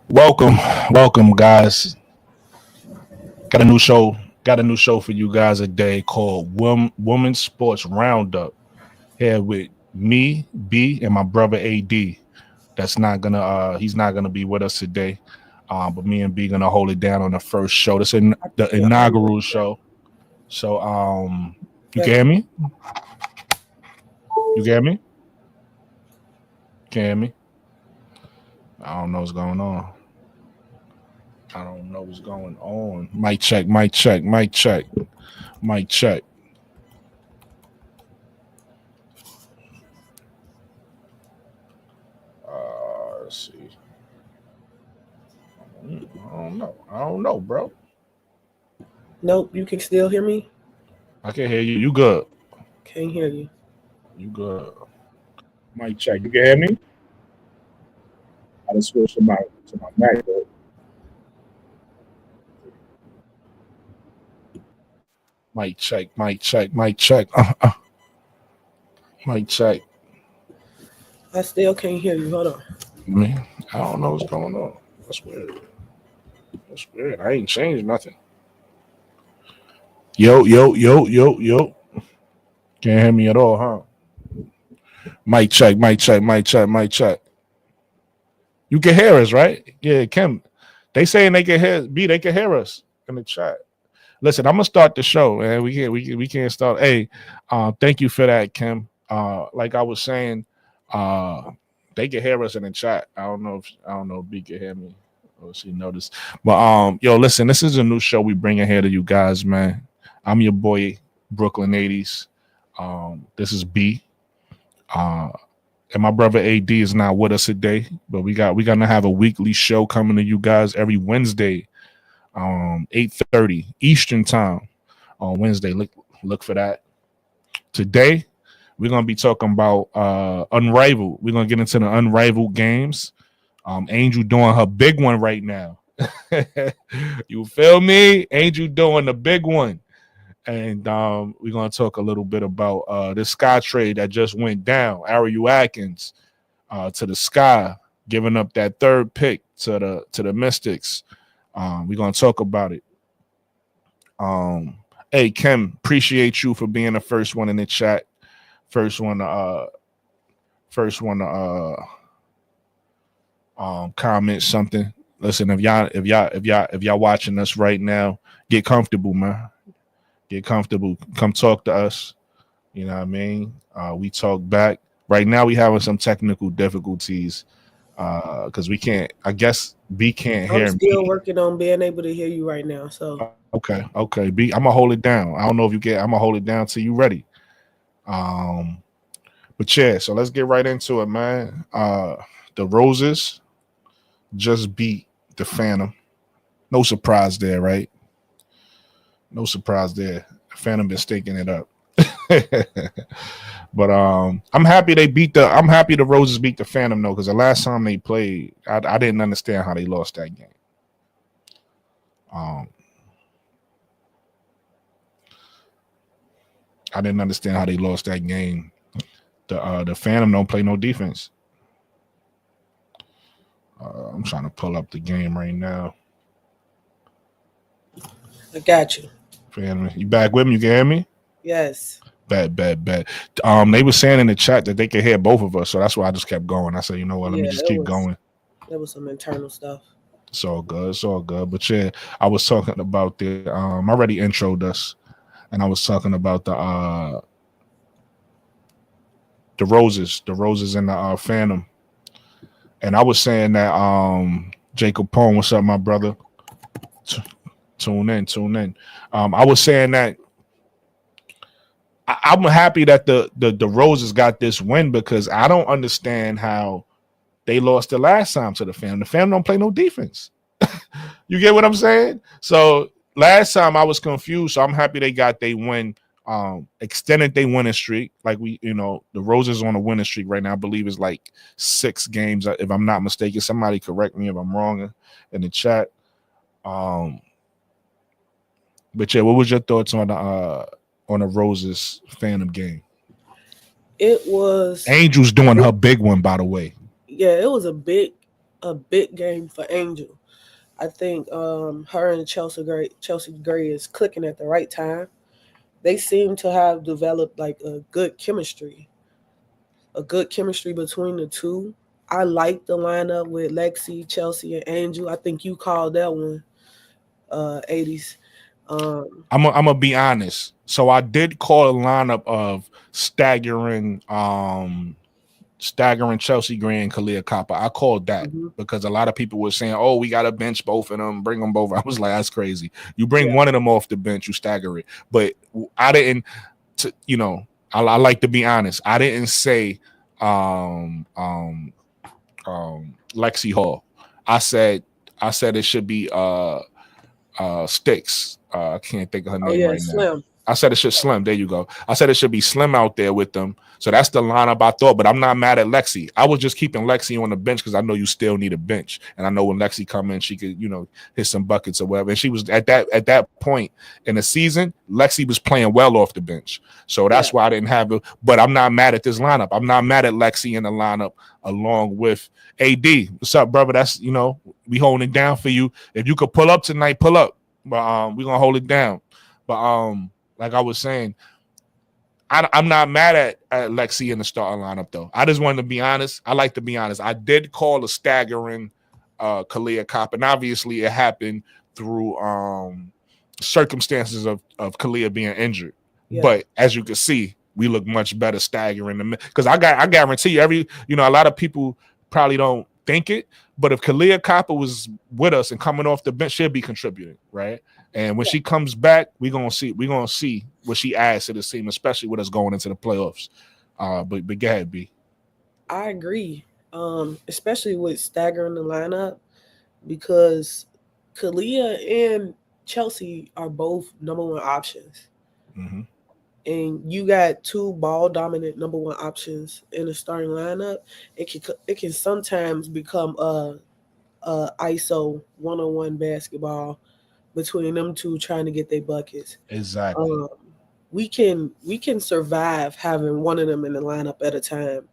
Welcome, welcome, guys. Got a new show. Got a new show for you guys today called Women's Sports Roundup. Here with me, B, and my brother AD. That's not gonna. He's not gonna be with us today. But me and B gonna hold it down on the first show. This is the Yeah, I'm inaugural show. So, you can hear ready. me? You can hear me? Can you hear me? I don't know what's going on. I don't know what's going on. Mic check. Mic check. Mic check. Mic check. Let's see. I don't know. I don't know, bro. Nope, you can still hear me? I can hear you. You good? Can't hear you. You good? Mic check. You can hear me? I just switched to my MacBook. Mic check. Mic check. Mic check. Mic check. I still can't hear you. Hold on. Man, I don't know what's going on. That's weird. That's weird. I ain't changed nothing. Yo, yo, yo, yo, yo. Can't hear me at all, huh? Mic check. Mic check. Mic check. Mic check. You can hear us, right? Yeah, Kim. They saying they can hear B. They can hear us in the chat. Listen, I'm gonna start the show, man. We can't start. Hey, thank you for that, Kim. Like I was saying, uh, they can hear us in the chat. I don't know if B can hear me or she noticed. But yo, listen, this is a new show we bringing here to you guys, man. I'm your boy Brooklyn 80s. This is B. Uh, and my brother AD is not with us today, but we're gonna have a weekly show coming to you guys every Wednesday, 8:30 Eastern time on Wednesday. Look for that. Today we're gonna be talking about Unrivaled. We're gonna get into the Unrivaled games. Angel doing her big one right now. You feel me? Angel doing the big one. And we're gonna talk a little bit about this Sky trade that just went down. Ariel Atkins to the Sky, giving up that third pick to the Mystics. We're gonna talk about it. Um, hey Kim, appreciate you for being the first one in the chat. First one to comment something. Listen, if y'all watching us right now, get comfortable, man. Get comfortable. Come talk to us. You know what I mean? We talk back. Right now we having some technical difficulties because we can't. I guess B can't I'm hear still me. working on being able to hear you right now. So Okay. B, I'm gonna hold it down. I don't know if you get. I'm gonna hold it down till you ready. Um, but yeah. So let's get right into it, man. The Roses just beat the Phantom. No surprise there, right? No surprise there. The Phantom been stinking it up. But I'm happy they beat the. I'm happy the Roses beat the Phantom though, because the last time they played, I didn't understand how they lost that game. Um, I didn't understand how they lost that game. The Phantom don't play no defense. I'm trying to pull up the game right now. I got you. Phantom, you back with me? You can hear me? Yes. Bad. They were saying in the chat that they could hear both of us, so that's why I just kept going. I said, you know what? Let me Yeah, just keep going. there was some internal stuff. It's all good. It's all good. But yeah, I was talking about I already introed us, and I was talking about the roses in the Phantom, and I was saying that Jacob Pone, what's up, my brother? T- tune in. I was saying that I'm happy that the Roses got this win because I don't understand how they lost the last time to the Phantom. The Phantom don't play no defense. You get what I'm saying? So last time I was confused. So I'm happy they got they win, extended they winning streak. Like the Roses on a winning streak right now. I believe it's like 6 games, if I'm not mistaken. Somebody correct me if I'm wrong in the chat. Um, but yeah, what was your thoughts on the Roses Phantom game? It was Angel's doing her big one, by the way. yeah, it was a big a big game for Angel. I think her and Chelsea Gray is clicking at the right time. They seem to have developed like a good chemistry between the two. I like the lineup with Lexi, Chelsea, and Angel. I think you called that one 80s. Um, I'm gonna be honest. So I did call a lineup of staggering Chelsea Gray and Kalia Copper. I called that mhm. because a lot of people were saying, "Oh, we got to bench both of them, bring them both." I was like, "That's crazy. You bring Yeah, one of them off the bench, you stagger it." But I didn't. I like to be honest. I didn't say um, um, Lexi Hall. I said it should be Sticks. I can't think of her oh name yeah, right now. Slim. I said it should Slim. There you go. I said it should be Slim out there with them. So that's the lineup I thought. But I'm not mad at Lexi. I was just keeping Lexi on the bench because I know you still need a bench, and I know when Lexi come in, she could hit some buckets or whatever. And she was at that point in the season. Lexi was playing well off the bench, so Yeah, that's why I didn't have it. But I'm not mad at this lineup. I'm not mad at Lexi in the lineup along with AD. What's up, brother? That's we holding it down for you. If you could pull up tonight, pull up. But we're gonna hold it down. But like I was saying, I'm not mad at Lexi in the starting lineup though. I just wanted to be honest. I like to be honest. I did call a staggering Kalia Cop, and obviously it happened through circumstances of Kalia being injured. yeah, But as you can see, we look much better staggering them because I guarantee you a lot of people probably don't think it, but if Kalia Copper was with us and coming off the bench, she'll be contributing, right? And when yeah. she comes back, we're gonna see what she adds to the team, especially with us going into the playoffs. But go ahead, B. I agree. Especially with staggering the lineup because Kalia and Chelsea are both number one options. Mm-hmm. And you got two ball dominant number one options in the starting lineup, it can sometimes become a ISO 1-on-1 basketball between them two trying to get their buckets. Exactly. Um, we can survive having one of them in the lineup at a time,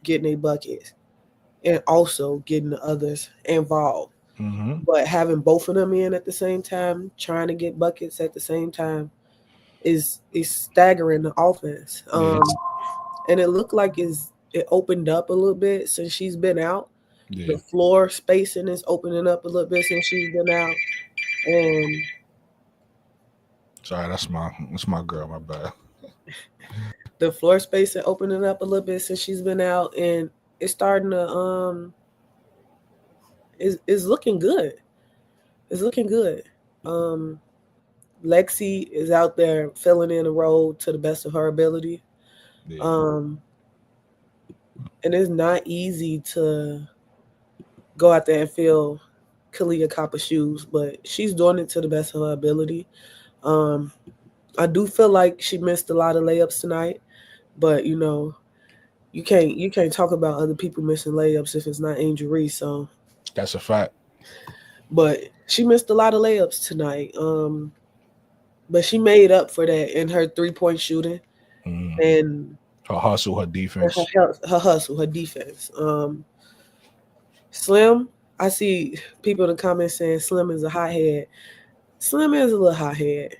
getting a buckets, and also getting the others involved. Mm-hmm. But having both of them in at the same time, trying to get buckets at the same time, is staggering the offense. Yeah. And it looked like it opened up a little bit since she's been out. The Yeah. floor spacing is opening up a little bit since she's been out, and Sorry, that's my girl. My bad. the floor spacing opening up a little bit since she's been out, and it's starting to is looking good. It's looking good. Um, Lexi is out there filling in a role to the best of her ability. Yeah. Um, and it's not easy to go out there and fill Kalia Copper's shoes, but she's doing it to the best of her ability. Um, I do feel like she missed a lot of layups tonight, but you can't talk about other people missing layups if it's not Angel Reese. So, That's a fact. but she missed a lot of layups tonight. But she made up for that in her 3-point shooting Mm. and Her hustle, her defense. her hustle, her defense. Slim, I see people in the comments saying Slim is a hothead. Slim is a little hothead.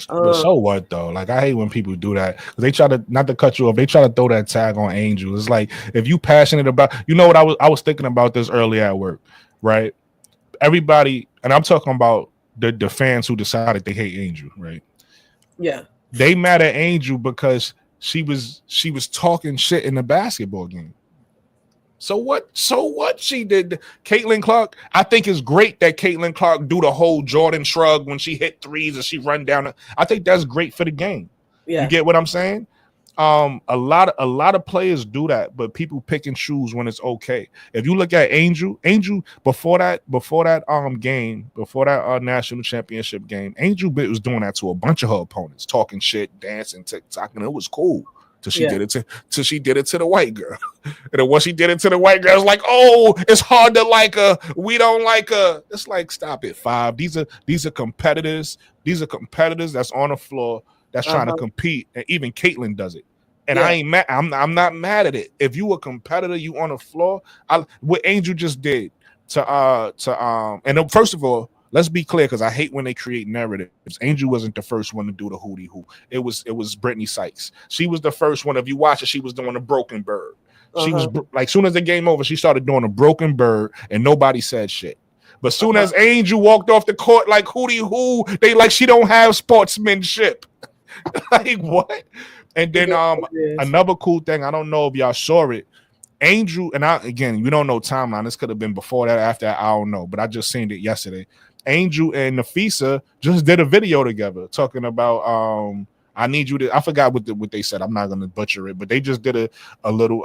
But Um, so what though? Like I hate when people do that. They try to not to cut you off. They try to throw that tag on Angel. It's like if you passionate about, what I was thinking about this earlier at work, right? Everybody, and I'm talking about the fans who decided they hate Angel, right? yeah, They mad at Angel because she was talking shit in the basketball game. So what? So what she did, Caitlin Clark? I think it's great that Caitlin Clark do the whole Jordan shrug when she hit threes and she run down. I think that's great for the game. You yeah, get what I'm saying? A lot of players do that, but people pick and choose when it's okay. If you look at Angel before that game, before that national championship game, Angel was doing that to a bunch of her opponents, talking shit, dancing, TikTok, and it was cool. Till she yeah, did it to the white girl. And then once she did it to the white girl, it's like, oh, it's hard to like her. We don't like her. It's like, stop it, Five. These are competitors. These are competitors that's on the floor that's trying to uh-huh, compete. And even Caitlyn does it. And I Yeah. ain't mad. I'm not mad at it. If you a competitor, you on the floor. What Angel just did and then, first of all, let's be clear because I hate when they create narratives. Angel wasn't the first one to do the hootie hoo. It was Brittany Sykes. She was the first one. If you watch it, she was doing a broken bird. She was Uh-huh. like, soon as the game over, she started doing a broken bird, and nobody said shit. But soon Uh-huh. as Angel walked off the court like hootie hoo, they like she don't have sportsmanship. Like what? And It then is what it is. another cool thing, I don't know if y'all saw it. Angel and I again, we don't know timeline. This could have been before that, after that, I don't know. But I just seen it yesterday. Angel and Nafisa just did a video together talking about I need you to. I forgot what they said. I'm not gonna butcher it, but they just did a little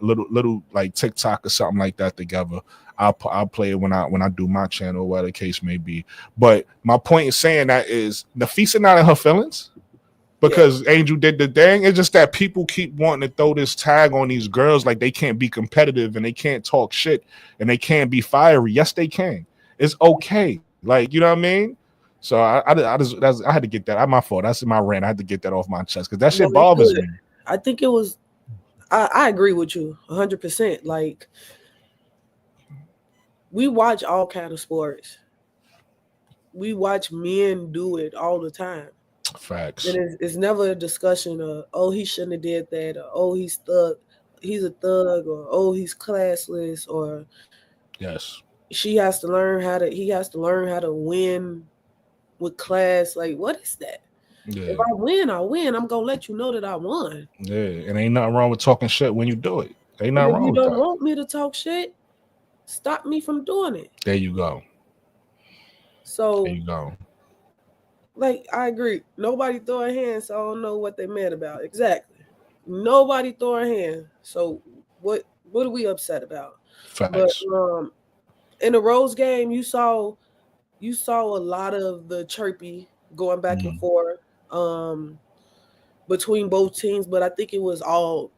little like TikTok or something like that together. I'll play it when I do my channel, whatever the case may be. But my point in saying that is Nafisa not in her feelings Yeah. because Angel did the thing. It's just that people keep wanting to throw this tag on these girls like they can't be competitive and they can't talk shit and they can't be fiery. Yes, they can. It's okay. Like, you know what I mean? So I had to get that. That's my fault. That's my rant. I had to get that off my chest because that No, shit you bothers good. me. I think it was I agree with you 100%. Like, we watch all kind of sports. We watch men do it all the time. And Facts. it's never a discussion of, oh, he shouldn't have did that, or oh, he's a thug, or oh, he's classless, or Yes. he has to learn how to win with class. Like, what is that? If Yeah. I win, I win. I'm gonna let you know that I won. Yeah. And ain't nothing wrong with talking shit when you do it. Ain't And nothing if wrong you with don't that. want me to talk shit, stop me from doing it. There you go. There So, you go. like, I agree. Nobody throwing hands, so I don't know what they mad about. Exactly. Nobody throwing hands. So what are we upset about? But Facts. in the Rose game, you saw a lot of the chirpy going back and Mm. forth between both teams, but I think it was all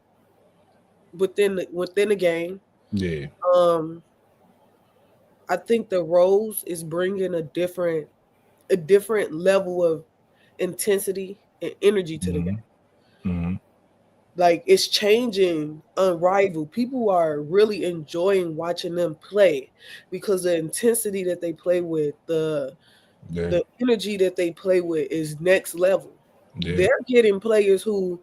within the game. Yeah. Um, I think the Rose is bringing a different level of intensity and energy to the game. Mm-hmm. Mm-hmm. Like, it's changing Unrivaled. People are really enjoying watching them play because the intensity that they play with, the Yeah. the energy that they play with is next level. Yeah. They're getting players who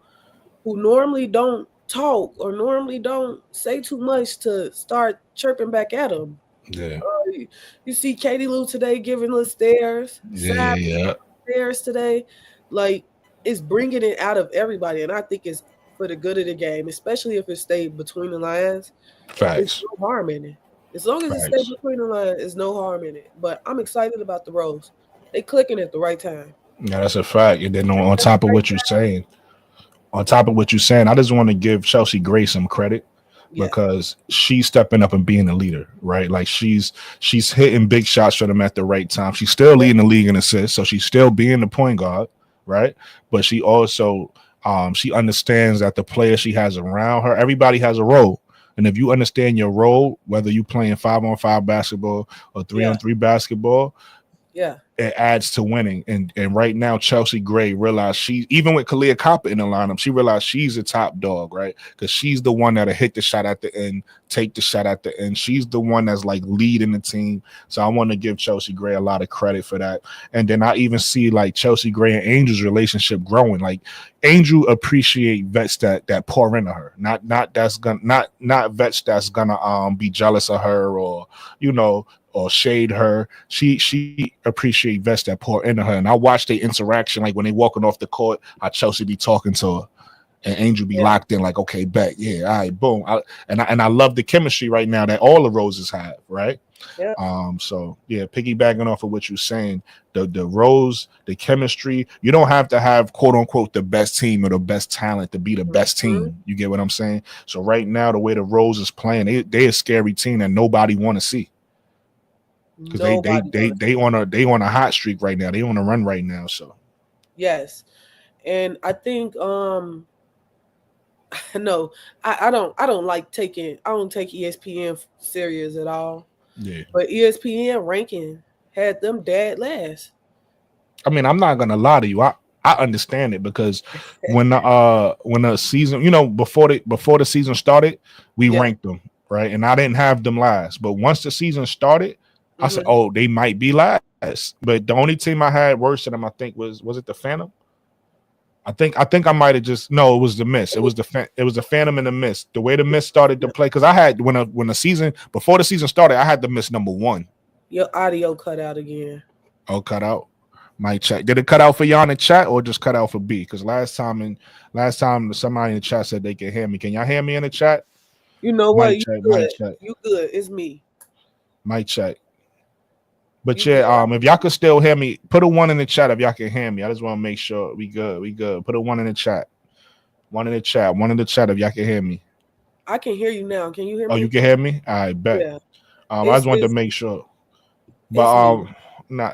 normally don't talk or normally don't say too much to start chirping back at them. Yeah. You see Katie Lou today giving little stares, Yeah. side Yeah. Yeah. stares today. Like, it's bringing it out of everybody, and I think it's for the good of the game, especially if it stayed between the lines. It's Facts. no harm in it. As long as it stays Facts. between the lines, there's no harm in it. But I'm excited about the Rose. They clicking at the right time. Yeah, that's a fact. And then on At the top of right what you're saying, I just want to give Chelsea Gray some credit Yeah. because she's stepping up and being a leader, right? Like she's hitting big shots for them at the right time. She's still Yeah. leading the league in assists, so she's still being the point guard, right? But she also she understands that the players she has around her, everybody has a role. And if you understand your role, whether you playing 5-on-5 basketball or three Yeah. on three basketball, Yeah. it adds to winning. And right now, Chelsea Gray realized she, even with Kalia Copper in the lineup, she realized she's a top dog, right? Because she's the one that'll hit the shot at the end, take the shot at the end. She's the one that's like leading the team. So I want to give Chelsea Gray a lot of credit for that. And then I even see like Chelsea Gray and Angel's relationship growing. Like Angel appreciate vets that pour into her, not vets that's gonna be jealous of her or or shade her. She appreciate vets that pour into her. And I watch their interaction, like when they walking off the court, how Chelsea be talking to her. And Angel be Yeah. locked in, like, okay, bet, yeah, all right, boom. I love the chemistry right now that all the Roses have, right? Yeah. So yeah, piggybacking off of what you're saying, the Rose, the chemistry, you don't have to have quote unquote the best team or the best talent to be the best Mhm. team. You get what I'm saying? So right now, the way the Rose is playing, they a scary team that nobody want to see. Because Nobody wants they on a hot streak right now. They on a run right now. So Yes. And I think no, I don't take ESPN serious at all. yeah. But ESPN ranking had them dead last. I mean, I'm not gonna lie to you. I understand it because when the season, before the season started, we Yeah. ranked them, right, and I didn't have them last. But once the season started, I said, Hmm. oh, they might be last. But the only team I had worse than them, I think, was it the Phantom? I think I might have just no, it was the Mist. It was the Phantom and the Mist. The way the Mist started to play, because I had when the season before the season started, I had the Mist number one. Your audio cut out again. Oh, cut out. Might check. Did it cut out for y'all in the chat or just cut out for B? Because last time somebody in the chat said they could hear me. Can y'all hear me in the chat? You know what? Might You check. Might good. check. You good. It's me. Might check. But You good. yeah, if y'all could still hear me, put a one in the chat if y'all can hear me. I just want to make sure we good. We good. Put a one in the chat. One in the chat. One in the chat if y'all can hear me. I can hear you now. Can you hear Oh, you me? can hear me? I bet. Yeah. I It's just wanted to it's make sure. But it's me.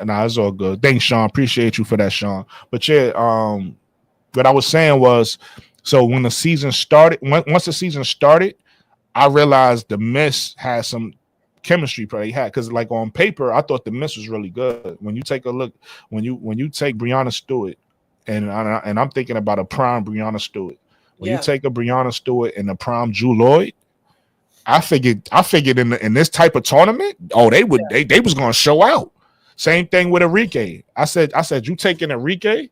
nah, it's all good. Thanks, Sean. Appreciate you for that, Sean. But yeah, what I was saying was, so when the season started, once the season started, I realized the Miss had some chemistry they had because like on paper, I thought the Miss was really good. When you take a look, when you take Brianna Stewart, and I'm thinking about a prime Brianna Stewart. When you Yeah. take a Brianna Stewart and a prime Drew Lloyd, I figured in this type of tournament, oh, they was gonna show out. Same thing with Enrique. I said you taking Enrique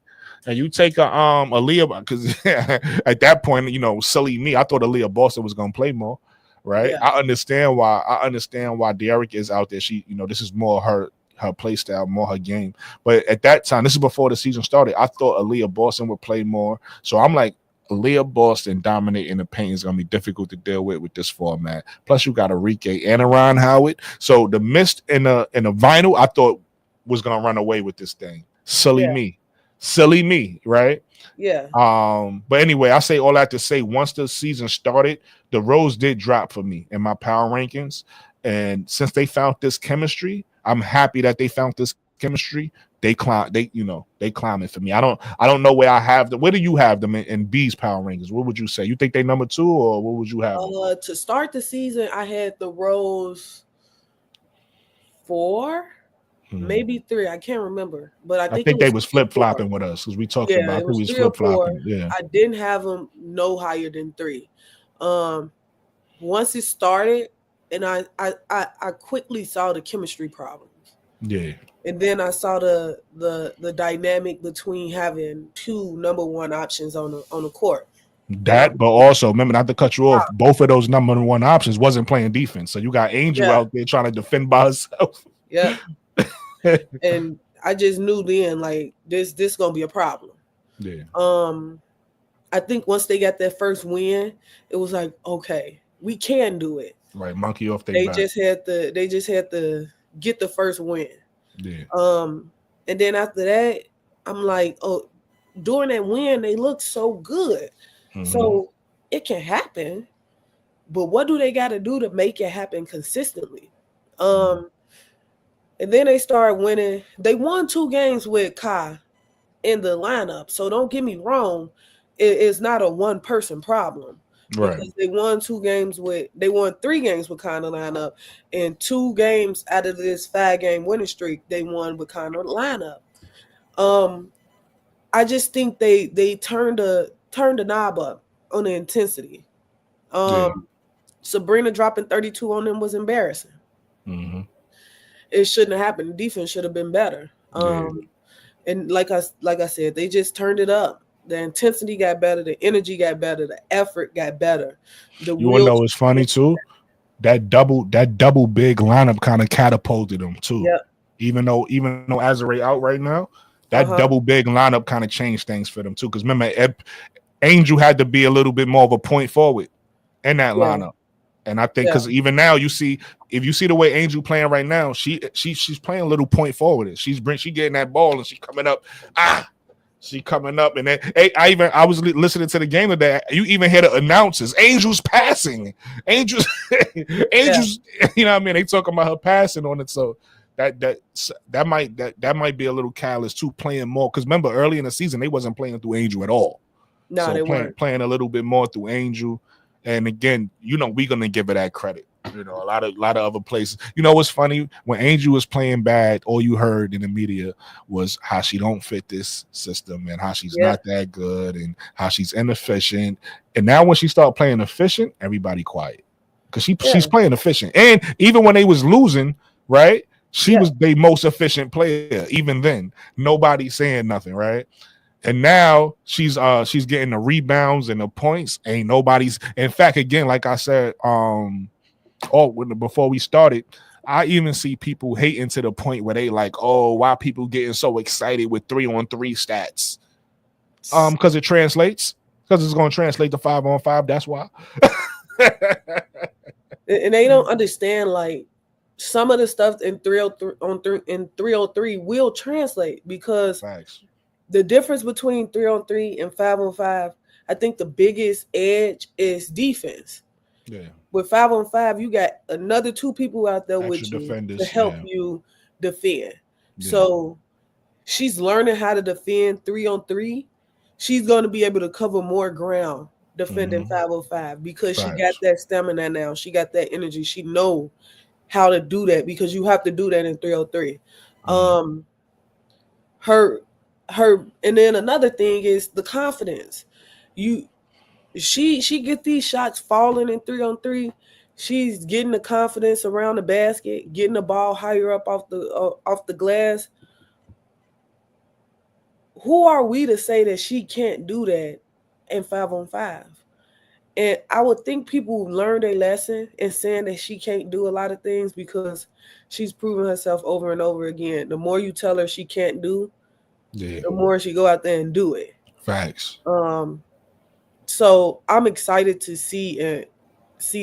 and you take a Aaliyah because at that point, silly me, I thought Aaliyah Boston was gonna play more, right? Yeah. I understand why Derek is out there. She, this is more her play style, more her game. But at that time, this is before the season started. I thought Aaliyah Boston would play more. So I'm like, Aaliyah Boston dominating the paint is gonna be difficult to deal with this format. Plus, you got Enrique and a Ron Howard. So the Mist and the Vinyl, I thought was gonna run away with this thing. Yeah. Silly me, right? Yeah. But anyway, I say all that to say once the season started, the rose did drop for me in my power rankings. And since they found this chemistry, I'm happy that they found this chemistry. They climbing for me. I don't know where I have them. Where do you have them in B's power rankings? What would you say? You think they number two, or what would you have them? To start the season, I had the Rose 4, maybe 3. I can't remember, but I I think it think they was was 3 or flip 4. flopping with us because we talked Yeah, about. I it think was we was 3 or flip 4. flopping. Yeah, I didn't have them no higher than 3. Um, Once it started, and I quickly saw the chemistry problems, yeah. and then I saw the dynamic between having two number one options on the court, and I That, was but like, also remember not to cut you off. wow, Both of those number one options wasn't playing defense. So you got Angel yeah, out there trying to defend by herself. yep. And I just knew then like this gonna be a problem. Yeah, Um, I think once they got that first win, it was like, okay, we can do it. right. Monkey off their They back. just had to get the first win. Yeah. And then after that, I'm like, oh, during that win, they look so good. Mm-hmm. So it can happen, but what do they got to do to make it happen consistently? Um, and then they started winning. They won 2 games with Kai in the lineup. So don't get me wrong, it's not a one person problem Right. because they won 3 games with Kai in the lineup, and 2 games out of this 5-game winning streak they won with Kai in the lineup. Um, I just think they turned the knob up on the intensity. Yeah. Sabrina dropping 32 on them was embarrassing. Mm-hmm. It shouldn't have happened. The defense should have been better. Yeah. And like I said, they just turned it up. The intensity got better, the energy got better, the effort got better. The You wanna real know what's funny too? That double big lineup kind of catapulted them too. Yep. Even though Azare out right now, that Uh-huh. double big lineup kind of changed things for them too. Because remember, Angel had to be a little bit more of a point forward in that Yeah. lineup. And I think Yeah. because even now if you see the way Angel playing right now, she's playing a little point forward. She getting that ball and she coming up. She coming up and then hey, I was listening to the game today. You even hear the announcers. Angels passing. Angels, Yeah. Angels. You know what I mean? They talking about her passing on it. So that might be a little catalyst too, playing more. Because remember, early in the season, they wasn't playing through Angel at all. No, So they playing weren't. playing a little bit more through Angel. And again, we're gonna give her that credit. You know, a lot of other places. You know what's funny? When Angel was playing bad, all you heard in the media was how she don't fit this system and how she's Yeah, not that good and how she's inefficient. And now when she started playing efficient, everybody quiet because she's yeah, playing efficient. And even when they was losing, right? She yeah. was the most efficient player. Even then, nobody saying nothing, right? And now she's getting the rebounds and the points. Ain't nobody's. In fact, again, like I said, before we started, I even see people hating to the point where they like, oh, why people getting so excited with 3-on-3 stats? Because it translates. Because it's going to translate to 5-on-5. That's why. And they don't understand like some of the stuff in 303 on 3 in 303 will translate because Facts. the difference between 3-on-3 and 5-on-5, I think the biggest edge is defense. Yeah. With 5-on-5, you got another two people out there Extra with you to defenders. help Yeah. you defend. Yeah. So she's learning how to defend 3-on-3. She's going to be able to cover more ground defending Mm-hmm. 5-on-5 because she got Facts. that stamina now. She got that energy. She know how to do that because you have to do that in 303. Mm-hmm. Her and then another thing is the confidence. You she get these shots falling in 3-on-3. She's getting the confidence around the basket, getting the ball higher up off the glass. Who are we to say that she can't do that in 5-on-5? And I would think people learned a lesson in saying that she can't do a lot of things because she's proven herself over and over again. The more you tell her she can't do, Yeah. the more she go out there and do it. Facts. So I'm excited to see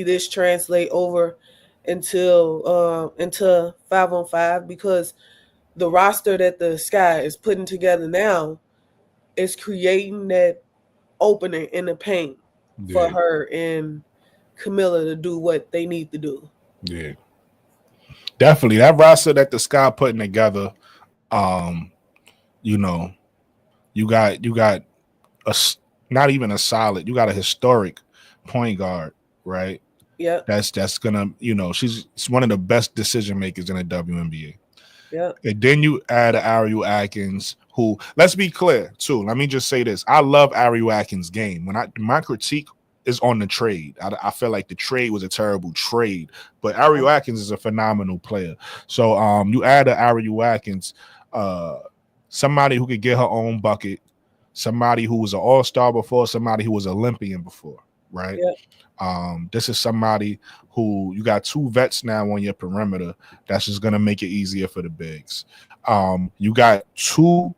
this translate over into 5-on-5 because the roster that the Sky is putting together now is creating that opening in the paint for Yeah. her and Camilla to do what they need to do. Yeah. Definitely. That roster that the Sky putting together, um, you know, you got not even a solid, you got a historic point guard, right? Yep, That's gonna, she's one of the best decision makers in the WNBA. yep, And then you add Ariel Atkins, who, let's be clear too. Let me just say this: I love Ariel Atkins' game. When my critique is on the trade, I feel like the trade was a terrible trade, but Ariel Atkins is a phenomenal player. So you add Ariel Atkins, uh, somebody who could get her own bucket, somebody who was an all-star before, somebody who was Olympian before, right? yep. This is somebody who you got two vets now on your perimeter. That's just gonna make it easier for the bigs. You got two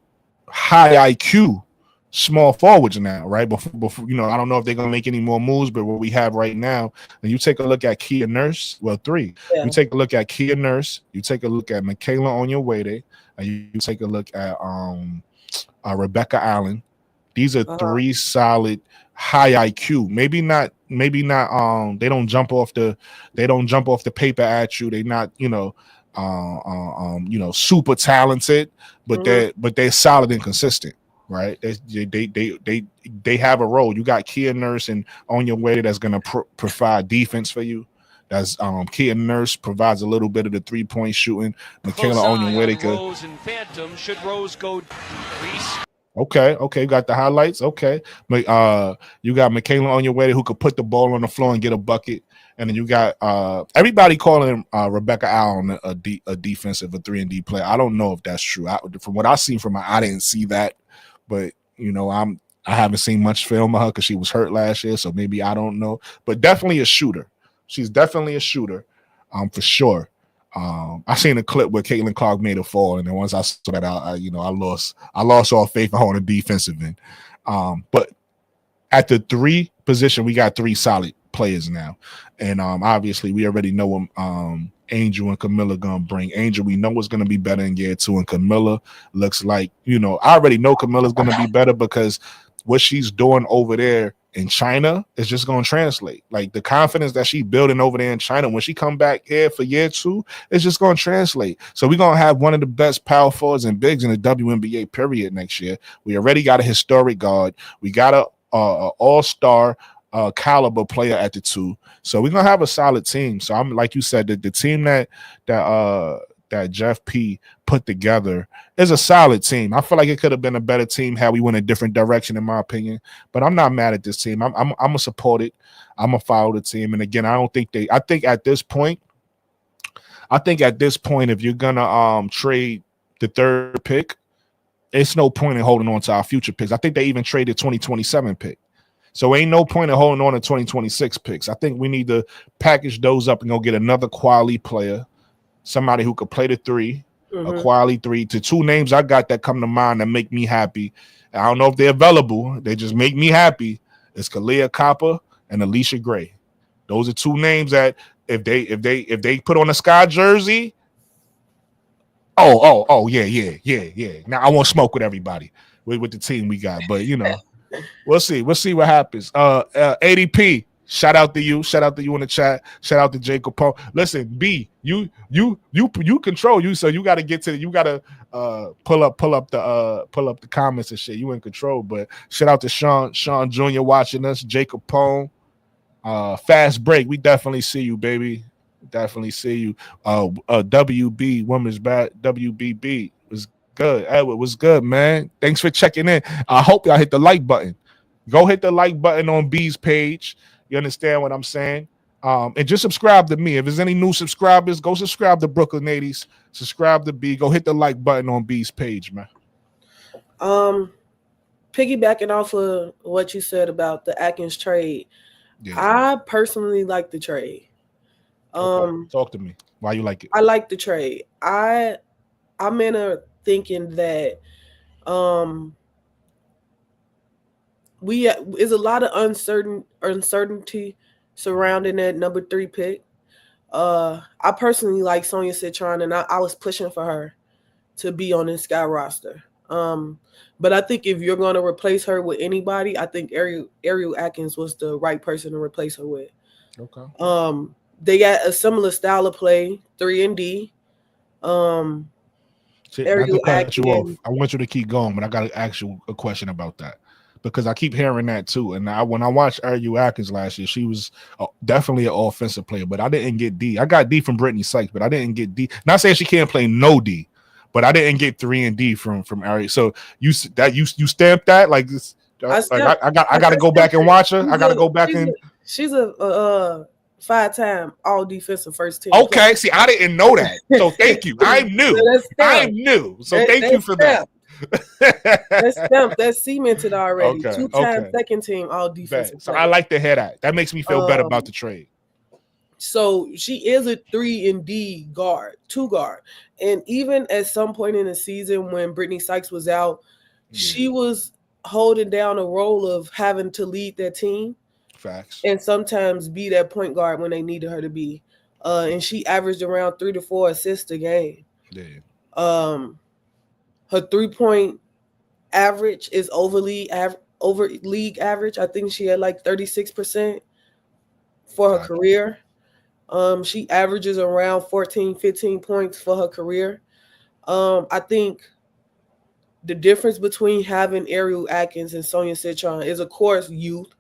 high IQ small forwards now, right? Before I don't know if they're gonna make any more moves, but what we have right now, and you take a look at Kia Nurse, well, three. Yeah. You take a look at Kia Nurse, you take a look at Michaela Onyenwere, and you take a look at Rebecca Allen. These are three solid high IQ. Maybe not they don't jump off the paper at you. They're not, super talented, but they're solid and consistent, right? They have a role. You got Kia Nurse and Onyenwere that's gonna provide defense for you. That's Kia Nurse provides a little bit of the 3-point shooting. Michaela Onyenwere. Rose and Phantom. Should Rose go crease? Okay, you got the highlights. Okay, you got Michaela Onyenwere who could put the ball on the floor and get a bucket, and then you got everybody calling Rebecca Allen a defensive 3-and-D player. I don't know if that's true. From what I seen from her, I didn't see that, but I haven't seen much film of her because she was hurt last year, so maybe I don't know. But definitely a shooter. She's definitely a shooter, for sure. I seen a clip where Caitlin Clark made a fall, and then once I saw that, I lost all faith in her on the defensive end. But at the 3 position, we got 3 solid players now, and obviously we already know what Angel and Camilla gonna bring. Angel, we know what's gonna be better in year 2, and Camilla looks like I already know Camilla's gonna be better because what she's doing over there in China is just going to translate. Like the confidence that she's building over there in China, when she come back here for year 2, it's just going to translate. So we're going to have one of the best power forwards and bigs in the WNBA period next year. We already got a historic guard. We got a all-star caliber player at the 2. So we're gonna have a solid team. So I'm like you said, the team that Jeff P put together is a solid team. I feel like it could have been a better team had we went a different direction, in my opinion. But I'm not mad at this team. I'm gonna support it. I'm gonna follow the team. And again, I think at this point, if you're gonna trade the 3rd pick, it's no point in holding on to our future picks. I think they even traded 2027 pick. So ain't no point in holding on to 2026 picks. I think we need to package those up and go get another quality player, somebody who could play the 3, a quality 3. To 2 names I got that come to mind that make me happy. I don't know if they're available. They just make me happy. It's Kalia Copper and Alicia Gray. Those are 2 names that if they put on a Sky jersey, yeah. Now I won't smoke with everybody with the team we got, but we'll see what happens. ADP, shout out to you in the chat. Shout out to Jacob Poe. Listen, B, you control you, so you got to pull up the comments and shit. You in control, but shout out to Sean Jr. watching us, Jacob Poe. Fast break. We definitely see you, baby. Definitely see you. WB Women's Bat WBB was good. Edward was good, man. Thanks for checking in. I hope y'all hit the like button. Go hit the like button on B's page. You understand what I'm saying? And just subscribe to me. If there's any new subscribers, go subscribe to Brooklyn 80s. Subscribe to B. Go hit the like button on B's page, man. Piggybacking off of what you said about the Atkins trade, I personally like the trade. Talk to me. Why you like it? I like the trade. I'm in a thinking that is a lot of uncertainty surrounding that number 3 pick. I personally like Sonia Citron, and I was pushing for her to be on this Sky roster. But I think if you're going to replace her with anybody, I think Ariel Atkins was the right person to replace her with. Okay. They got a similar style of play, 3 and D. Ariel Atkins. I want you to keep going, but I got to ask you a question about that because I keep hearing that too. And when I watched Ariel Atkins last year, she was definitely an offensive player, but I didn't get D. I got D from Brittany Sykes, but I didn't get D. Not saying she can't play no D, but I didn't get 3 and D from Ariel. So you stamped that like this. I got to go back and watch her. I got to go back and. She's a 5-time all defensive first team. Okay, see, I didn't know that. So thank you. I'm new. So thank you for that. That's cemented already. 2-time second team all defensive. So I like to hear that. That makes me feel better about the trade. So she is a 3 and D guard, 2 guard. And even at some point in the season when Brittany Sykes was out, she was holding down a role of having to lead that team. Facts. And sometimes be that point guard when they needed her to be. And she averaged around 3 to 4 assists a game. Yeah. Her 3-point average is over league average. I think she had like 36% for her career. She averages around 14, 15 points for her career. I think the difference between having Ariel Atkins and Sonia Citron is, of course, youth.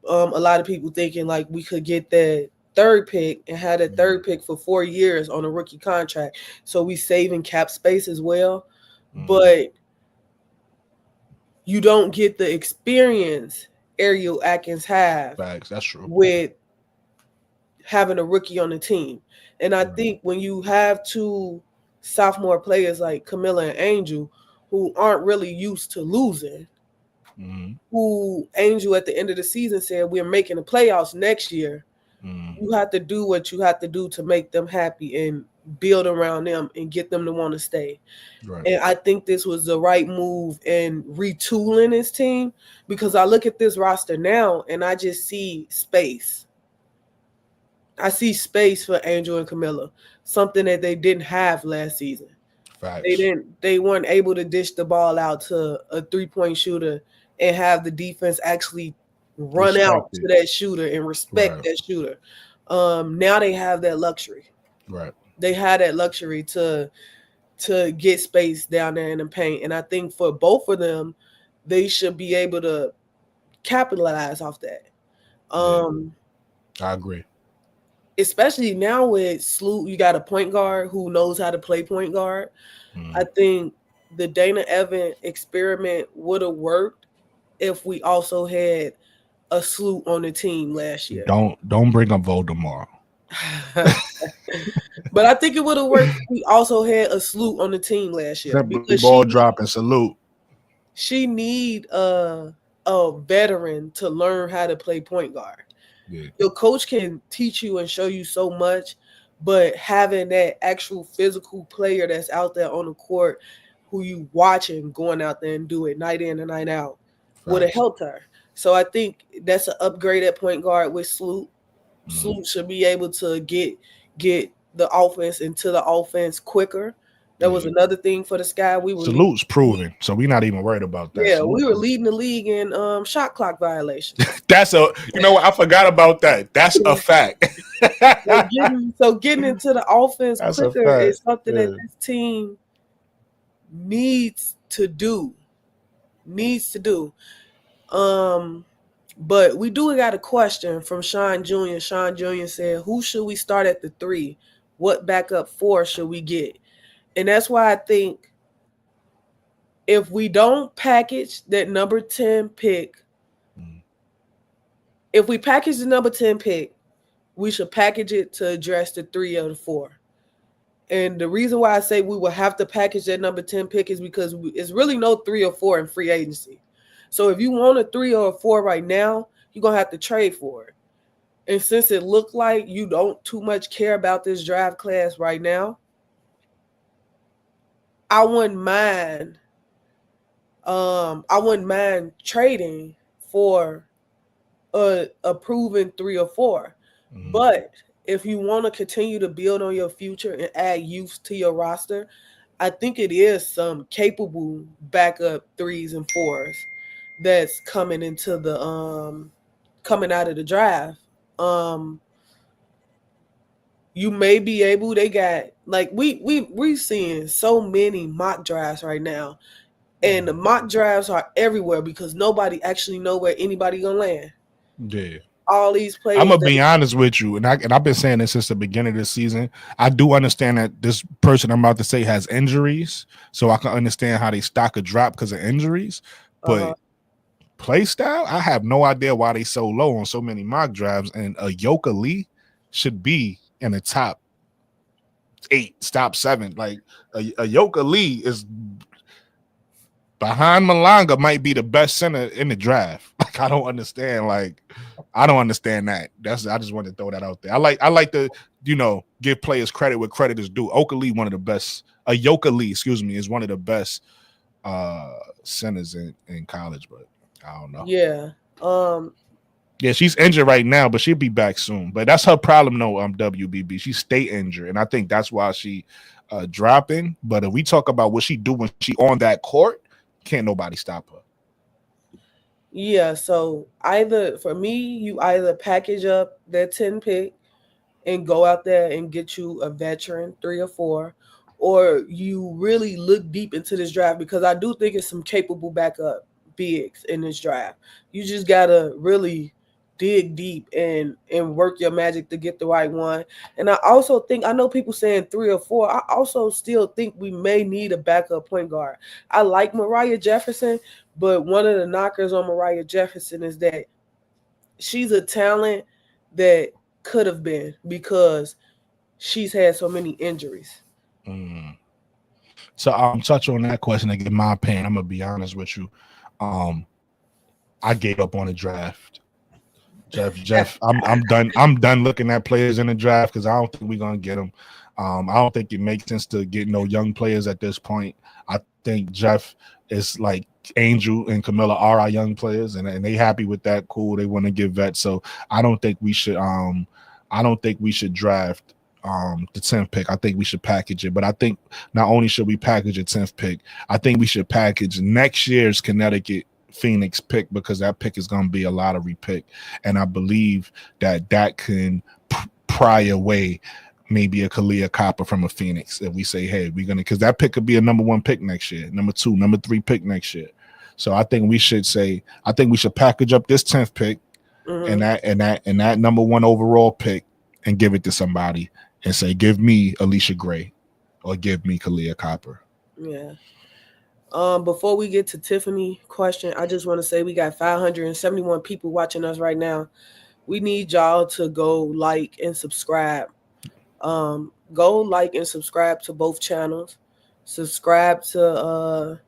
A lot of people thinking like we could get that 3rd pick and had a 3rd pick for 4 years on a rookie contract. So we saving cap space as well. But you don't get the experience Ariel Atkins have. Facts, that's true. With having a rookie on the team. And I think when you have 2 sophomore players like Camilla and Angel who aren't really used to losing, who Angel at the end of the season said we're making the playoffs next year, you have to do what you have to do to make them happy and build around them and get them to want to stay. Right. And I think this was the right move in retooling this team because I look at this roster now and I just see space. I see space for Angel and Camilla, something that they didn't have last season. Facts. They weren't able to dish the ball out to a 3-point shooter and have the defense actually run out to that shooter and respect that shooter. Now they have that luxury. Right. They had that luxury to get space down there in the paint. And I think for both of them, they should be able to capitalize off that. Um, I agree. Especially now with Sloot, you got a point guard who knows how to play point guard. I think the Dana Evan experiment would have worked if we also had a Sloot on the team last year. Don't bring up Voldemort. But I think it would have worked if we also had a Sloot on the team last year. Simply Because ball drop and salute. she need a veteran to learn how to play point guard. Yeah. Your coach can teach you and show you so much, but having that actual physical player that's out there on the court who you watching going out there and do it night in and night out would have helped her. So I think that's an upgrade at point guard with Sloot. Sloot should be able to get the offense into the offense quicker. That was another thing for the Sky. We were Salute's proven, so we're not even worried about that. Yeah, we were leading the league in shot clock violations. That's what, I forgot about that. That's a fact. so getting into the offense That's quicker is something that this team needs to do. But we do got a question from Sean Jr. Sean Jr. said, who should we start at the 3? What backup 4 should we get? And that's why I think if we don't package that number 10 pick, if we package the number 10 pick, we should package it to address the 3 or the 4. And the reason why I say we will have to package that number 10 pick is because it's really no 3 or 4 in free agency. So if you want a 3 or a 4 right now, you're going to have to trade for it. And since it looked like you don't too much care about this draft class right now, I wouldn't mind trading for a proven 3 or 4. But if you want to continue to build on your future and add youth to your roster, I think it is some capable backup 3s and 4s that's coming into the coming out of the draft. You may be able, they got like we're seeing so many mock drafts right now. And the mock drafts are everywhere because nobody actually know where anybody gonna land. Yeah. All these players. I'm gonna be honest with you, and I've been saying this since the beginning of the season. I do understand that this person I'm about to say has injuries, so I can understand how they stock a drop because of injuries. But play style, I have no idea why they so low on so many mock drafts. And a Yoka Lee should be in the top 8, top 7. Like a Yoka Lee is behind Malanga, might be the best center in the draft. Like I don't understand that. I just wanted to throw that out there. I like to give players credit where credit is due. Yoka Lee, is one of the best centers in college, but I don't know. Yeah. Yeah, she's injured right now, but she'll be back soon. But that's her problem, though. WBB, she stay injured, and I think that's why she dropping. But if we talk about what she do when she on that court, can't nobody stop her. Yeah, so for me, you either package up that 10 pick and go out there and get you a veteran 3 or 4, or you really look deep into this draft because I do think it's some capable backup bigs in this draft. You just gotta really dig deep and work your magic to get the right one. And I also think, I know people saying 3 or 4, I also still think we may need a backup point guard. I like Mariah Jefferson, but one of the knockers on Mariah Jefferson is that she's a talent that could have been because she's had so many injuries. So I'm touch on that question and get my opinion. I'm gonna be honest with you. I gave up on the draft. Jeff, I'm done. I'm done looking at players in the draft because I don't think we're gonna get them. I don't think it makes sense to get no young players at this point. I think Jeff is like Angel and Camilla are our young players, and they happy with that. Cool, they want to give vets. So I don't think we should. I don't think we should draft the 10th pick. I think we should package it. But I think not only should we package a 10th pick, I think we should package next year's Connecticut Phoenix pick because that pick is going to be a lottery pick, and I believe that can pry away maybe a Kalia Copper from a Phoenix if we say, hey, we're gonna, because that pick could be a number 1 pick next year, number 2, number 3 pick next year. So I think we should package up this 10th pick and that number one overall pick and give it to somebody and say, give me Alicia Gray or give me Kalia Copper. Yeah. Before we get to Tiffany question, I just want to say we got 571 people watching us right now. We need y'all to go like and subscribe. Go like and subscribe to both channels. Subscribe to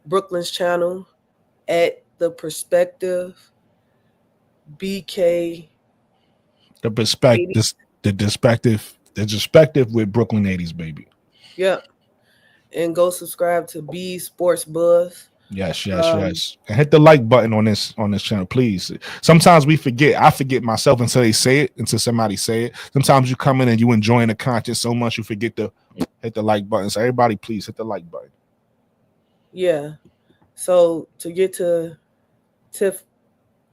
Brooklyn's channel at the Perspective BK. The perspective with Brooklyn 80s, baby. Yep. And go subscribe to B Sports Buzz. Yes. And hit the like button on this channel, please. Sometimes we forget. I forget myself until somebody say it. Sometimes you come in and you enjoying the content so much you forget to hit the like button. So everybody, please hit the like button. Yeah. So to get to Tiff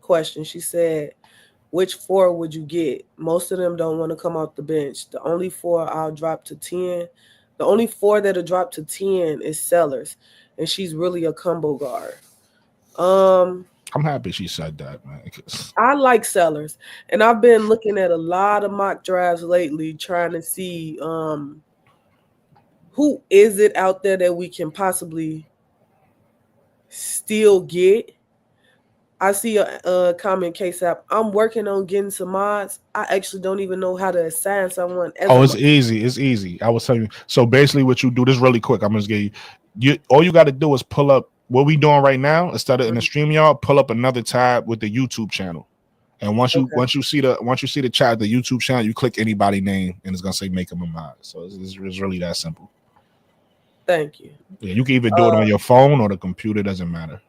question, she said, which 4 would you get? Most of them don't want to come off the bench. The only 4 I'll drop to 10. The only 4 that'll drop to 10 is Sellers, and she's really a combo guard. I'm happy she said that, man. I like Sellers, and I've been looking at a lot of mock drafts lately, trying to see who is it out there that we can possibly still get. I see a comment case app. I'm working on getting some mods. I actually don't even know how to assign someone. It's easy. It's easy. I was telling you. So basically, what you do, this really quick. I'm just getting you. All you got to do is pull up what we doing right now. Instead of in the StreamYard, pull up another tab with the YouTube channel. And once you see the chat, the YouTube channel, you click anybody name, and it's gonna say make them a mod. So it's really that simple. Thank you. Yeah, you can either do it on your phone or the computer. Doesn't matter.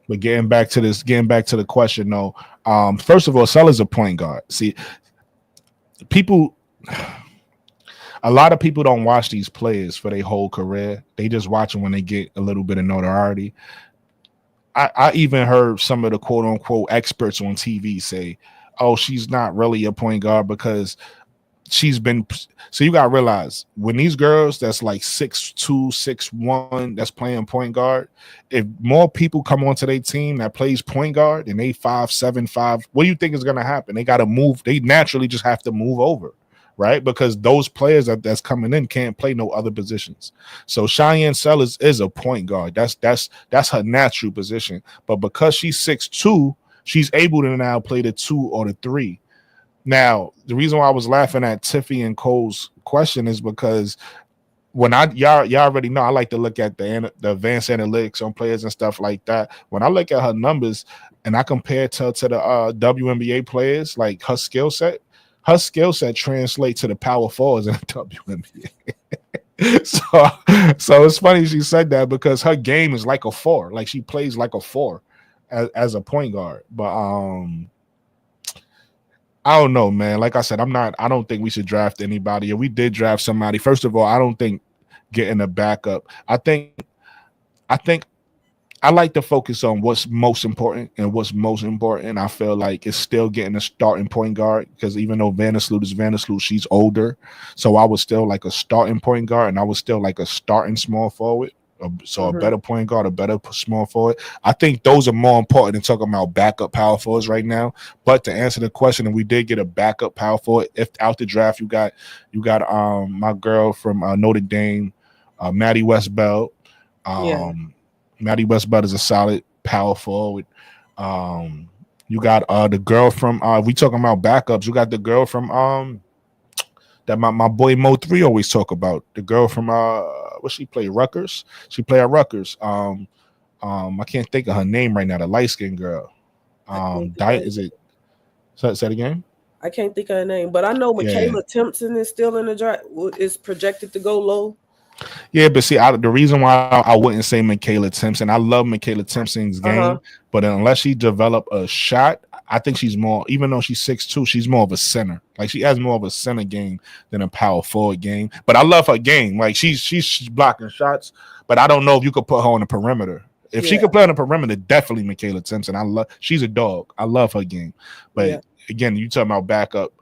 But getting back to the question, though. First of all, Sellers a point guard. See, a lot of people don't watch these players for their whole career. They just watch them when they get a little bit of notoriety. I even heard some of the quote unquote experts on TV say, "Oh, she's not really a point guard because she's been." So you gotta realize when these girls that's like 6'2", 6'1", that's playing point guard, if more people come onto their team that plays point guard and they 5'7", 5", what do you think is gonna happen? They gotta move. They naturally just have to move over, right? Because those players that's coming in can't play no other positions. So Cheyenne Sellers is a point guard. That's her natural position. But because she's 6'2", she's able to now play the 2 or the 3. Now, the reason why I was laughing at Tiffy and Cole's question is because when y'all already know I like to look at the advanced analytics on players and stuff like that. When I look at her numbers and I compare it to the WNBA players, like her skill set translates to the power forwards in the WNBA. So it's funny she said that because her game is like a 4, like she plays like a 4 as a point guard. But I don't know, man. Like I said, I don't think we should draft anybody. If we did draft somebody, first of all, I don't think getting a backup. I think I like to focus on what's most important, and what's most important, I feel like, is still getting a starting point guard, because even though Vandersloot is Vandersloot, she's older. So I was still like a starting point guard, and I was still like a starting small forward. So a better point guard, a better small forward. I think those are more important than talking about backup power forwards right now. But to answer the question, and we did get a backup power forward. If out the draft, you got my girl from Notre Dame, Maddie Westbeld. Maddie Westbeld is a solid power forward. You got the girl from we talking about backups. You got the girl from that my boy Mo 3 always talk about. The girl from what she play, Rutgers. She play at Rutgers. I can't think of her name right now. The light skinned girl. Is it? Say it again. I can't think of her name, but I know Michaela Timpson is still in the draft. Is projected to go low. Yeah, but see, the reason why I wouldn't say Michaela Timpson, I love Michaela Timpson's game, but unless she develop a shot, I think she's more, even though she's 6'2", she's more of a center. Like, she has more of a center game than a power forward game. But I love her game. Like, she's blocking shots, but I don't know if you could put her on the perimeter. If she could play on the perimeter, definitely Michaela Timpson. She's a dog. I love her game. But again, you talking about backup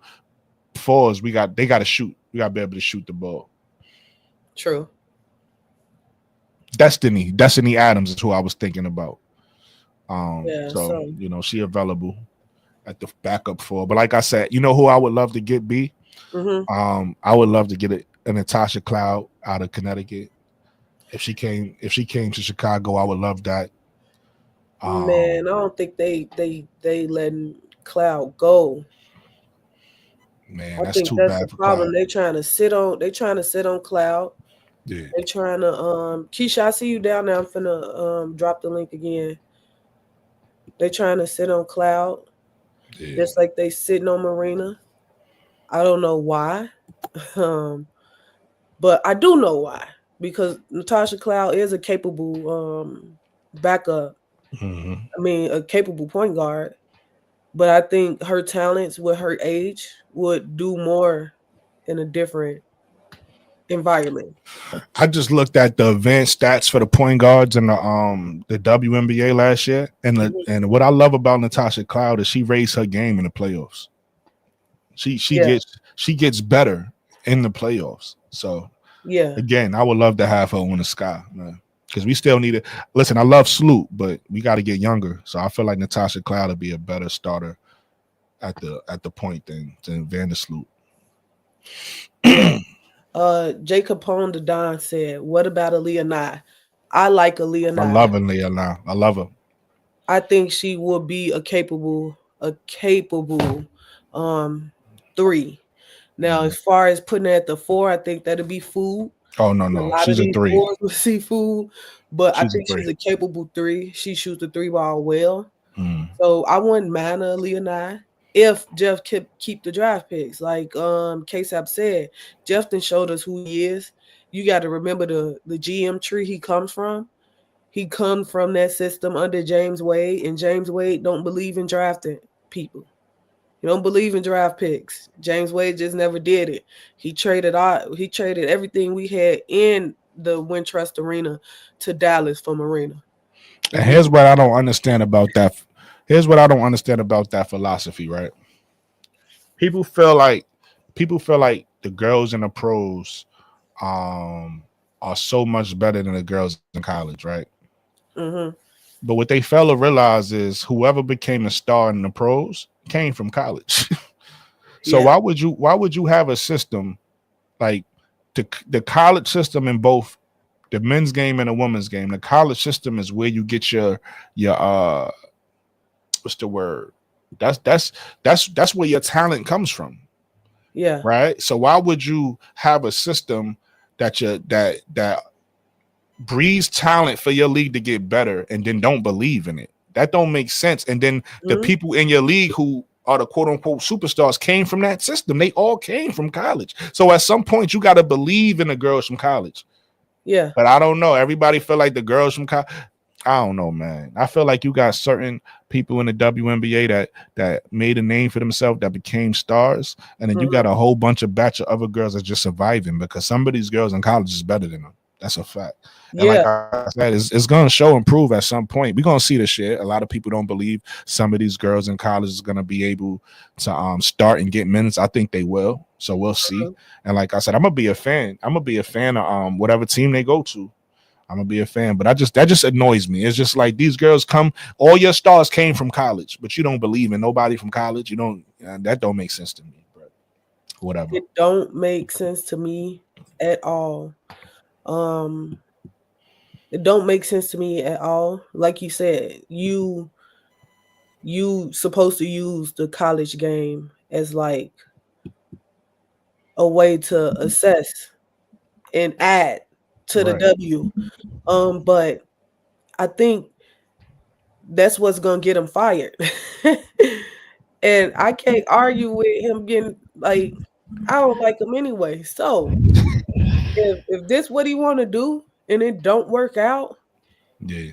fours, they got to shoot. We got to be able to shoot the ball. True. Destiny Adams is who I was thinking about. So you know, she available. at the backup for. But like I said, you know who I would love to get B? I would love to get a Natasha Cloud out of Connecticut. If she came to Chicago, I would love that. Man, I don't think they letting Cloud go. Man, I that's think too that's the bad for problem. Cloud. They trying to sit on Cloud. Yeah, They trying to Keisha, I see you down there. I'm finna drop the link again. They trying to sit on Cloud yeah. just like they sitting on Marina. I don't know why. But I do know why. Because Natasha Cloud is a capable backup. Mm-hmm. I mean, a capable point guard. But I think her talents with her age would do more in a different environment. I just looked at the advanced stats for the point guards in the WNBA last year, and what I love about Natasha Cloud is she raised her game in the playoffs. She Yeah, gets better in the playoffs. So yeah. again, I would love to have her on the sky, man. Because we still need it. Listen, I love Sloot, but we got to get younger. So I feel like Natasha Cloud would be a better starter at the point thing than Vandersloot. Yeah. Jacob Pone the Don said, "What about Aaliyah Nye? I like Aaliyah I Nye. love Leah now. I love her. I think she will be a capable three. Now, as far as putting her at the 4, I think that'll be food. Oh no, A no, lot of she's a these 3. 4s will see food, but I She's a think 3. she's a capable 3. She shoots the 3 ball well. Mm. So I wouldn't mind Aaliyah Nye if Jeff keep the draft picks. Like KSAP said, Jeff done showed us who he is. You got to remember the GM tree he comes from. He comes from that system under James Wade, and James Wade don't believe in drafting people. He don't believe in draft picks. James Wade just never did it. He traded everything we had in the Wintrust Arena to Dallas for Marina. And here's what I don't understand about that. Here's what I don't understand about that philosophy, right? People feel like the girls in the pros are so much better than the girls in college, right? Mm-hmm. But what they fail to realize is whoever became a star in the pros came from college. So Yeah. why would you have a system like the college system in both the men's game and the women's game? The college system is where you get your what's the word? That's where your talent comes from. Yeah. Right? So why would you have a system that breeds talent for your league to get better and then don't believe in it? That don't make sense. And then the people in your league who are the quote unquote superstars came from that system. They all came from college. So at some point you got to believe in the girls from college. Yeah. But I don't know. Everybody feel like the girls from college. I don't know, man. I feel like you got certain people in the WNBA that made a name for themselves, that became stars, and then you got a whole bunch of batch of other girls that's just surviving because some of these girls in college is better than them. That's a fact. And like I said, it's going to show and prove at some point. We're going to see this shit. A lot of people don't believe some of these girls in college is going to be able to start and get minutes. I think they will. So we'll see. And like I said, I'm going to be a fan. I'm going to be a fan of whatever team they go to. I'm gonna be a fan, but that just annoys me. It's just like these girls all your stars came from college, but you don't believe in nobody from college. You don't. That don't make sense to me. But whatever. It don't make sense to me at all. It don't make sense to me at all. Like you said, you supposed to use the college game as like a way to assess and add to the W. But I think that's what's gonna get him fired. And I can't argue with him getting like I don't like him anyway. So if this what he want to do and it don't work out, yeah,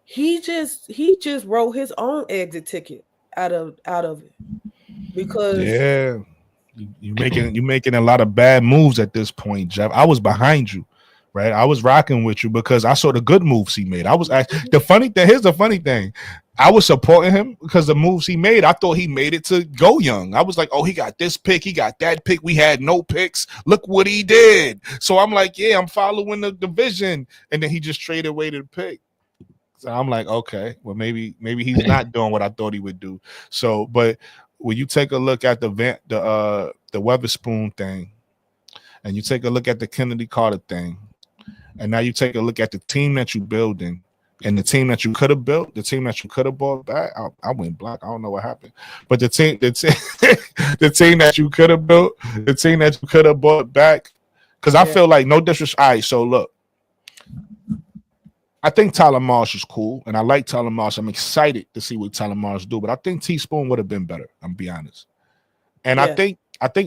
he just wrote his own exit ticket out of it because you making a lot of bad moves at this point, Jeff. I was behind you. Right, I was rocking with you because I saw the good moves he made. I was actually the funny thing. Here's the funny thing: I was supporting him because the moves he made. I thought he made it to go young. I was like, oh, he got this pick, he got that pick. We had no picks. Look what he did. So I'm like, yeah, I'm following the division, and then he just traded away to the pick. So I'm like, okay, well, maybe he's not doing what I thought he would do. So, but when you take a look at the Weatherspoon thing, and you take a look at the Kennedy Carter thing, and now you take a look at the team that you're building, and the team that you could have built, the team that you could have bought back. I went black. I don't know what happened, but the team that you could have built, the team that you could have bought back, because I feel like no disrespect. All right, so look, I think Tyler Marsh is cool, and I like Tyler Marsh. I'm excited to see what Tyler Marsh do, but I think Teaspoon would have been better. I'm be honest, and I think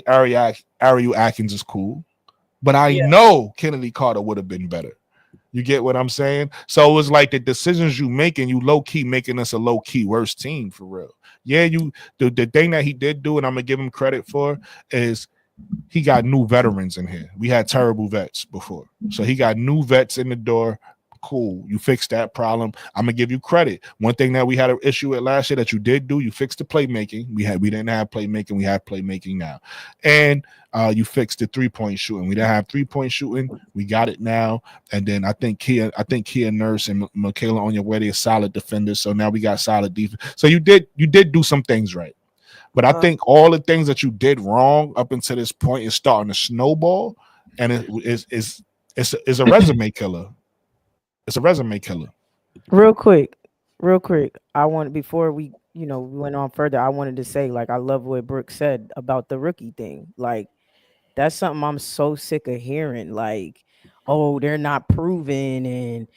Ariel Atkins is cool, but I know Kennedy Carter would have been better. You get what I'm saying? So it was like the decisions you making, you low key making us a low key worse team for real. Yeah, the thing that he did do, and I'm gonna give him credit for, is he got new veterans in here. We had terrible vets before, so he got new vets in the door. Cool, you fixed that problem. I'm gonna give you credit. One thing that we had an issue with last year that you did do, you fixed the playmaking. We didn't have playmaking. We have playmaking now, and you fixed the 3-point shooting. We didn't have 3-point shooting. We got it now. And then I think Kia Nurse and Michaela Onyenwere are solid defenders. So now we got solid defense. So you did do some things right. But I think all the things that you did wrong up until this point is starting to snowball, and it's a resume killer. It's a resume killer. Real quick. I want before we went on further. I wanted to say, like, I love what Brooke said about the rookie thing. Like, that's something I'm so sick of hearing. Like, oh, they're not proven, and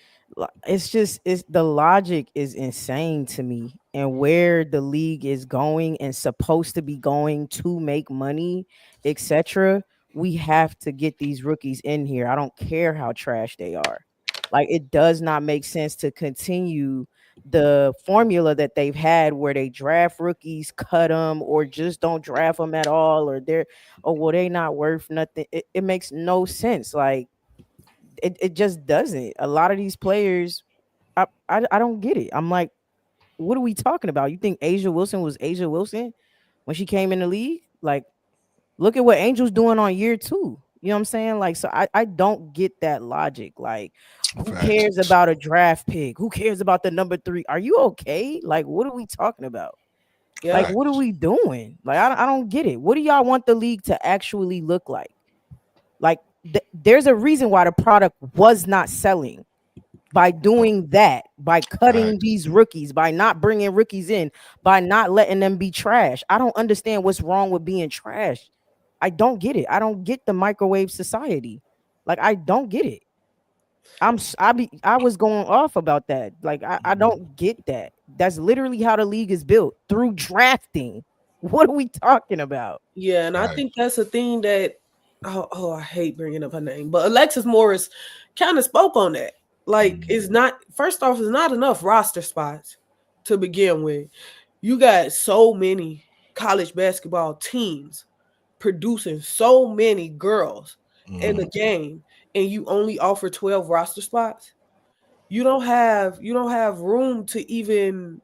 it's the logic is insane to me, and where the league is going and supposed to be going to make money, etc. We have to get these rookies in here. I don't care how trash they are. Like, it does not make sense to continue the formula that they've had where they draft rookies, cut them, or just don't draft them at all, or they not worth nothing. It makes no sense. Like, it just doesn't. A lot of these players, I don't get it. I'm like, what are we talking about? You think Asia Wilson was Asia Wilson when she came in the league? Like, look at what Angel's doing on year 2. You know what I'm saying? Like, so I don't get that logic. Like, who cares about a draft pick? Who cares about the number 3? Are you okay? Like, what are we talking about? Yeah. Like, what are we doing? Like, I don't get it. What do y'all want the league to actually look like? Like, there's a reason why the product was not selling. By doing that, by cutting these rookies, by not bringing rookies in, by not letting them be trash. I don't understand what's wrong with being trash. I don't get it. I don't get the microwave society. Like, I don't get it. I was going off about that. Like, I don't get that. That's literally how the league is built, through drafting. What are we talking about? Yeah, and I think that's a thing that I hate bringing up her name, but Alexis Morris kind of spoke on that. Like, it's not, first off, it's not enough roster spots to begin with. You got so many college basketball teams producing so many girls in the game, and you only offer 12 roster spots. You don't have room to even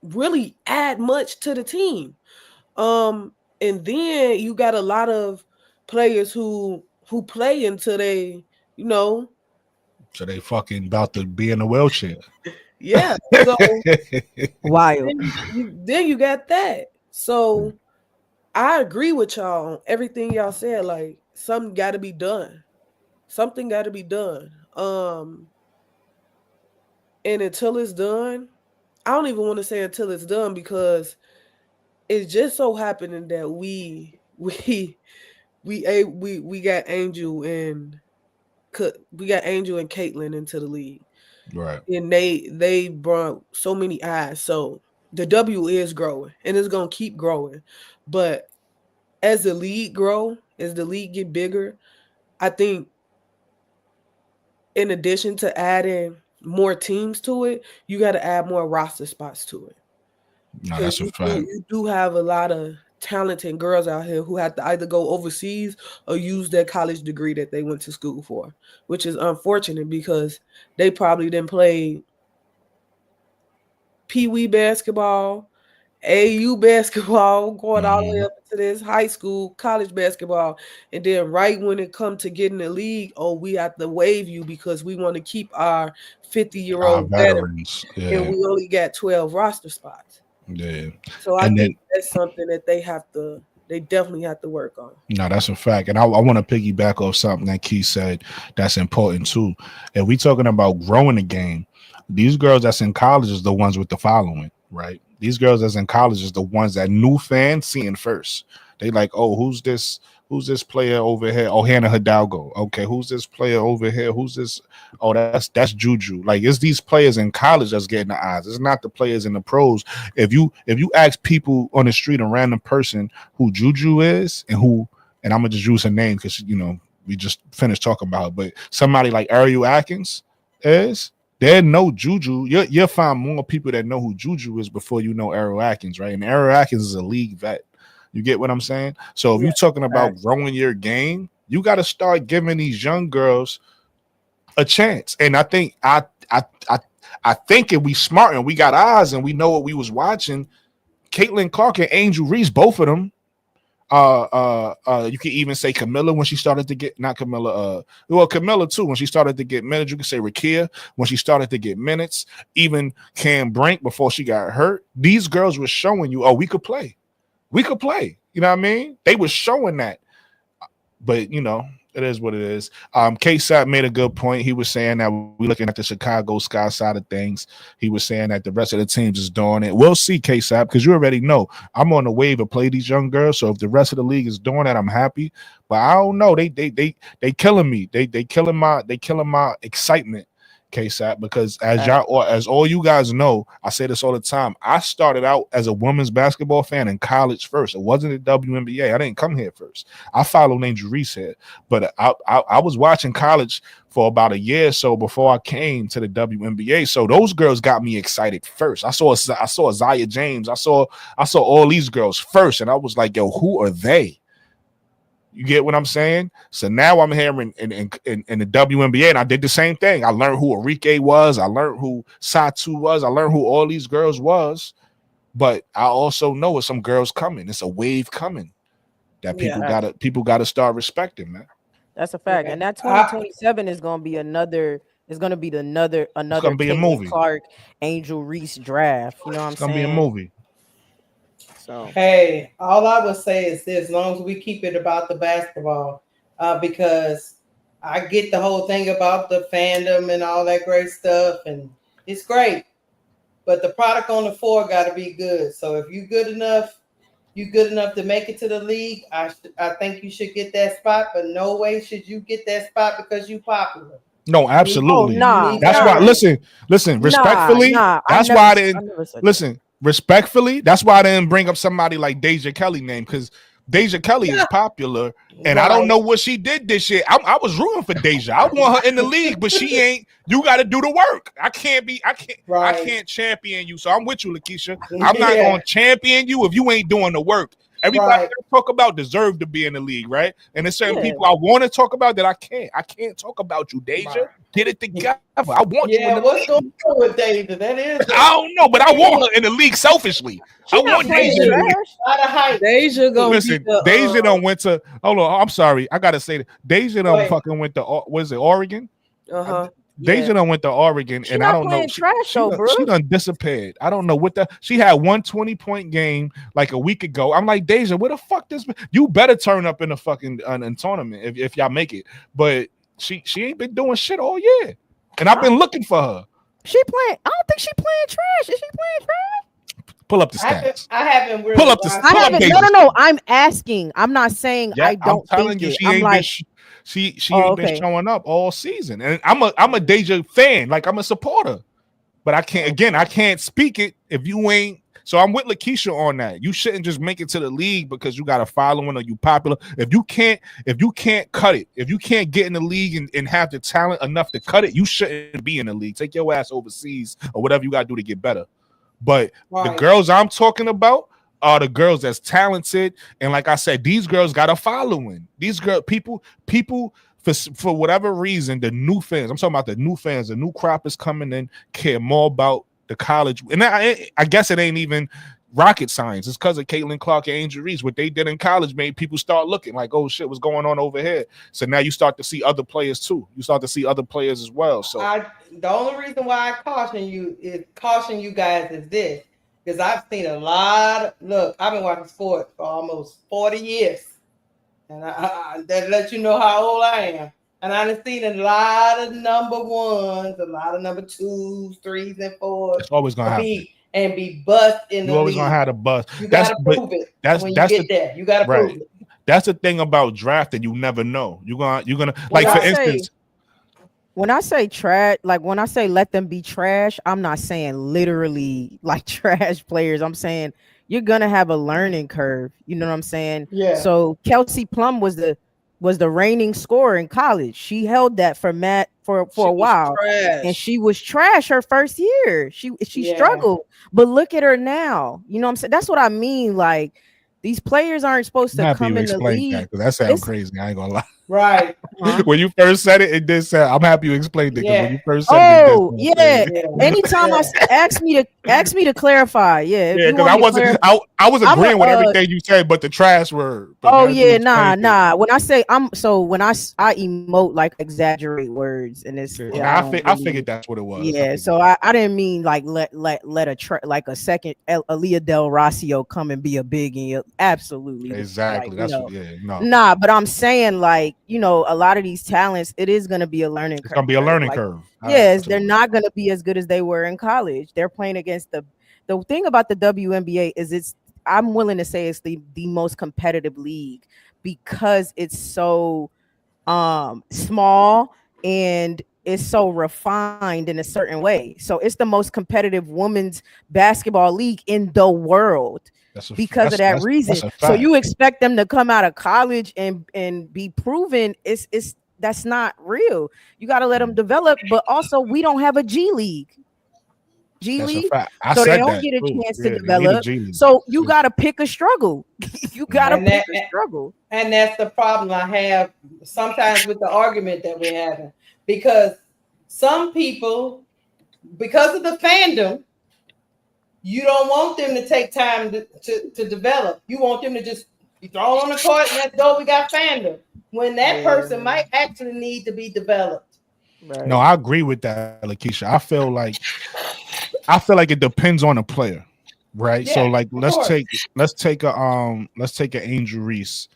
really add much to the team. And then you got a lot of players who play until they, so they fucking about to be in a wheelchair. Yeah. So wild. Then you got that. So I agree with y'all on everything y'all said. Like, something got to be done. Something got to be done. And until it's done, I don't even want to say until it's done, because it's just so happening that we got Angel and Caitlin into the league, right? And they brought so many eyes. So the W is growing, and it's gonna keep growing. But as the league get bigger, I think in addition to adding more teams to it, you got to add more roster spots to it. No, that's a fact. You do have a lot of talented girls out here who have to either go overseas or use their college degree that they went to school for, which is unfortunate because they probably didn't play pee-wee basketball AU basketball, going all the way Mhm. up to this high school, college basketball, and then right when it comes to getting the league, oh, we have to waive you because we want to keep our 50-year-old veteran, Veterans, and yeah, we only got 12 roster spots. yeah. So I And think then that's something that they definitely have to work on. no, that's a fact. And I want to piggyback off something that Keith said that's important too. If we talking about growing the game, these girls that's in college is the ones with the following, right? These girls that's in college is the ones that new fans seeing first. They like, oh, who's this? Who's this player over here? Oh, Hannah Hidalgo. Okay, who's this player over here? Who's this? Oh, that's Juju. Like it's these players in college that's getting the eyes. It's not the players in the pros. If you ask people on the street, a random person who Juju is and I'm gonna just use her name because we just finished talking about it, but somebody like Ariel Atkins is, they know Juju. You'll find more people that know who Juju is before you know Ariel Atkins, right? And Ariel Atkins is a league vet. You get what I'm saying? So if Yeah, you're talking about facts. growing your game, you got to start giving these young girls a chance. And I think I think if we smart and we got eyes and we know what we was watching, Caitlin Clark and Angel Reese, both of them. You can even say Camilla when she started to get, not Camilla, well, Camilla too, when she started to get minutes. You can say Rakia when she started to get minutes, even Cam Brink before she got hurt. These girls were showing you, oh, we could play. We could play. You know what I mean? They were showing that. But it is what it is. K-Sap made a good point. He was saying that we're looking at the Chicago Sky side of things. He was saying that the rest of the teams is doing it. We'll see, K-Sap, because you already know I'm on the wave of play these young girls. So if the rest of the league is doing that, I'm happy. But I don't know. They killing me. They killing my excitement. KSAP, because as all you guys know, I say this all the time. I started out as a women's basketball fan in college first. It wasn't the WNBA. I didn't come here first. I followed Angel Reese here, but I was watching college for about a year or so before I came to the WNBA. So those girls got me excited first. I saw Isaiah James. I saw all these girls first, and I was like, yo, who are they? You get what I'm saying? So now I'm here in the WNBA, and I did the same thing. I learned who Enrique was. I learned who Satu was. I learned who all these girls was. But I also know it's some girls coming. It's a wave coming that Yeah. people gotta start respecting, man. That's a fact. Yeah. And that 2027 is going to be another. It's going to be another It's gonna be a Caitlin movie. Clark, Angel Reese draft. You know what I'm It's gonna be a saying? movie. So Hey, all I would say is this: as long as we keep it about the basketball, because I get the whole thing about the fandom and all that great stuff, and it's great. But the product on the floor got to be good. So if you good enough to make it to the league, I think you should get that spot. But no way should you get that spot because you popular. No, absolutely. You need That's that why. ring. Listen. Respectfully, I that's never, why I I didn't never said that. listen. Respectfully, that's why I didn't bring up somebody like Deja Kelly name, because Deja Kelly is popular, and I don't know what she did this year. I was rooting for Deja. I want her in the league, but she ain't. You got to do the work. I can't champion you. So I'm with you, Lakeisha. I'm not going to champion you if you ain't doing the work. Everybody that I talk about deserve to be in the league, right? And there's certain people I want to talk about that I can't. I can't talk about you, Deja. Right. Get it together. I want you in the what's league. going on with Deja? That is. I don't know, but I want her in the league selfishly. I She's not want playing Deja in the league. trash. A lot of hype. Deja gonna Listen, be the, Deja done went to. Hold on, I'm sorry. I gotta say that Deja done Wait. fucking went to. What is it, Oregon? uh-huh. Deja done went to Oregon, She and not I don't know. playing trash though, bro. She done disappeared. I don't know what the. She had 120-point game like a week ago. I'm like, Deja, where the fuck this? You better turn up in the fucking in tournament if y'all make it. But she ain't been doing shit all year, and I've been looking for her. She playing. I don't think she playing trash. Is she playing trash? Pull up the stats. I haven't really. Pull up the. watched I Pull up haven't. Deja's. No. I'm asking. I'm not saying Yeah, I don't I'm telling think you, it. she I'm ain't like, she ain't been showing up all season, and I'm a Deja fan, like I'm a supporter, but I can't speak it if you ain't. So I'm with Lakeisha on that. You shouldn't just make it to the league because you got a following or you popular. If you can't cut it, if you can't get in the league and have the talent enough to cut it, you shouldn't be in the league. Take your ass overseas or whatever you got to do to get better. But the girls I'm talking about are the girls that's talented, and like I said, these girls got a following. These people for whatever reason, the new fans. I'm talking about the new fans. The new crop is coming in, care more about the college, and I guess it ain't even rocket science. It's because of Caitlin Clark and Angel Reese. What they did in college made people start looking like, oh shit, what's going on over here? So now you start to see other players too. You start to see other players as well. So the only reason why I caution you guys is this, because I've seen a lot. Look, I've been watching sports for almost 40 years, and that lets you know how old I am. And I've seen a lot of number ones, a lot of number 2s, 3s, and 4s. it's always gonna happen. Be bust in the You're always league. gonna have a bust. You gotta prove it. When you get there, you gotta prove it. That's the thing about drafting. You never know. You're gonna like, for instance. When I say trash, like when I say let them be trash, I'm not saying literally like trash players. I'm saying you're gonna have a learning curve. You know what I'm saying? Yeah. So Kelsey Plum was the reigning scorer in college. She held that for a while, and she was trash her first year. She struggled, but look at her now. You know what I'm saying? That's what I mean. Like, these players aren't supposed to come in the league. That sounds crazy. I ain't gonna lie. Right. When you first said it, it did sound. I'm happy you explained it. Yeah. When you first said it, anytime ask me to clarify. Yeah. Because I was agreeing with everything you said, but the trash word. Nah. When I say when I emote like exaggerate words, and it's I figured that's what it was. Yeah. So I didn't mean like let a second Aaliyah Del Rossio come and be a big. Absolutely. Exactly. Like, that's Nah, but I'm saying, like, a lot of these talents, it is going to be a learning curve. It's going to be a learning curve. Yes, they're not going to be as good as they were in college. They're playing against the thing about the WNBA is I'm willing to say it's the most competitive league because it's so small and it's so refined in a certain way. So it's the most competitive women's basketball league in the world. Because of that reason. So you expect them to come out of college and be proven that's not real. You got to let them develop, but also we don't have a G League. So they don't get a chance to develop. So you got to pick a struggle. You got to pick a struggle. And that's the problem I have sometimes with the argument that we're having, because some people, because of the fandom, you don't want them to take time to develop. You want them to just be thrown on the court and let's go. We got fandom. When that person might actually need to be developed. Right. No, I agree with that, Lakeisha. I feel like it depends on the player, right? Yeah, so like let's take an Angel Reese.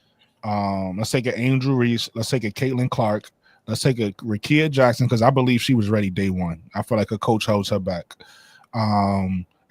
Let's take an Angel Reese. Let's take a Caitlin Clark. Let's take a Rickea Jackson, because I believe she was ready day one. I feel like a coach holds her back.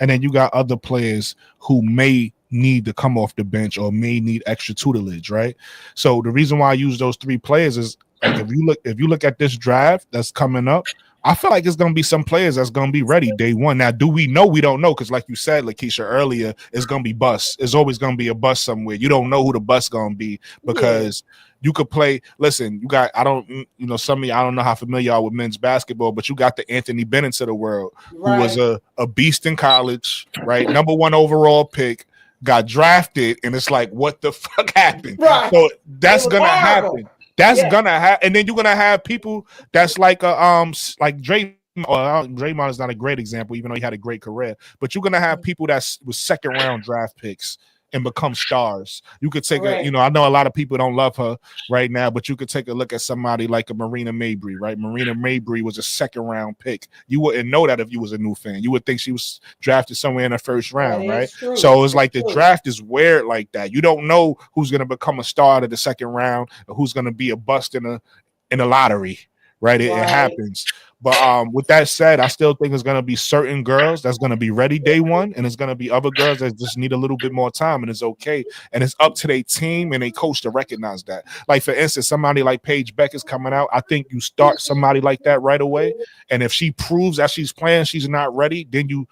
And then you got other players who may need to come off the bench or may need extra tutelage, right? So the reason why I use those three players is, like, if you look at this draft that's coming up, I feel like it's going to be some players that's going to be ready day one. Now, do we know? We don't know, because like you said, Lakeisha, earlier, it's going to be bust. It's always going to be a bust somewhere. You don't know who the bust going to be, because you could play. Listen, you got, some of you, I don't know how familiar you are with men's basketball, but you got the Anthony Bennett's of the world, who was a beast in college, right? Number 1 overall pick, got drafted, and it's like, what the fuck happened? Right. So that's going to happen. That's gonna happen, and then you're gonna have people that's like like Draymond. Draymond is not a great example, even though he had a great career. But you're gonna have people that was second round draft picks and become stars. You could take I know a lot of people don't love her right now, but you could take a look at somebody like a Marina Mabrey, right? Marina Mabrey was a second round pick. You wouldn't know that if you was a new fan. You would think she was drafted somewhere in the first round, right? So it's like the draft is weird like that. You don't know who's going to become a star out of the second round or who's going to be a bust in a lottery, right? It happens. But with that said, I still think there's going to be certain girls that's going to be ready day one, and there's going to be other girls that just need a little bit more time, and it's okay. And it's up to their team and their coach to recognize that. Like, for instance, somebody like Paige Beck is coming out. I think you start somebody like that right away, and if she proves that she's playing, she's not ready, then you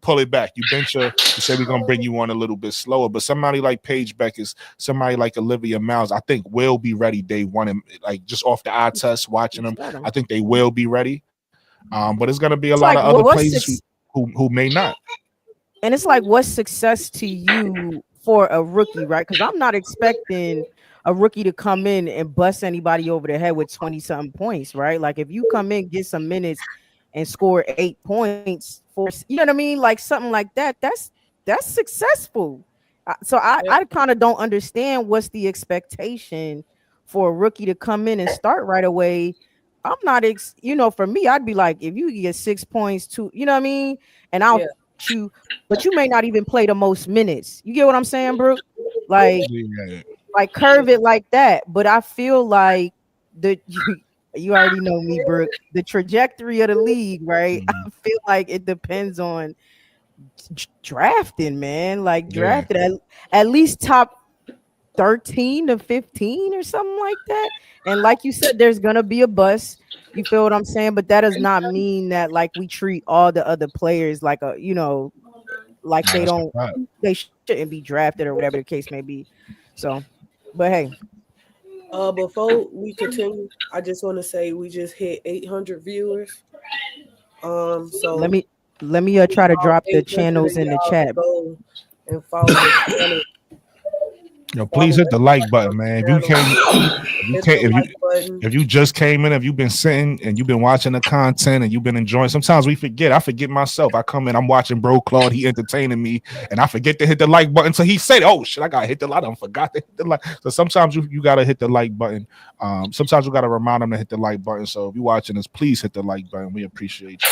pull it back. You bench her. You say we're gonna bring you on a little bit slower. But somebody like Paige Beck is somebody like Olivia Miles, I think will be ready day one, and like just off the eye test, watching them, I think they will be ready. But it's gonna be a lot of other players who may not. And it's like, what's success to you for a rookie, right? Because I'm not expecting a rookie to come in and bust anybody over the head with 20-something points, right? Like, if you come in, get some minutes and score 8 points for, you know what I mean? Like something like that. that's successful. So I kind of don't understand what's the expectation for a rookie to come in and start right away. I'm not, for me, I'd be like, if you get 6 points, you know what I mean, and I'll Yeah. you, but you may not even play the most minutes. You get what I'm saying, Brooke? Like, Yeah. curve it like that. But I feel like the you already know me, Brooke. The trajectory of the league, right? I feel like it depends on drafting, man. Like Yeah. drafted at least top 13 to 15 or something like that. And like you said, there's gonna be a bust. You feel what I'm saying? But that does not mean that like we treat all the other players like like No, they that's a don't fact. they shouldn't be drafted or whatever the case may be. So, but hey, Before we continue, I just want to say we just hit 800 viewers. let So me try to all drop the 800 channels of in the y'all chat. go and follow the channel. Yo, please Follow hit the like the button, man. If you channel. can't, Hit the like button. if you just came in, if you've been sitting and you've been watching the content and you've been enjoying, sometimes we forget. I forget myself. I come in, I'm watching Bro Claude, he entertaining me, and I forget to hit the like button. So he said, "Oh shit, I gotta hit the like." I don't forgot to hit the like. So sometimes you gotta hit the like button. Sometimes you gotta remind them to hit the like button. So if you're watching us, please hit the like button. We appreciate you.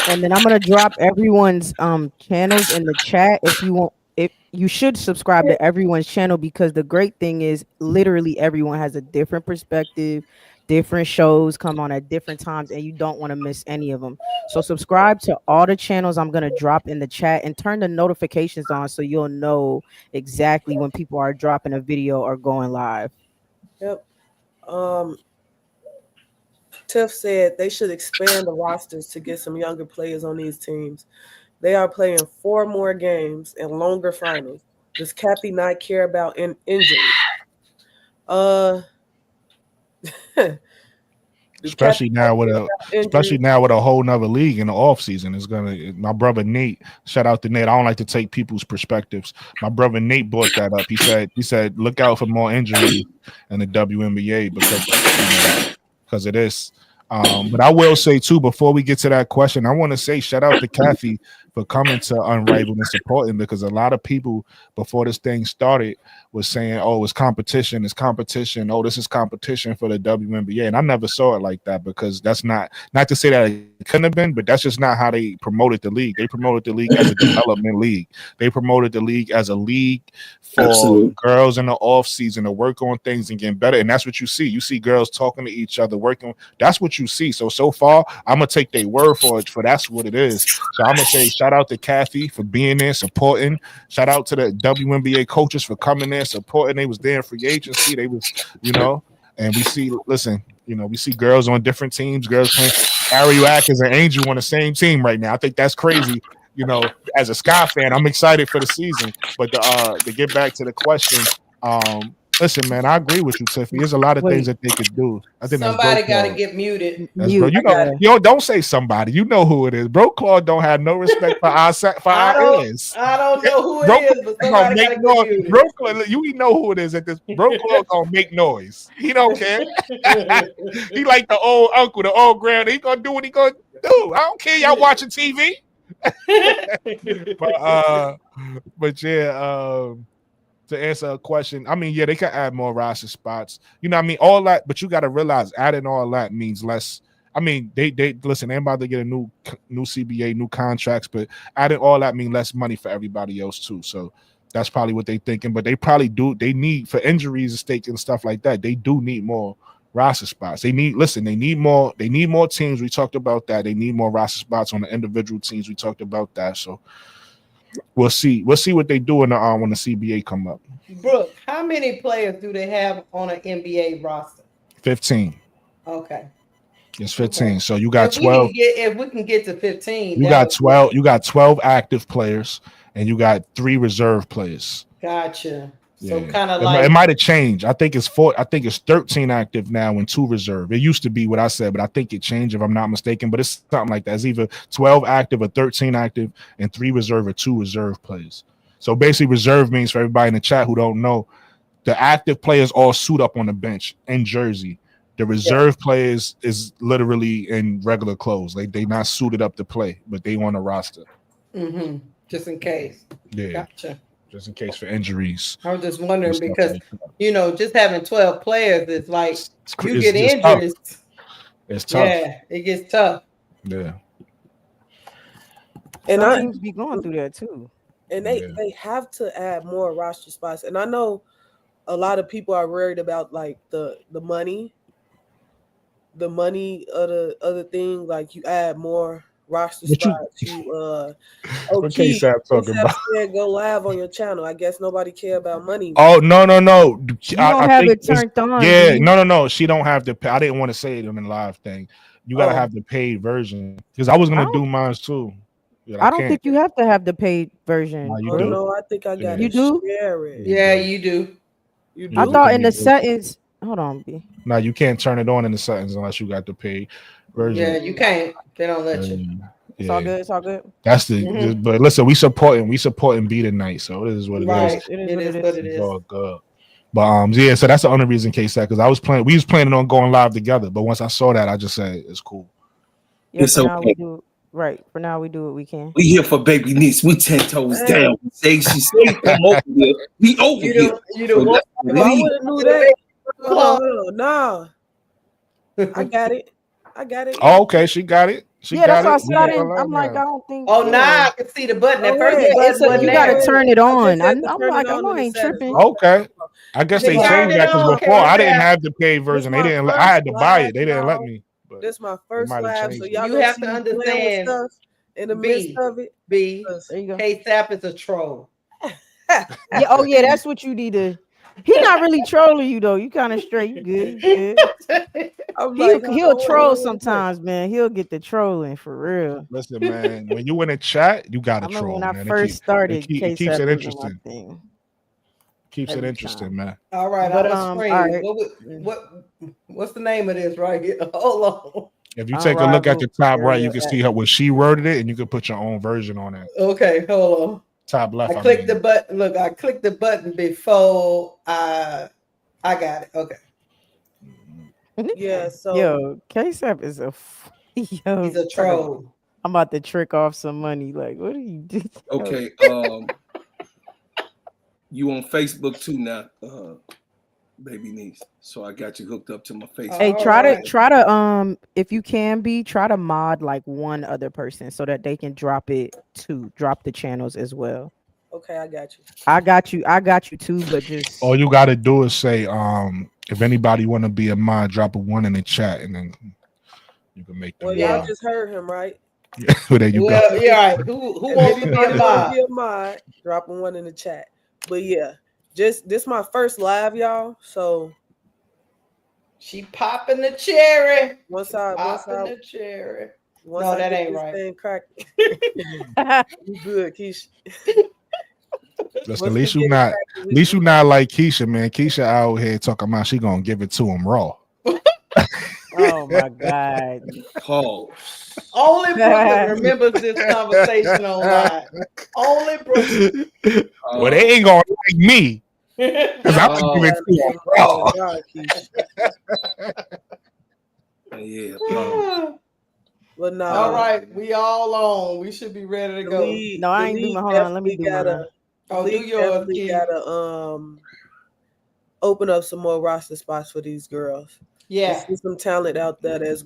And then I'm gonna drop everyone's channels in the chat. If you want, if you should subscribe to everyone's channel, because the great thing is literally everyone has a different perspective, different shows come on at different times, and you don't want to miss any of them. So subscribe to all the channels I'm gonna drop in the chat and turn the notifications on so you'll know exactly when people are dropping a video or going live. Yep. Tiff said they should expand the rosters to get some younger players on these teams. They are playing 4 more games and longer finals. Does Cappy not care about injuries? Especially now with a whole nother league in the off season. It's gonna. My brother Nate, shout out to Nate. I don't like to take people's perspectives. My brother Nate brought that up. He said look out for more injuries in the WNBA because of this. But I will say too, before we get to that question, I want to say shout out to Kathy for coming to Unrivaled and supporting, because a lot of people before this thing started was saying, "Oh, it's competition. Oh, this is competition for the WNBA," and I never saw it like that, because that's not to say that it couldn't have been, but that's just not how they promoted the league. They promoted the league as a development league. They promoted the league as a league for girls in the off season to work on things and getting better, and that's what you see. You see girls talking to each other, working. That's what you see. So far, I'm gonna take their word for it. For that's what it is. So I'm gonna say shout out to Kathy for being there, supporting. Shout out to the WNBA coaches for coming there, supporting. They was there in free agency. They was, and we see. Listen, we see girls on different teams. Girls playing. Ariel, Atkins, and Angel on the same team right now. I think that's crazy. As a Sky fan, I'm excited for the season. But to get back to the question, listen, man, I agree with you, Tiffany. There's a lot of things that they could do. I think somebody got to get muted. That's bro. Don't say somebody. You know who it is. Bro Claude don't have no respect for our ears. I don't know who it is, but somebody got to get muted. Bro Claude, you know who it is at this. Bro Claude gonna make noise. He don't care. He like the old uncle, the old grand. He gonna do what he gonna do. I don't care. Y'all watching TV. but yeah. To answer a question, I mean, yeah, they can add more roster spots. All that, but you got to realize adding all that means less. I mean, they listen, they're about to get a new CBA, new contracts, but adding all that means less money for everybody else too. So that's probably what they're thinking. But they probably do. They need, for injuries and stake and stuff like that, they do need more roster spots. They need more. They need more teams. We talked about that. They need more roster spots on the individual teams. We talked about that. So we'll see. We'll see what they do when the CBA come up. Brooke, how many players do they have on an NBA roster? 15. Okay. It's 15. Okay. So you got 12. If we can get to 15, you got 12. You got 12 active players, and you got 3 reserve players. Gotcha. So Yeah. kind of like it might have changed. I think it's 13 active now and 2 reserve. It used to be what I said, but I think it changed if I'm not mistaken. But it's something like that. It's either 12 active or 13 active and 3 reserve or 2 reserve players. So basically, reserve means, for everybody in the chat who don't know, the active players all suit up on the bench in jersey. The reserve players is literally in regular clothes. Like they not suited up to play, but they on a roster. Mm-hmm. Just in case. Yeah, Gotcha. just in case for injuries. I was just and wondering stuff because like that. just having 12 players is like you It's get it's tough. injured. It's tough. Yeah, it gets tough. Yeah. And Some I teams be going through that too. and Yeah. they have to add more roster spots. And I know a lot of people are worried about like the money of the other thing. Like you add more roster What you spots. what K-Sap talking about? Said go live on your channel. I guess nobody care about money. Oh no. You don't have think it turned on. Yeah, do you? no. She don't have the. I didn't want to say it in the live thing. You gotta Oh. have the paid version because I was I gonna don't- do mine too. Yeah, I don't can't. think you have to have the paid version. Nah, you Oh do. no, I think I got Yeah. You do? share it. Yeah. Yeah, you do. You Yeah, I do? thought in you the do. settings. Hold on, B. No, you can't turn it on in the settings unless you got the paid version. Yeah, you can't. They don't let you. It's all Yeah, good. It's all good. that's the. Mhm. But listen, we supporting B tonight, so it is what it is. Right. It is It what is it what is. it It's is. all good. But yeah, so that's the only reason K-Sap because we was planning on going live together, but once I saw that, I just said it's cool. Yeah, It's for now okay. we do right. For now we do what we can. We here for baby niece. We 10 toes Hey. down. She say come over here. We over You here. don't. You So don't want. let's If I leave. would have knew that, hold on. Nah, I got it. Oh, okay, she got it. She Yeah, that's got why I it. said We I got didn't. her I'm like, now. I don't think. Oh, yeah. now I can see the button. At Go first, ahead, it but wasn't You yeah, gotta there. turn it I on. just had to I'm turn like, it I on know in I the ain't settings. tripping. Okay. I guess they She turned changed it that because on. before I didn't K-Sap. have the paid version. They my didn't. I first had to buy live, it. They didn't let y'all. me. But This my they first might have live, so changed y'all it. You gonna have see to me playing with understand. stuff in the B. midst of it. B. 'Cause- There you go. K-Sap is a troll. Yeah. Oh yeah, that's what you need to. He not really trolling you though. You kind of straight. You good. You good. I'm like, hold He'll on, troll wait. sometimes, man. He'll get the trolling for real. Listen, man. When you in a chat, you I gotta remember troll, when I man. first started, It keeps KSAP it was on my interesting. thing Keeps it every interesting, time. man. All right, But I'm a all screen. right. What's the name of this right here? Hold on. If you take a look at the Unrivaled top right, you Ariel can see how when she worded it, and you can put your own version on that. Okay, hold on. Top left. I clicked the button. Look, I clicked the button before I got it. Okay. Yeah, so Yo, KSAP is a yo. He's a troll. I'm about to trick off some money. Like, what are you doing? Okay. You on Facebook too now, baby niece. So I got you hooked up to my Facebook. Hey, All try right. to if you can try to mod like one other person so that they can drop the channels as well. okay, I got you. I got you too, but just All you gotta do is say, if anybody want to be a mod, drop a 1 in the chat, and then you can make them. Well, Yeah. y'all just heard him, right? There you go. Well, yeah, all right. Who If wants to be anybody a wanna mod? be a mod, drop a 1 in the chat. But yeah, just this my first live, y'all. So She popping the cherry. once Popping I the cherry. once No, I that get ain't this right. thing cracking, you good, Keisha. Listen, at least you not like Keisha, man. Keisha out here talking about she gonna give it to him raw. oh my god. Pause. Only Brooklyn remembers this conversation online. Only Brooklyn. Well, they ain't gonna like me because I'm gonna give it to him raw. God, Keisha. Yeah. But no, All right, we all on. We should be ready to the go. league, No, I the ain't do league my hold on. Let me definitely do mine. gotta. Oh, do League yours, definitely Keith. gotta open up some more roster spots for these girls. Yeah. There's some talent out there that's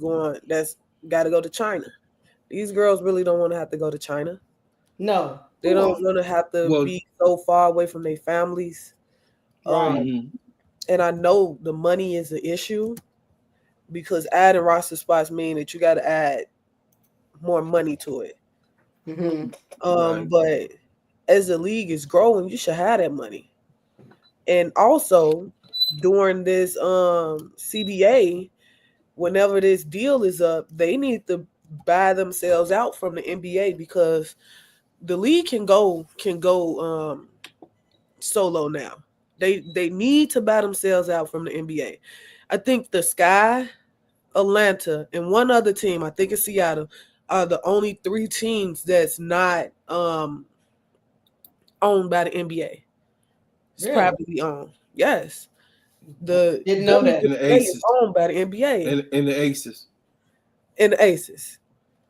got to go to China. These girls really don't want to have to go to China. No. They don't want to have to be so far away from their families. Right. And I know the money is an issue because adding roster spots mean that you got to add more money to it. Mm-hmm. But as the league is growing, you should have that money. And also during this CBA, whenever this deal is up, they need to buy themselves out from the NBA because the league can go solo now. They need to buy themselves out from the NBA. I think the Sky, Atlanta, and one other team, I think it's Seattle, are the only 3 teams that's not owned by the NBA. It's Really? privately owned. Yes. The Didn't know that. And the NBA is Aces. owned by the NBA. And the Aces. And the Aces.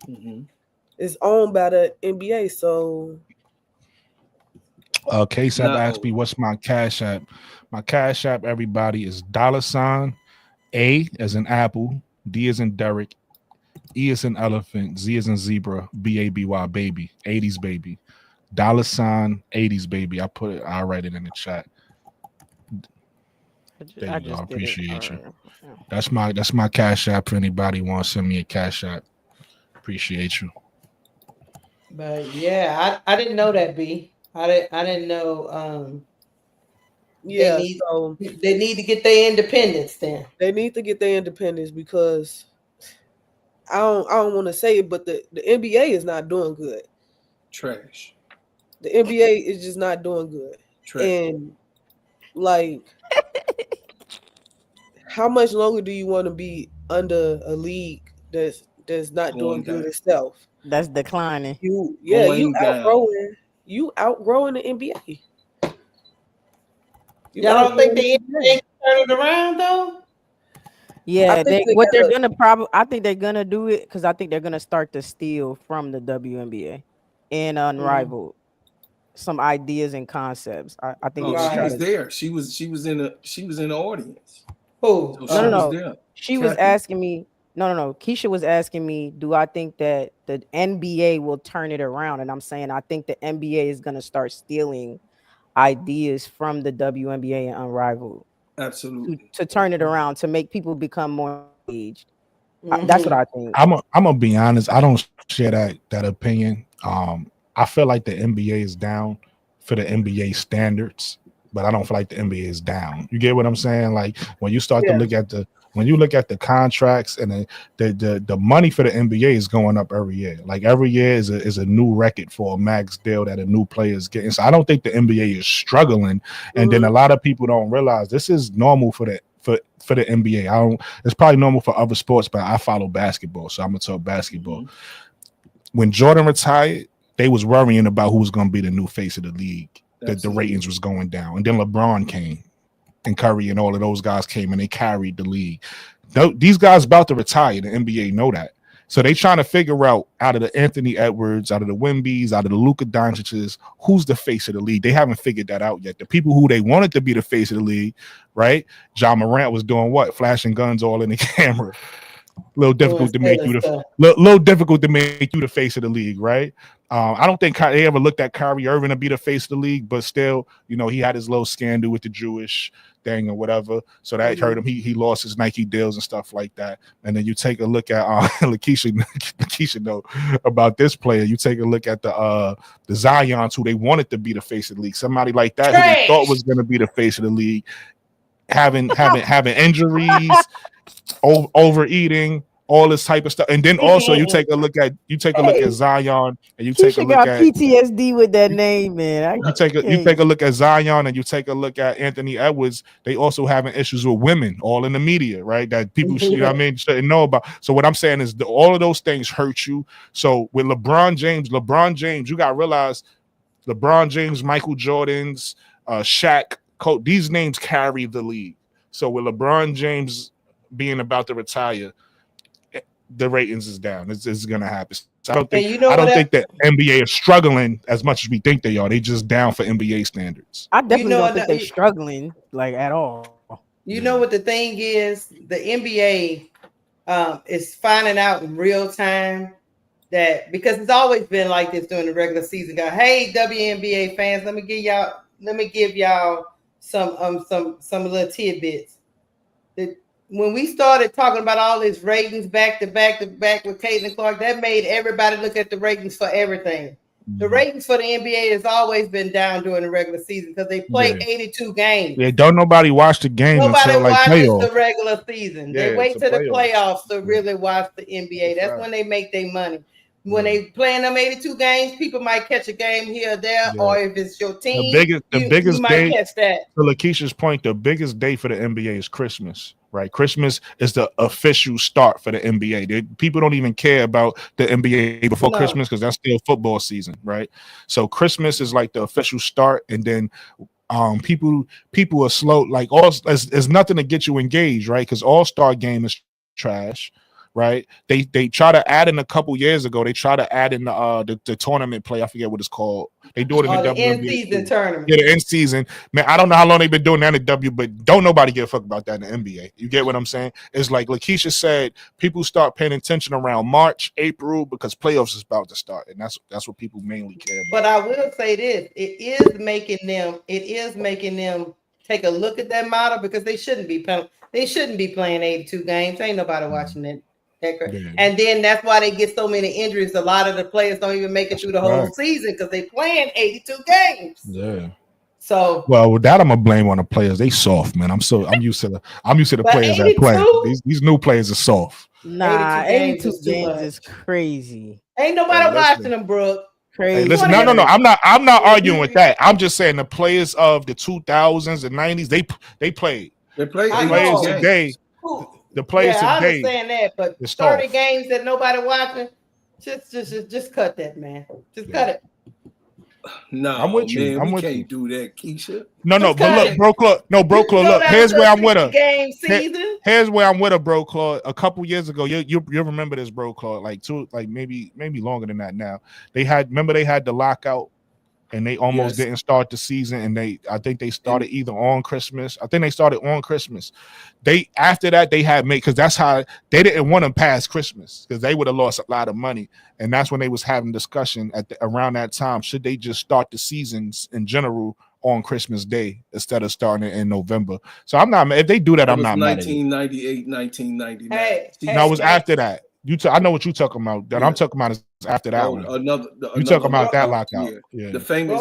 Mm-hmm. Is owned by the NBA. So KSAP Not asked me, old. what's my cash app? My cash app, everybody, is $ A as in Apple, D as in Derek, E as in elephant, Z as in zebra, BABY baby, 80s baby. $80s baby. I'll write it in the chat. There I you go. I just did it. All appreciate you. right. Yeah. That's my cash app for anybody who wants to send me a cash app. Appreciate you. But yeah, I didn't know that, B. I didn't know they Yeah, need so they need to get their independence then. they need to get their independence because I don't want to say it, but the NBA is not doing good. Trash. The NBA is just not doing good. Trash. And like, how much longer do you want to be under a league that's not doing Going good down. itself? That's declining. Going down. You outgrowing the NBA. You Y'all don't think outgrowing they the NBA. can turn it around though? Yeah, I think they what they're gotta. gonna probably I think they're gonna do it because I think they're gonna start to steal from the WNBA and Unrivaled some ideas and concepts. I think Oh, they're gonna she try Right. was to. there. She was in the audience. Who? So No, she no, was no. there. She was Kathy. asking me. No, no, no. Keisha was asking me, do I think that the NBA will turn it around? And I'm saying I think the NBA is gonna start stealing ideas from the WNBA and Unrivaled Absolutely. to turn it around to make people become more engaged. That's what Mm-hmm. I think. I'm gonna be honest. I don't share that opinion. I feel like the NBA is down for the NBA standards, but I don't feel like the NBA is down. You get what I'm saying? Like when you start to Yeah. look at the contracts and the money for the NBA is going up every year. Like every year is a new record for a max deal that a new player is getting. So I don't think the NBA is struggling. And then a lot of people don't realize this is normal for the NBA. I don't. It's probably normal for other sports, but I follow basketball, so I'm gonna talk basketball. Mhm. When Jordan retired, they was worrying about who was gonna be the new face of the league. That the Absolutely. ratings was going down, and then LeBron came, and Curry, and all of those guys came, and they carried the league. These guys about to retire. The NBA know that. So they trying to figure out of the Anthony Edwards, out of the Wembys, out of the Luka Doncic's, who's the face of the league. They haven't figured that out yet. The people who they wanted to be the face of the league, right? John Morant was doing what? Flashing guns all in the camera. Little Doing difficult to make silly you the stuff. little difficult to make you the face of the league, right? I don't think they ever looked at Kyrie Irving to be the face of the league, but still, he had his little scandal with the Jewish thing or whatever, so that hurt him. He lost his Nike deals and stuff like that. And then you take a look at Lakeisha know about this player. You take a look at the Zions who they wanted to be the face of the league. Somebody like that who they thought Trash. was going to be the face of the league, having injuries, overeating, all this type of stuff. And then also you take a look at Hey, Zion, and you take a Keisha look got at PTSD with that name, man. you take a look at Zion, and you take a look at Anthony Edwards. They also having issues with women, all in the media, right? That people, shouldn't know about. So what I'm saying is, all of those things hurt you. So with LeBron James, you got to realize LeBron James, Michael Jordan's, Shaq, Kobe, these names carry the league. So with LeBron James being about to retire, the ratings is down. It's going to happen. So And you know I don't what? think that NBA is struggling as much as we think they are. They just down for NBA standards. I You definitely know don't what? think they're struggling like at all. You know what the thing is? The NBA is finding out in real time that, because it's always been like this during the regular season. Go, hey WNBA fans, let me give y'all some little tidbits. That when we started talking about all these ratings back to back with Caitlin Clark, that made everybody look at the ratings for everything. The ratings for the NBA has always been down during the regular season because they play 82 games. Yeah, don't nobody watch the games Nobody until like watches playoffs. the regular season. Yeah, They wait it's till the playoffs. playoffs to really watch the NBA. That's when they make their money. When they playing them 82 games, people might catch a game here or there, or if it's your team, The you biggest might day, catch that. to Lakeisha's point, the biggest day for the NBA is Christmas, right? Christmas is the official start for the NBA. People don't even care about the NBA before Christmas because that's still football season, right? So Christmas is like the official start, and then people are slow. Like, there's nothing to get you engaged, right? Because All-Star game is trash, right? They try to add in a couple years ago. They try to add in the tournament play. I forget what it's called. They do it in the the WNBA. in-season tournament. Yeah, the in season. Man, I don't know how long they've been doing that in the W, but don't nobody give a fuck about that in the NBA. You get what I'm saying? It's like Lakeisha said, people start paying attention around March, April, because playoffs is about to start, and that's what people mainly care about. But I will say this: it is making them take a look at that model because they shouldn't be playing. They shouldn't be playing 82 games. Ain't nobody watching it. Yeah. And then that's why they get so many injuries. A lot of the players don't even make it through the whole Right. season because they playing 82 games. Yeah. So Well, with that I'm gonna blame on the players. They soft, man. I'm used to the But players that 82? play. These new players are soft. Nah, 82 is too games much. is crazy. Ain't nobody Hey, listen. watching them, Brooke. Crazy. Hey, listen, no. I'm not arguing with that. I'm just saying the players of the 2000s and 90s, they played. They play I The players know. today, the players Yeah, I today. understand that, but It's 30 tough. games that nobody watching, just cut that, man. Just cut it. No, I'm with you. man, I'm we with can't you. do that, Keisha. No, Just but cut look, it. bro, Claude. No, bro, Claude. You know Look, that here's was where a I'm with her. 60-game season. Here's where I'm with her, bro, Claude. A couple years ago, you remember this, bro, Claude? Like maybe longer than that. Now they had the lockout, and they almost Yes. didn't start the season. And I think they started either on Christmas. I think they started on Christmas. After that they had made because that's how they didn't want them past Christmas because they would have lost a lot of money. And that's when they was having discussion around that time. Should they just start the seasons in general on Christmas Day instead of starting it in November? So I'm not if they do that, I'm was not mad at it. 1998, 1999. Hey, No, it was after that. I know what you talking about. That Yeah. I'm talking about is after that one. You talking about that lockout? Yeah. The famous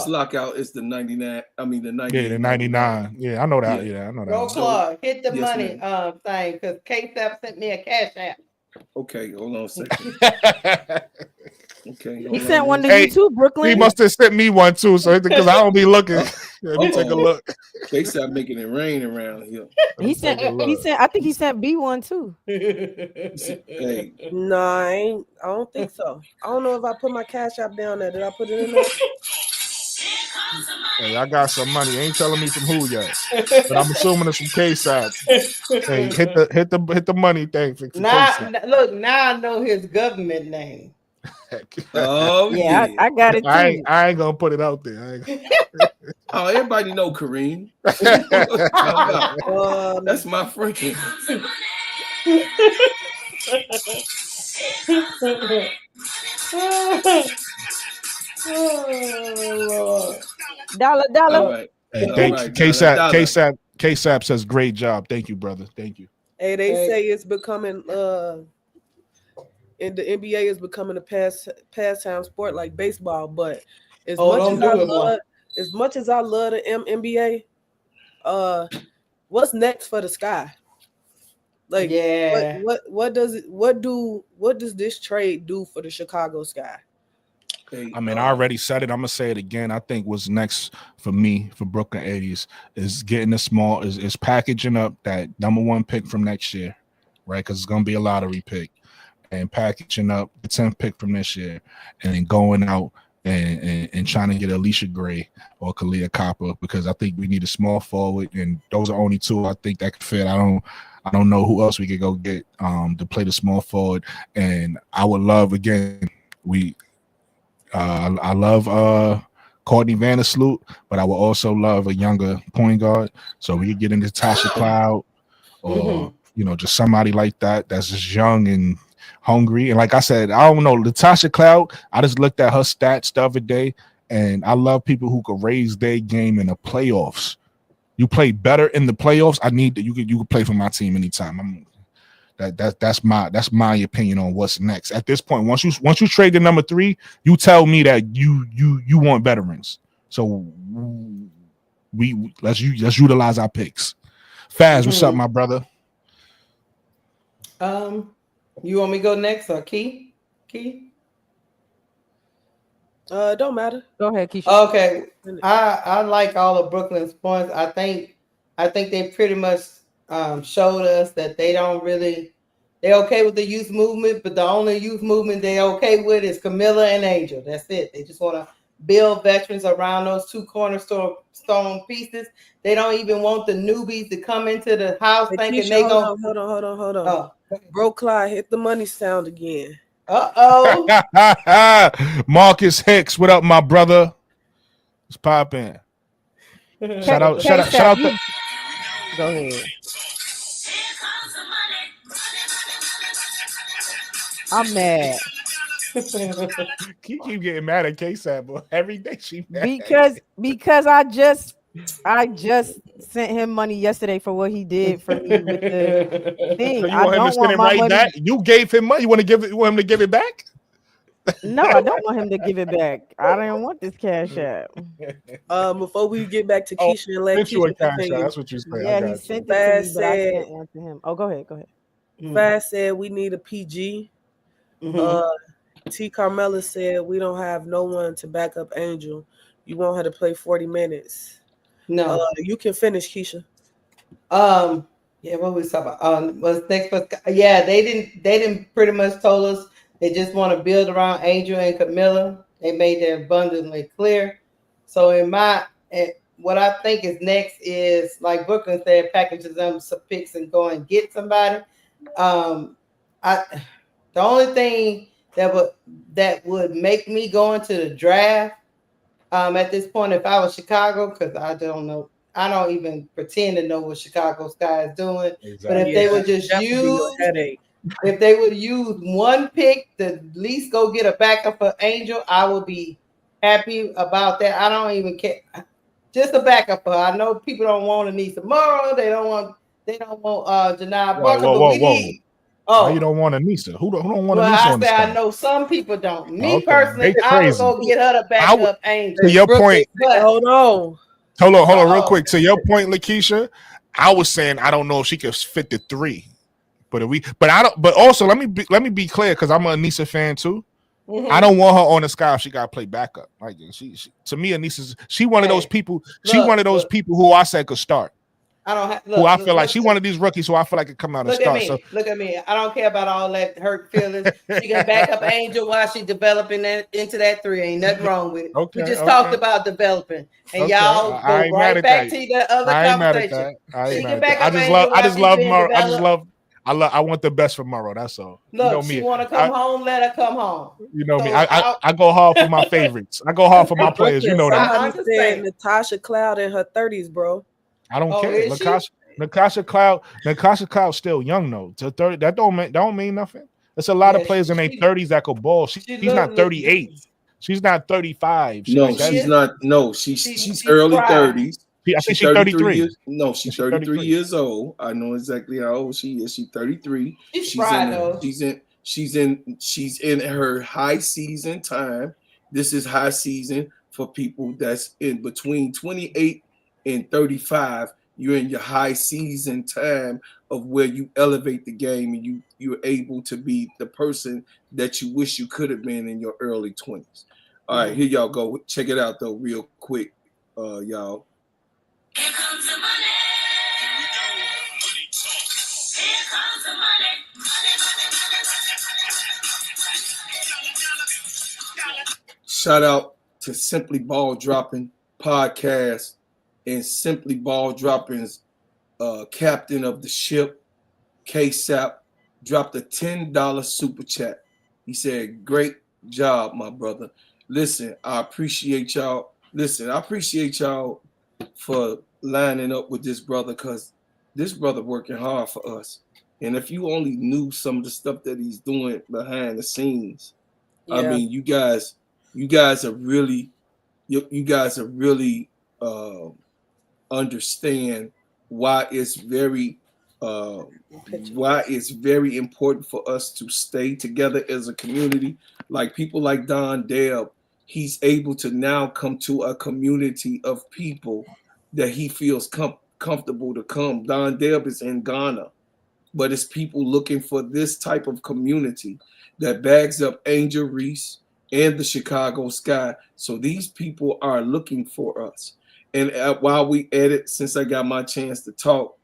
lockout is the 99. I mean the 98. Yeah, the 99. Yeah, I know that. Yeah, I know Bro, that. Clark, hit the Yes, money ma'am. thing because K-Sap sent me a cash app. Okay, hold on a second. Okay, He sent one to Hey, you too, He Brooklyn. must have sent me one too, so because I don't be looking. Let me take a look. They start making it rain around here. He sent. I think he sent B one too. Hey, No, I don't think so. I don't know if I put my cash app down there. Did I put it in there? Hey, I got some money. Ain't telling me from who yet, but I'm assuming it's from K-Sap. Hey, hit the money thing for K-Sap. Look, now I know his government name. oh Yeah, yeah. I got it too. I ain't gonna put it out there. Oh, everybody know Kareem. That's my friend. Dollar. All right. Hey, All thank right, you. dollar. K-Sap says great job. Thank you, brother. Thank you. Hey, they say it's becoming in the NBA is becoming a pastime sport like baseball. But as much as I love the NBA, what's next for the Sky? Like, yeah, what does this trade do for the Chicago Sky? Hey, I mean, I already said it. I'm gonna say it again. I think what's next for me for Brooklyn 80s is getting is packaging up that number 1 pick from next year, right? Because it's gonna be a lottery pick, and packaging up the 10th pick from this year, and then going out and trying to get Alicia Gray or Kalia Copper, because I think we need a small forward, and those are only 2 I think that could fit. I don't know who else we could go get to play the small forward, and I would love I love Courtney Vandersloot, but I would also love a younger point guard. So we could get into Tasha Cloud or just somebody like that that's just young and hungry. And like I said, I don't know, Latasha Cloud, I just looked at her stats the other day, and I love people who could raise their game in the playoffs. You play better in the playoffs. I need that you could play for my team anytime. That's my opinion on what's next. At this point, once you trade the number 3, you tell me that you want veterans. So let's utilize our picks. Faz, what's up, my brother? You want me to go next or Key? Don't matter. Go ahead, Keisha. Okay, I like all of Brooklyn's points. I think they pretty much showed us that they're okay with the youth movement, but the only youth movement they're okay with is Camilla and Angel. That's it. They just want to build veterans around those 2 cornerstone pieces. They don't even want the newbies to come into the house thinking they Hold on. Bro, Clyde, hit the money sound again. Marcus Hicks, what up, my brother? Let's pop in. Shout out. You go ahead. I'm mad Keep getting mad at K-Sap, but every day she mad. because I just sent him money yesterday for what he did for me with the thing. So you I want him to don't send want it my right money. back? You gave him money. You want him to give it back? No, I don't want him to give it back. I don't want this cash app. Before we get back to Oh, Keisha and let sent you a Keisha cash out. continue. That's what you say. Yeah, I he got you. sent it to me, Fast but I said, sent one to him. Oh, go ahead. Fast said we need a PG. T. Carmella said we don't have no one to back up Angel. You want her to play 40 minutes. No. You can finish, Keisha. Yeah, what we talking about? Was next? Yeah, they didn't pretty much told us they just want to build around Angel and Camilla. They made that abundantly clear. So what I think is next is like Brooklyn said, packages them some picks and go and get somebody. The only thing that would make me go into the draft at this point if I was Chicago, because I don't even pretend to know what Chicago Sky is doing. Exactly. But if they would just if they would use one pick to at least go get a backup for Angel, I would be happy about that. I don't even care. Just a backup for her. I know people don't want Anissa Morrow. They don't want Janai Barker, but we need. Oh, why you don't want Anissa? Who don't want Anissa? Well, on the I know some people don't. Me personally, they I would go get her to back up Angel. To your point, hold on, real quick. To your point, Lakeisha, I was saying I don't know if she could fit the 3, but I don't. But also, let me be clear because I'm an Anissa fan too. Mm-hmm. I don't want her on the Sky if she got to play backup. Like she to me, Anissa's one of those people. People who I said could start. I don't have. I feel like she one of these rookies who I feel like could come out and start. Look at me. I don't care about all that hurt feelings. She can back up Angel while she developing into that 3. Ain't nothing wrong with it. We just talked about developing, and y'all go right back to the other conversation. She can back up Angel. I just love Murrow. I want the best for Murrow. That's all. Look, you know she want to come home. Let her come home. You know me. I go hard for my favorites. I go hard for my players. You know that. I understand Natasha Cloud in her 30s, bro. I don't care. Natasha Cloud still young though. To 30, that don't mean nothing. There's a lot of players in their 30s that could ball. She's not 38. She's not 35. She's not. No, she's early 30s. I think she's 33. She's 33 years old. I know exactly how old she is. She's 33. She's in her high season time. This is high season for people that's in between 28 and 35. You're in your high season time of where you elevate the game and you're able to be the person that you wish you could have been in your early 20s. All right, here y'all go. Check it out though, real quick, y'all. Here comes the money. Here we go. Money talk. Here comes the money. Money. Shout out to Simply Ball Dropping Podcast and Simply Ball Dropping's captain of the ship, K-Sap, dropped a $10 super chat. He said, "Great job, my brother. Listen, I appreciate y'all. I appreciate y'all for lining up with this brother because this brother working hard for us. And if you only knew some of the stuff that he's doing behind the scenes, I mean, you guys are really, understand why it's very important for us to stay together as a community. Like people like Don Dale, he's able to now come to a community of people that he feels comfortable to come. Don Dale is in Ghana, but it's people looking for this type of community that bags up Angel Reese and the Chicago Sky. So these people are looking for us. And while we edit, since I got my chance to talk,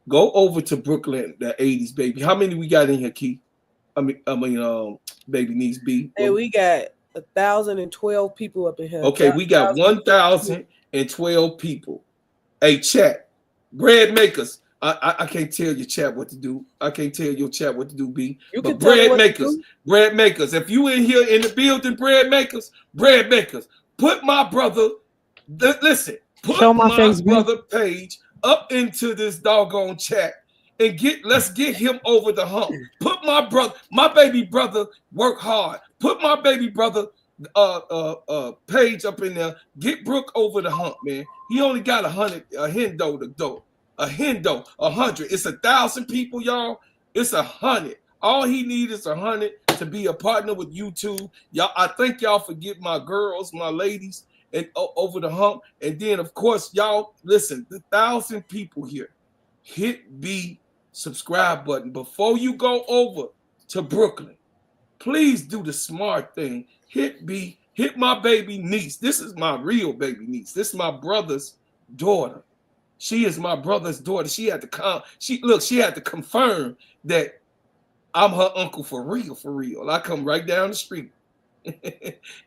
go over to Brooklyn, the 80s, baby. How many we got in here, Keith? I mean, baby needs B. Hey, we got 1,012 people up in here. Okay, we got 1,012 people. Hey, chat, bread makers, I can't tell your chat what to do. I can't tell your chat what to do, B. You but can tell bread what makers, bread makers. If you in here in the building, bread makers, put my brother. Listen, put my brother page up into this doggone chat and let's get him over the hump. Put my baby brother, work hard. Put my baby brother page up in there. Get Brooke over the hump, man. He only got a hendo to go. A hendo, 100. It's 1,000 people, y'all. It's 100. All he needs is 100 to be a partner with YouTube. Y'all, I thank y'all for getting my girls, my ladies, and over the hump. And then, of course, y'all listen. The 1,000 people here, hit the subscribe button before you go over to Brooklyn. Please do the smart thing. Hit my baby niece. This is my real baby niece. This is my brother's daughter. She is my brother's daughter. She had to confirm that I'm her uncle for real. I come right down the street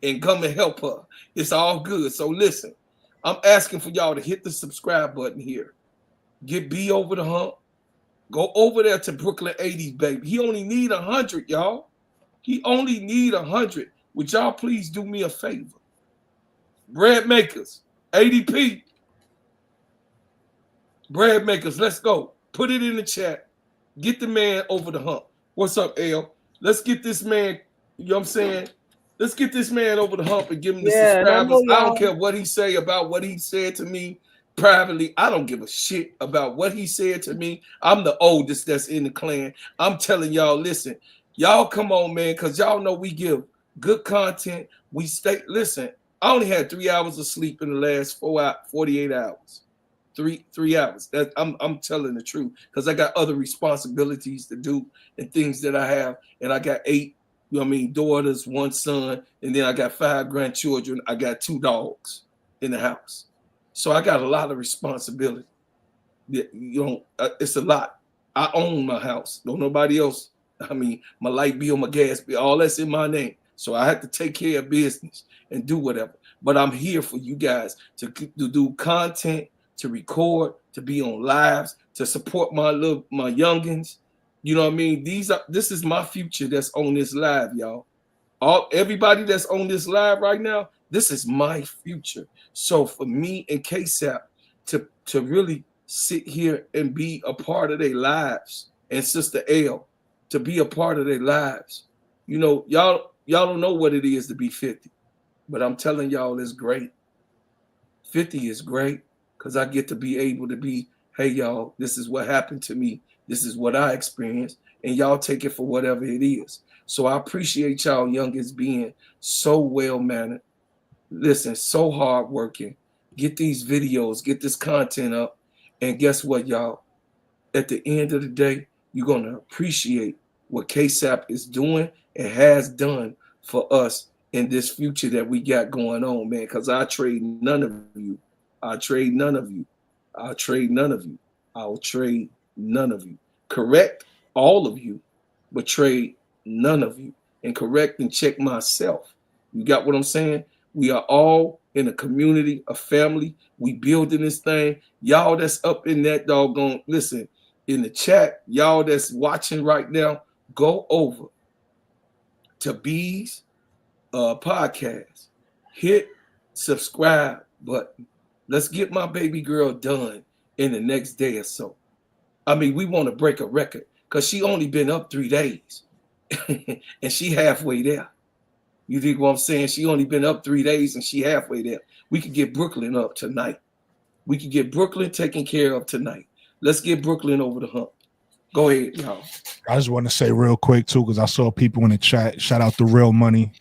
and come and help her. It's all good. So listen, I'm asking for y'all to hit the subscribe button here. Get B over the hump. Go over there to Brooklyn 80s, baby. He only need 100, y'all. He only need 100. Would y'all please do me a favor? Bread makers, ADP. Bread makers, let's go. Put it in the chat. Get the man over the hump. What's up, Al? Let's get this man, you know what I'm saying? Let's get this man over the hump and give him the subscribers. I don't care what he say about what he said to me privately. I don't give a shit about what he said to me. I'm the oldest that's in the clan. I'm telling y'all, listen, y'all come on, man, because y'all know we give good content. We stay, listen, I only had 3 hours of sleep in the last 48 hours. 3 hours. That I'm telling the truth because I got other responsibilities to do and things that I have, and I got 8, daughters, 1 son, and then I got 5 grandchildren. I got 2 dogs in the house, so I got a lot of responsibility. It's a lot. I own my house. Don't nobody else. My light bill, my gas bill, all that's in my name. So I have to take care of business and do whatever. But I'm here for you guys to do content, to record, to be on lives, to support my youngins. You know what I mean? This is my future that's on this live, y'all. Everybody that's on this live right now, this is my future. So for me and KSAP to really sit here and be a part of their lives, and Sister L to be a part of their lives. Y'all don't know what it is to be 50, but I'm telling y'all it's great. 50 is great. Because I get to be able to be, hey, y'all, this is what happened to me. This is what I experienced. And y'all take it for whatever it is. So I appreciate y'all youngest being so well-mannered. Listen, so hardworking. Get these videos, get this content up. And guess what, y'all? At the end of the day, you're going to appreciate what KSAP is doing and has done for us in this future that we got going on, man. Because I trade none of you. I'll trade none of you. I'll trade none of you. I'll trade none of you. Correct all of you, but trade none of you. And correct and check myself. You got what I'm saying? We are all in a community, a family. We building this thing. Y'all that's up in that doggone, listen, in the chat, y'all that's watching right now, go over to B's podcast. Hit subscribe button. Let's get my baby girl done in the next day or so. We want to break a record because she only been up 3 days and she halfway there. You think what I'm saying? She only been up 3 days and she halfway there. We could get Brooklyn up tonight. We could get Brooklyn taken care of tonight. Let's get Brooklyn over the hump. Go ahead, y'all. I just want to say real quick too, because I saw people in the chat. Shout out to Real Money.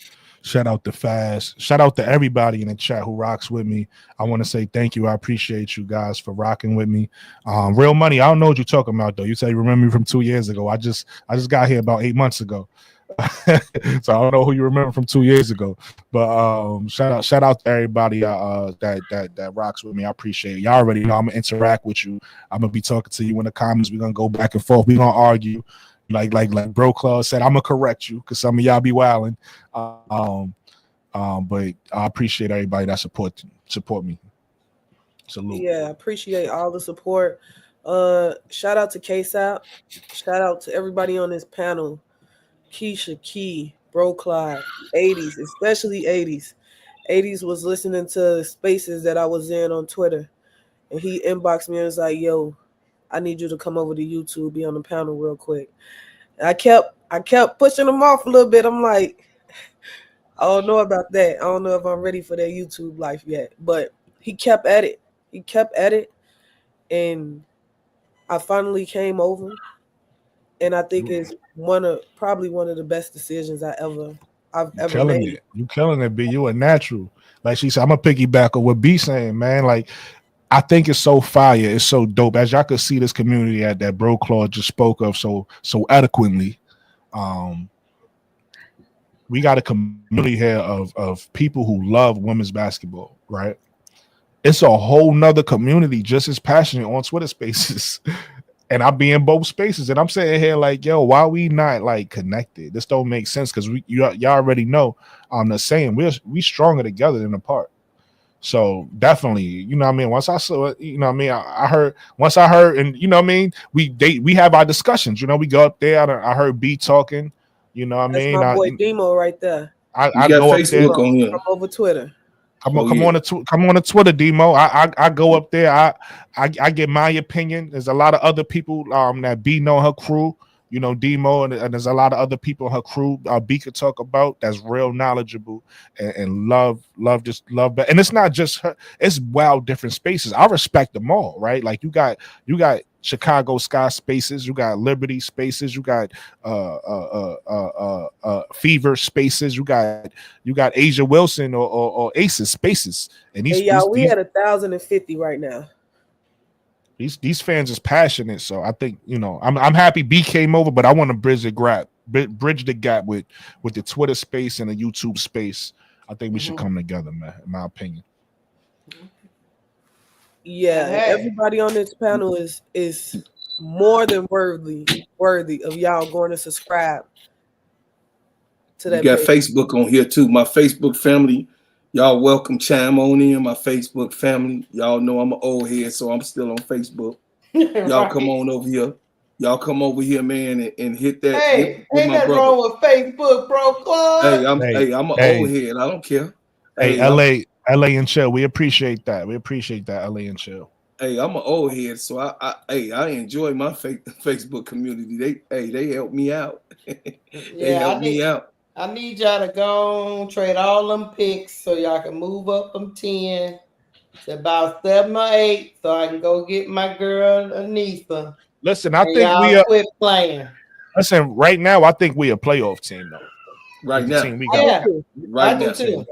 Shout out to Fast. Shout out to everybody in the chat who rocks with me. I want to say thank you. I appreciate you guys for rocking with me. Real Money. I don't know what you're talking about though. You say you remember me from 2 years ago. I just got here about 8 months ago. So I don't know who you remember from 2 years ago. But shout out to everybody that rocks with me. I appreciate it. Y'all already know I'm gonna interact with you. I'm gonna be talking to you in the comments. We're gonna go back and forth. We're gonna argue. Like Bro Claude said, I'm gonna correct you because some of y'all be wilding. But I appreciate everybody that support me. Salute. Yeah, appreciate all the support. Shout out to KSAP. Shout out to everybody on this panel. Keisha, Key, Bro Clyde, 80s, especially 80s. 80s was listening to spaces that I was in on Twitter. And he inboxed me and was like, yo, I need you to come over to YouTube, be on the panel real quick. And I kept pushing him off a little bit. I'm like, I don't know about that. I don't know if I'm ready for that YouTube life yet. But he kept at it. He kept at it. And I finally came over. And I think it's probably one of the best decisions I've ever made. You killing it, B. You a natural. Like she said, I'm a piggyback on what B saying, man. Like, I think it's so fire, it's so dope. As y'all could see, this community that Bro Claude just spoke of so eloquently. We got a community here of people who love women's basketball, right? It's a whole nother community just as passionate on Twitter Spaces. And I be in both spaces, and I'm sitting here like, yo, why we not like connected? This don't make sense because y'all already know. I'm the saying we stronger together than apart. So definitely, you know what I mean. Once I saw it, you know what I mean. I heard, and you know what I mean. We have our discussions. You know, we go up there. I heard B talking. You know what I mean. That's my boy Demo right there. I go up there on here. From over Twitter. Come on to Twitter, Demo. I go up there. I get my opinion. There's a lot of other people that B know her crew. You know, Demo, and there's a lot of other people in her crew B could talk about that's real knowledgeable and love that. And it's not just her, it's wild different spaces. I respect them all, right? Like you got Chicago Sky Spaces, you got Liberty Spaces, you got Fever Spaces, you got Asia Wilson or Aces Spaces. And we at 1,050 right now. These fans is passionate, so I think, you know, I'm happy B came over, but I want to bridge the gap with the Twitter space and the YouTube space. I think we should come together, man. In my opinion. Yeah, everybody on this panel is more than worthy of y'all going to subscribe to that. You got page. Facebook on here too. My Facebook family. Y'all welcome chime on in, my Facebook family. Y'all know I'm an old head, so I'm still on Facebook. Y'all right. Come on over here. Y'all come over here, man, and hit that. Hey, ain't nothing wrong with Facebook, Bro Claude. Hey, I'm an old head. I don't care. Hey, LA and chill. We appreciate that. LA and chill. Hey, I'm an old head, so I enjoy my Facebook community. They help me out. They help me out. I need y'all to go on, trade all them picks so y'all can move up from 10 to about 7 or 8 so I can go get my girl Anissa. Listen, I think we are quit playing. Listen, right now I think we a playoff team though. Right now. I do too.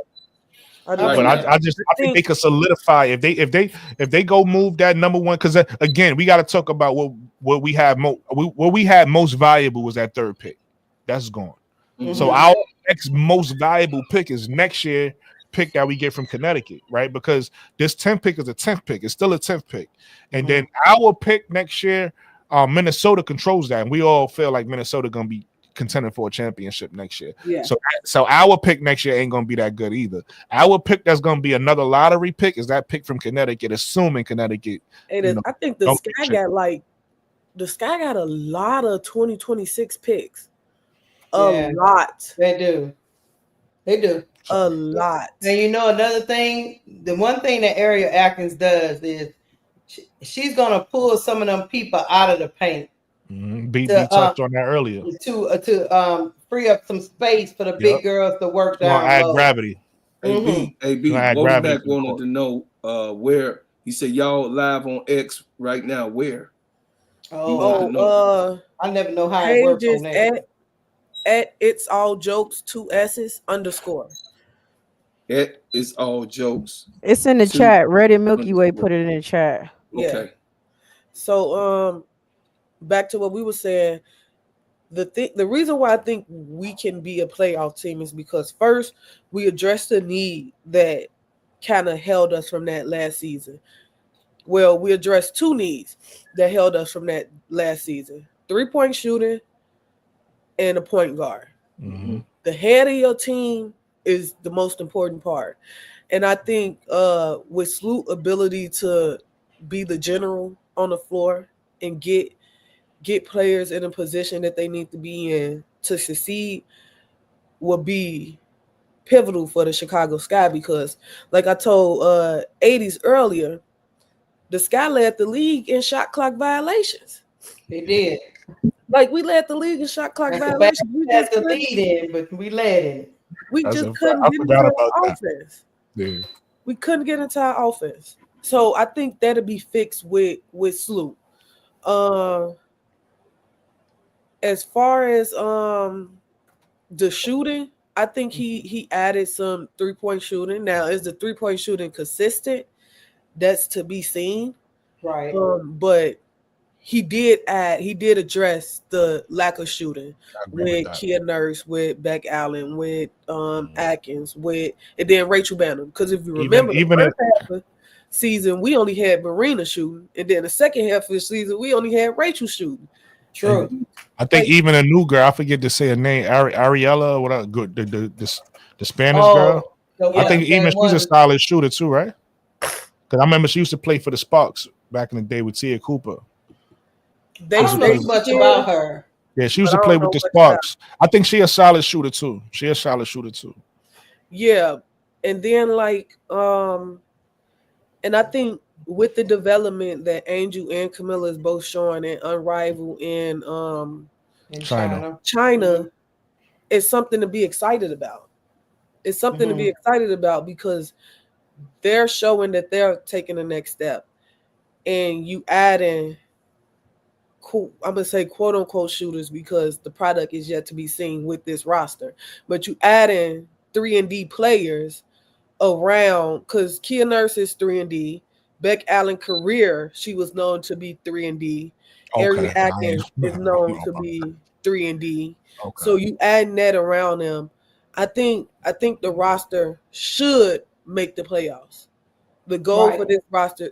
I think they could solidify if they go move that number one, because again we got to talk about what we have what we had most valuable was that third pick. That's gone. Mm-hmm. So our next most valuable pick is next year pick that we get from Connecticut, right? Because this 10th pick is a 10th pick. It's still a 10th pick. And then our pick next year, Minnesota controls that. And we all feel like Minnesota going to be contending for a championship next year. Yeah. So our pick next year ain't going to be that good either. Our pick that's going to be another lottery pick is that pick from Connecticut, assuming Connecticut. I think the Sky got a lot of 2026 picks. A lot. They do. A lot. And you know another thing, the one thing that Ariel Atkins does is she's gonna pull some of them people out of the paint. Mm-hmm. We talked on that earlier. To free up some space for the big girls to work down. Add gravity. AB, Womack wanted to know where he said y'all live on X right now. Where? I never know how it works on that. At It's All Jokes 2 S's _. At It's All Jokes. It's in the chat. Red and Milky Way put it in the chat. Yeah. Okay. So back to what we were saying. The reason why I think we can be a playoff team is because first we addressed the need that kind of held us from that last season. Well, we addressed two needs that held us from that last season: 3-point shooting and a point guard. Mm-hmm. The head of your team is the most important part. And I think with Sloot's ability to be the general on the floor and get players in a position that they need to be in to succeed will be pivotal for the Chicago Sky, because like I told 80s earlier, the Sky led the league in shot clock violations. They did. Like, we led the league in shot clock violations. We just the lead in, but we led in it. We just couldn't get into our offense. Yeah. We couldn't get into our offense. So I think that'll be fixed with Sloop. As far as the shooting, I think he added some 3-point shooting. Now, is the 3-point shooting consistent? That's to be seen. Right. But he did address the lack of shooting with Kia Nurse, with Beck Allen, with Atkins, and then Rachel Banham. Because if you remember, the first half of the season, we only had Marina shooting, and then the second half of the season, we only had Rachel shooting. True. And I think even a new girl, I forget to say her name, Ariella, whatever, good, the Spanish girl. I think even she's a solid shooter too, right? Because I remember she used to play for the Sparks back in the day with Tia Cooper. I don't know much about her. Yeah, she used to play with the Sparks. I think she a solid shooter too. Yeah, and then and I think with the development that Angel and Camilla is both showing in Unrivaled in China, it's something to be excited about. It's something to be excited about because they're showing that they're taking the next step, and you add in, I'm gonna say quote unquote shooters because the product is yet to be seen with this roster. But you add in 3-and-D players around, because Kia Nurse is 3-and-D. Beck Allen career, she was known to be 3-and-D. Ariel Atkins is known to be 3-and-D. Okay. So you add that around them. I think the roster should make the playoffs. The goal for this roster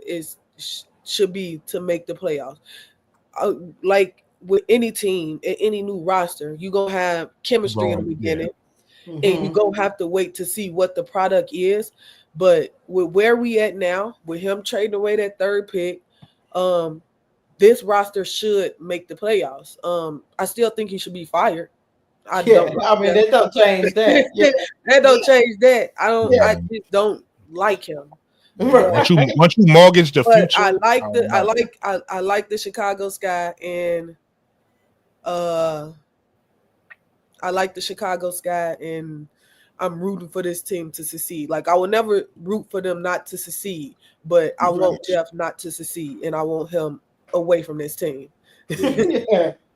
should be to make the playoffs. Like with any team and any new roster, you're gonna have chemistry in the beginning, and you're gonna have to wait to see what the product is. But with where we at now, with him trading away that third pick, this roster should make the playoffs. I still think he should be fired. That don't change that. Yeah. That don't change that. I just don't like him. Once you mortgage the future, I like the Chicago Sky, and I like the Chicago Sky, and I'm rooting for this team to succeed. Like, I will never root for them not to succeed, but I want Jeff not to succeed, and I want him away from this team. I mean,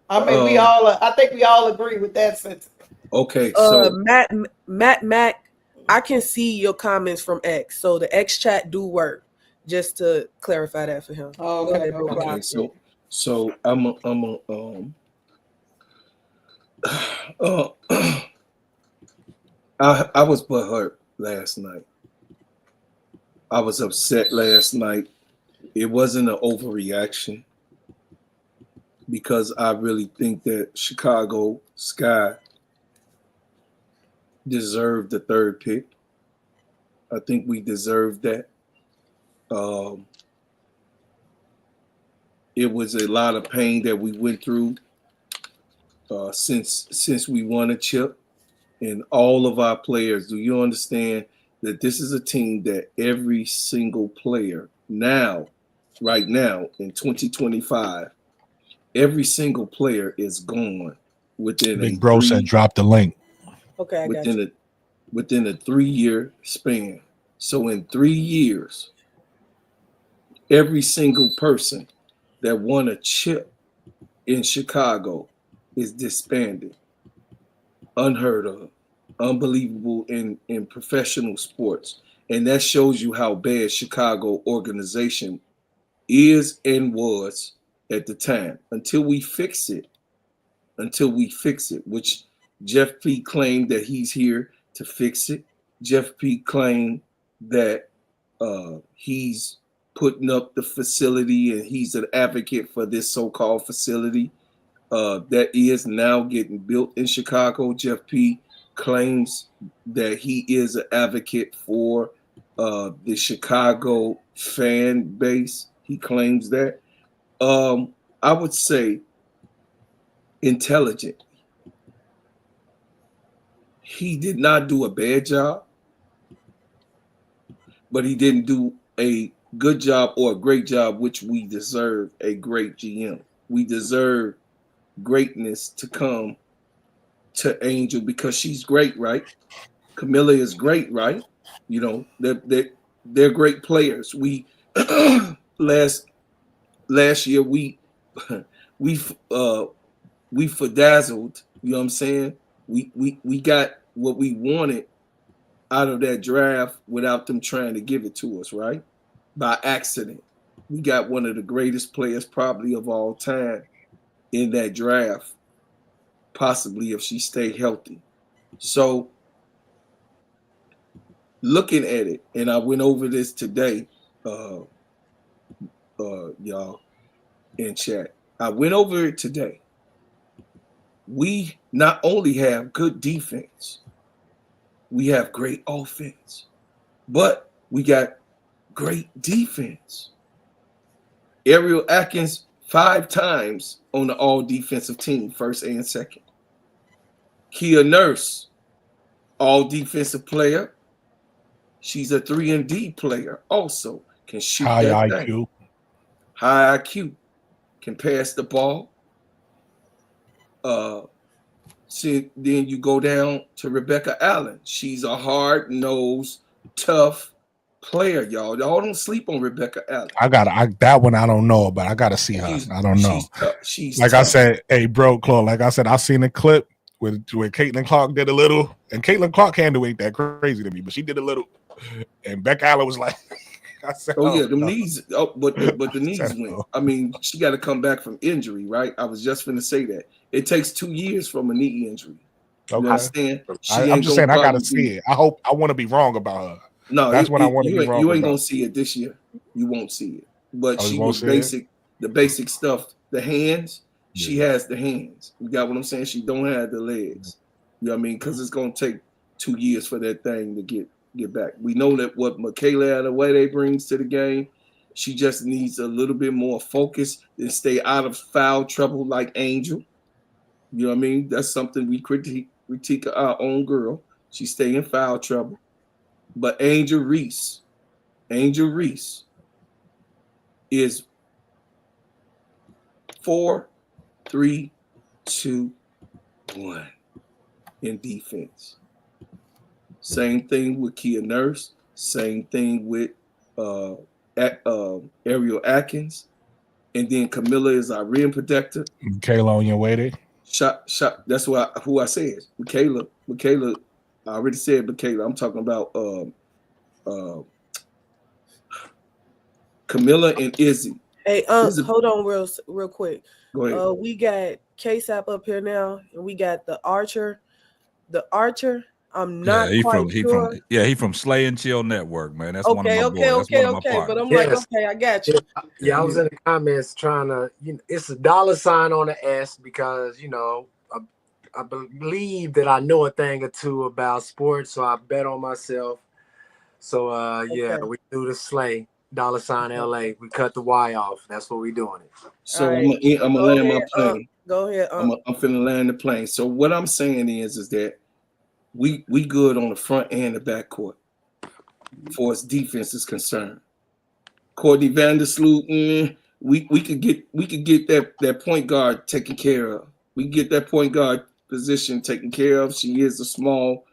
I think we all agree with that sentence. Okay, so Matt, I can see your comments from X, so the X chat do work. Just to clarify that for him. Okay. So I'm I was butthurt last night. I was upset last night. It wasn't an overreaction because I really think that Chicago Sky deserved the third pick. I think we deserved that. It was a lot of pain that we went through since we won a chip, and all of our players. Do you understand that this is a team that every single player right now in 2025, every single player is gone within Big Bro said drop the link. Okay, within a 3-year span. So in 3 years, every single person that won a chip in Chicago is disbanded. Unheard of. Unbelievable in professional sports. And that shows you how bad Chicago organization is and was at the time. Until we fix it, which Jeff P claimed that he's here to fix it. Jeff P claimed that he's putting up the facility and he's an advocate for this so-called facility that is now getting built in Chicago. Jeff P claims that he is an advocate for the Chicago fan base. He claims that. I would say intelligent. He did not do a bad job, but he didn't do a good job or a great job, which we deserve a great GM. We deserve greatness to come to Angel because she's great, right? Camilla is great, right? You know, they're great players. We last year we bedazzled, you know what I'm saying? We got what we wanted out of that draft without them trying to give it to us, right? By accident. We got one of the greatest players probably of all time in that draft, possibly if she stayed healthy. So looking at it, and I went over this today, y'all in chat. I went over it today. We not only have good defense, we have great offense, but we got great defense. Ariel Atkins 5 times on the all defensive team, first and second. Kia Nurse, all defensive player. She's a 3-and-D player also. Can shoot high that IQ. thing. High IQ. Can pass the ball. See, then you go down to Rebecca Allen. She's a hard-nosed, tough player, y'all. Y'all don't sleep on Rebecca Allen. That one I don't know, but I gotta see her. I don't know. She's like tough. I said, hey, bro, Claude. Like I said, I seen a clip where Caitlin Clark did a little, and Caitlin Clark handle ain't that crazy to me, but she did a little, and Beck Allen was like, I said, them knees. But the knees went. I mean, she got to come back from injury, right? I was just finna say that it takes 2 years from a knee injury. You understand? I'm just saying I gotta see it. I want to be wrong about her. No, that's what I want to be wrong. You ain't gonna see it this year. You won't see it. But she was basic. The basic stuff. The hands. Yeah. She has the hands. You got what I'm saying? She don't have the legs. You know what I mean? Because it's gonna take 2 years for that thing to get back. We know that what Michaela Adewale brings to the game. She just needs a little bit more focus and stay out of foul trouble like Angel. You know what I mean? That's something we critique our own girl. She stay in foul trouble. But Angel Reese is 4, 3, 2, 1 in defense. Same thing with Kia Nurse. Same thing with Ariel Atkins. And then Camilla is our rim protector. Michaela on your way there. Shot. That's who I said. Michaela. I already said Michaela. I'm talking about Camilla and Izzy. Hey, hold on real quick. Go ahead. We got K-Sap up here now, and we got the Archer. I'm not quite sure. He from Slay and Chill Network, man. That's one of my boys. Okay. But I'm like, okay, I got you. Yeah, I was in the comments trying to, it's a $sign on the S because, I believe that I know a thing or two about sports, so I bet on myself. So, we do the Slay, $sign LA. We cut the Y off. That's what we doing it. So right. I'm going to land my plane. Go ahead. I'm finna land the plane. So what I'm saying is that we good on the front and the back court for as defense is concerned. Courtney Vandersloot, we could get that point guard taken care of. We get that point guard position taken care of. She is a small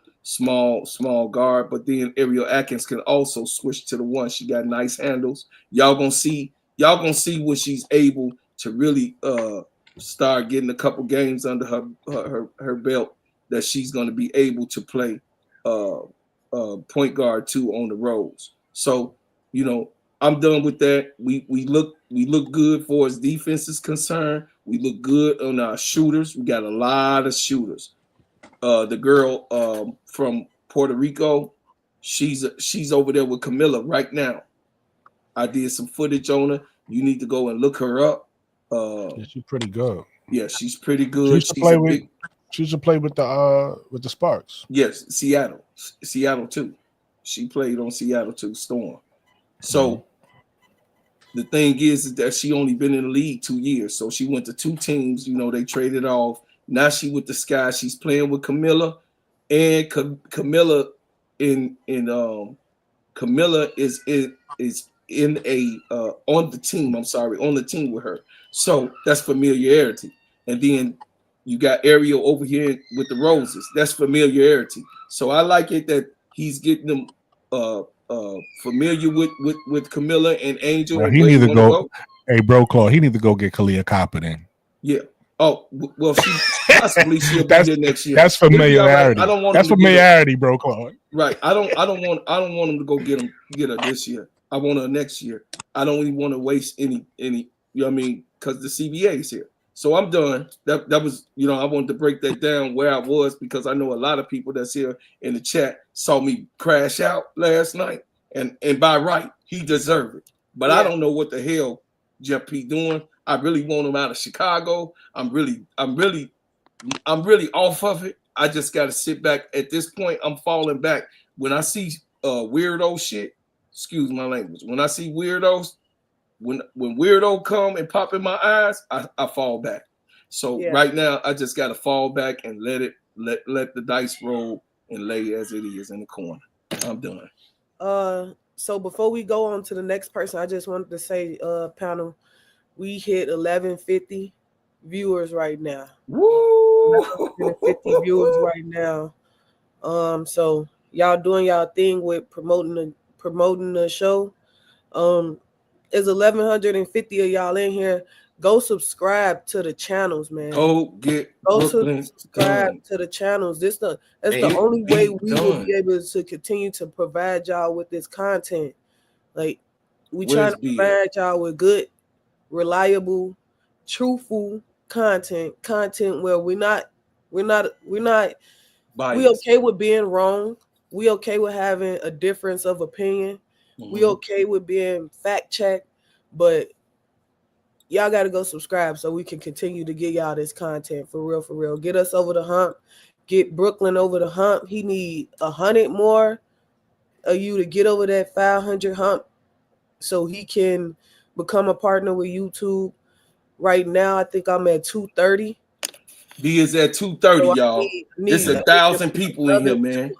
guard, but then Ariel Atkins can also switch to the one. She got nice handles. Y'all gonna see what she's able to really start getting a couple games under her belt, that she's going to be able to play point guard too on the roads. So, I'm done with that. We look good for as defense is concerned. We look good on our shooters. We got a lot of shooters. The girl from Puerto Rico, she's over there with Camilla right now. I did some footage on her. You need to go and look her up. She's pretty good. Yeah, she's pretty good. She used to play with the Sparks. Yes, Seattle too. She played on Seattle too, Storm. So the thing is that she only been in the league 2 years, so she went to 2 teams. You know, they traded off. Now she with the Sky. She's playing with Camilla, and Camilla Camilla is in a on the team. I'm sorry, on the team with her. So that's familiarity. And then you got Ariel over here with the Roses. That's familiarity. So I like it that he's getting them familiar with Camilla and Angel. Bro, and he where need to go. go. Hey, bro, Claude, he need to go get Kalia Copper then. Yeah. Oh well, she'll be here next year. That's familiarity. Right. I don't want. That's familiarity, bro, Claude. Right. I don't want him to go get her this year. I want her next year. I don't even want to waste any. You know what I mean? Because the CBA is here. So I'm done. That was, you know, I wanted to break that down where I was, because I know a lot of people that's here in the chat saw me crash out last night, and by right, he deserved it. But I don't know what the hell Jeff P doing. I really want him out of Chicago. I'm really off of it. I just got to sit back. At this point, I'm falling back. When I see weirdo shit, excuse my language. When I see weirdos, when weirdo come and pop in my eyes, I fall back. So right now, I just got to fall back and let the dice roll and lay as it is in the corner. I'm done. So before we go on to the next person, I just wanted to say, panel, we hit 1150 viewers right now. Woo! 1150 viewers right now. So y'all doing y'all thing with promoting the show. There's 1150 of y'all in here. Go subscribe to the channels, man. Go subscribe to the channels. That's the only way we will be able to continue to provide y'all with this content. Like, we trying to provide y'all with good, reliable, truthful content where we okay with being wrong. We okay with having a difference of opinion. Mm-hmm. We okay with being fact checked, but y'all got to go subscribe so we can continue to get y'all this content for real. Get us over the hump. Get Brooklyn over the hump. He need 100 more of you to get over that 500 hump so he can become a partner with YouTube. Right now, I think I'm at 230. He is at 230, so y'all. It's 1,000 people in here, man.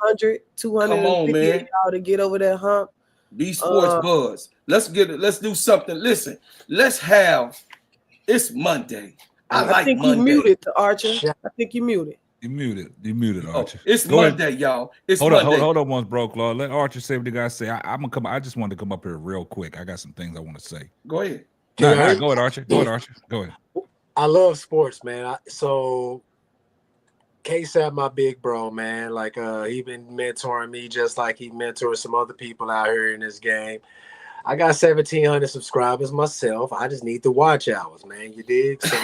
250 Come on, man. Y'all to get over that hump. Be sports buzz. Let's get it. Let's do something. Listen, it's Monday. I think Monday. You muted, Archer. I think you muted. You muted, Archer. It's Monday, y'all. It's Monday. Hold on once, bro, Claude. Let Archer say what the guy say. I'm gonna come. I just wanted to come up here real quick. I got some things I want to say. Go ahead. Go ahead, Archer. Go ahead. I love sports, man. So K-Sap, my big bro, man. Like he been mentoring me just like he mentored some other people out here in this game. I got 1,700 subscribers myself. I just need the watch hours, man. You dig? So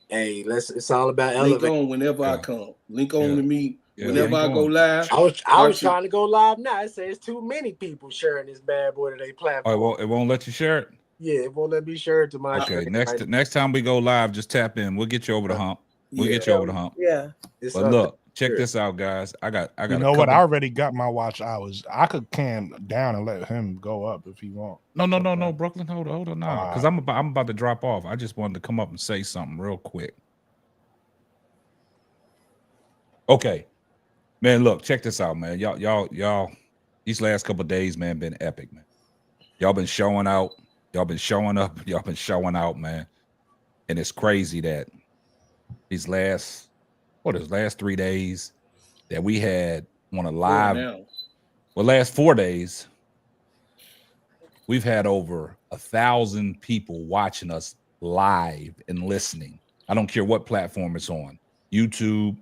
hey, it's all about elevating. Link on whenever I come. Link on to me whenever I go live. I was trying to go live now. It says too many people sharing this bad boy to their platform. Oh, it won't let you share it? Yeah, it won't let me share it to my Okay, next time we go live, just tap in. We'll get you over the hump. Yeah. But look, check this out, guys. I got. You know what? I already got my watch hours. I could cam down and let him go up if he want. No, Brooklyn, hold on now, because I'm about to drop off. I just wanted to come up and say something real quick. Okay, man. Look, check this out, man. Y'all. These last couple of days, man, been epic, man. Y'all been showing out. Y'all been showing up. Y'all been showing out, man. And it's crazy that these last 3 days that we had on a live, last 4 days, we've had over 1,000 people watching us live and listening. I don't care what platform it's on, YouTube,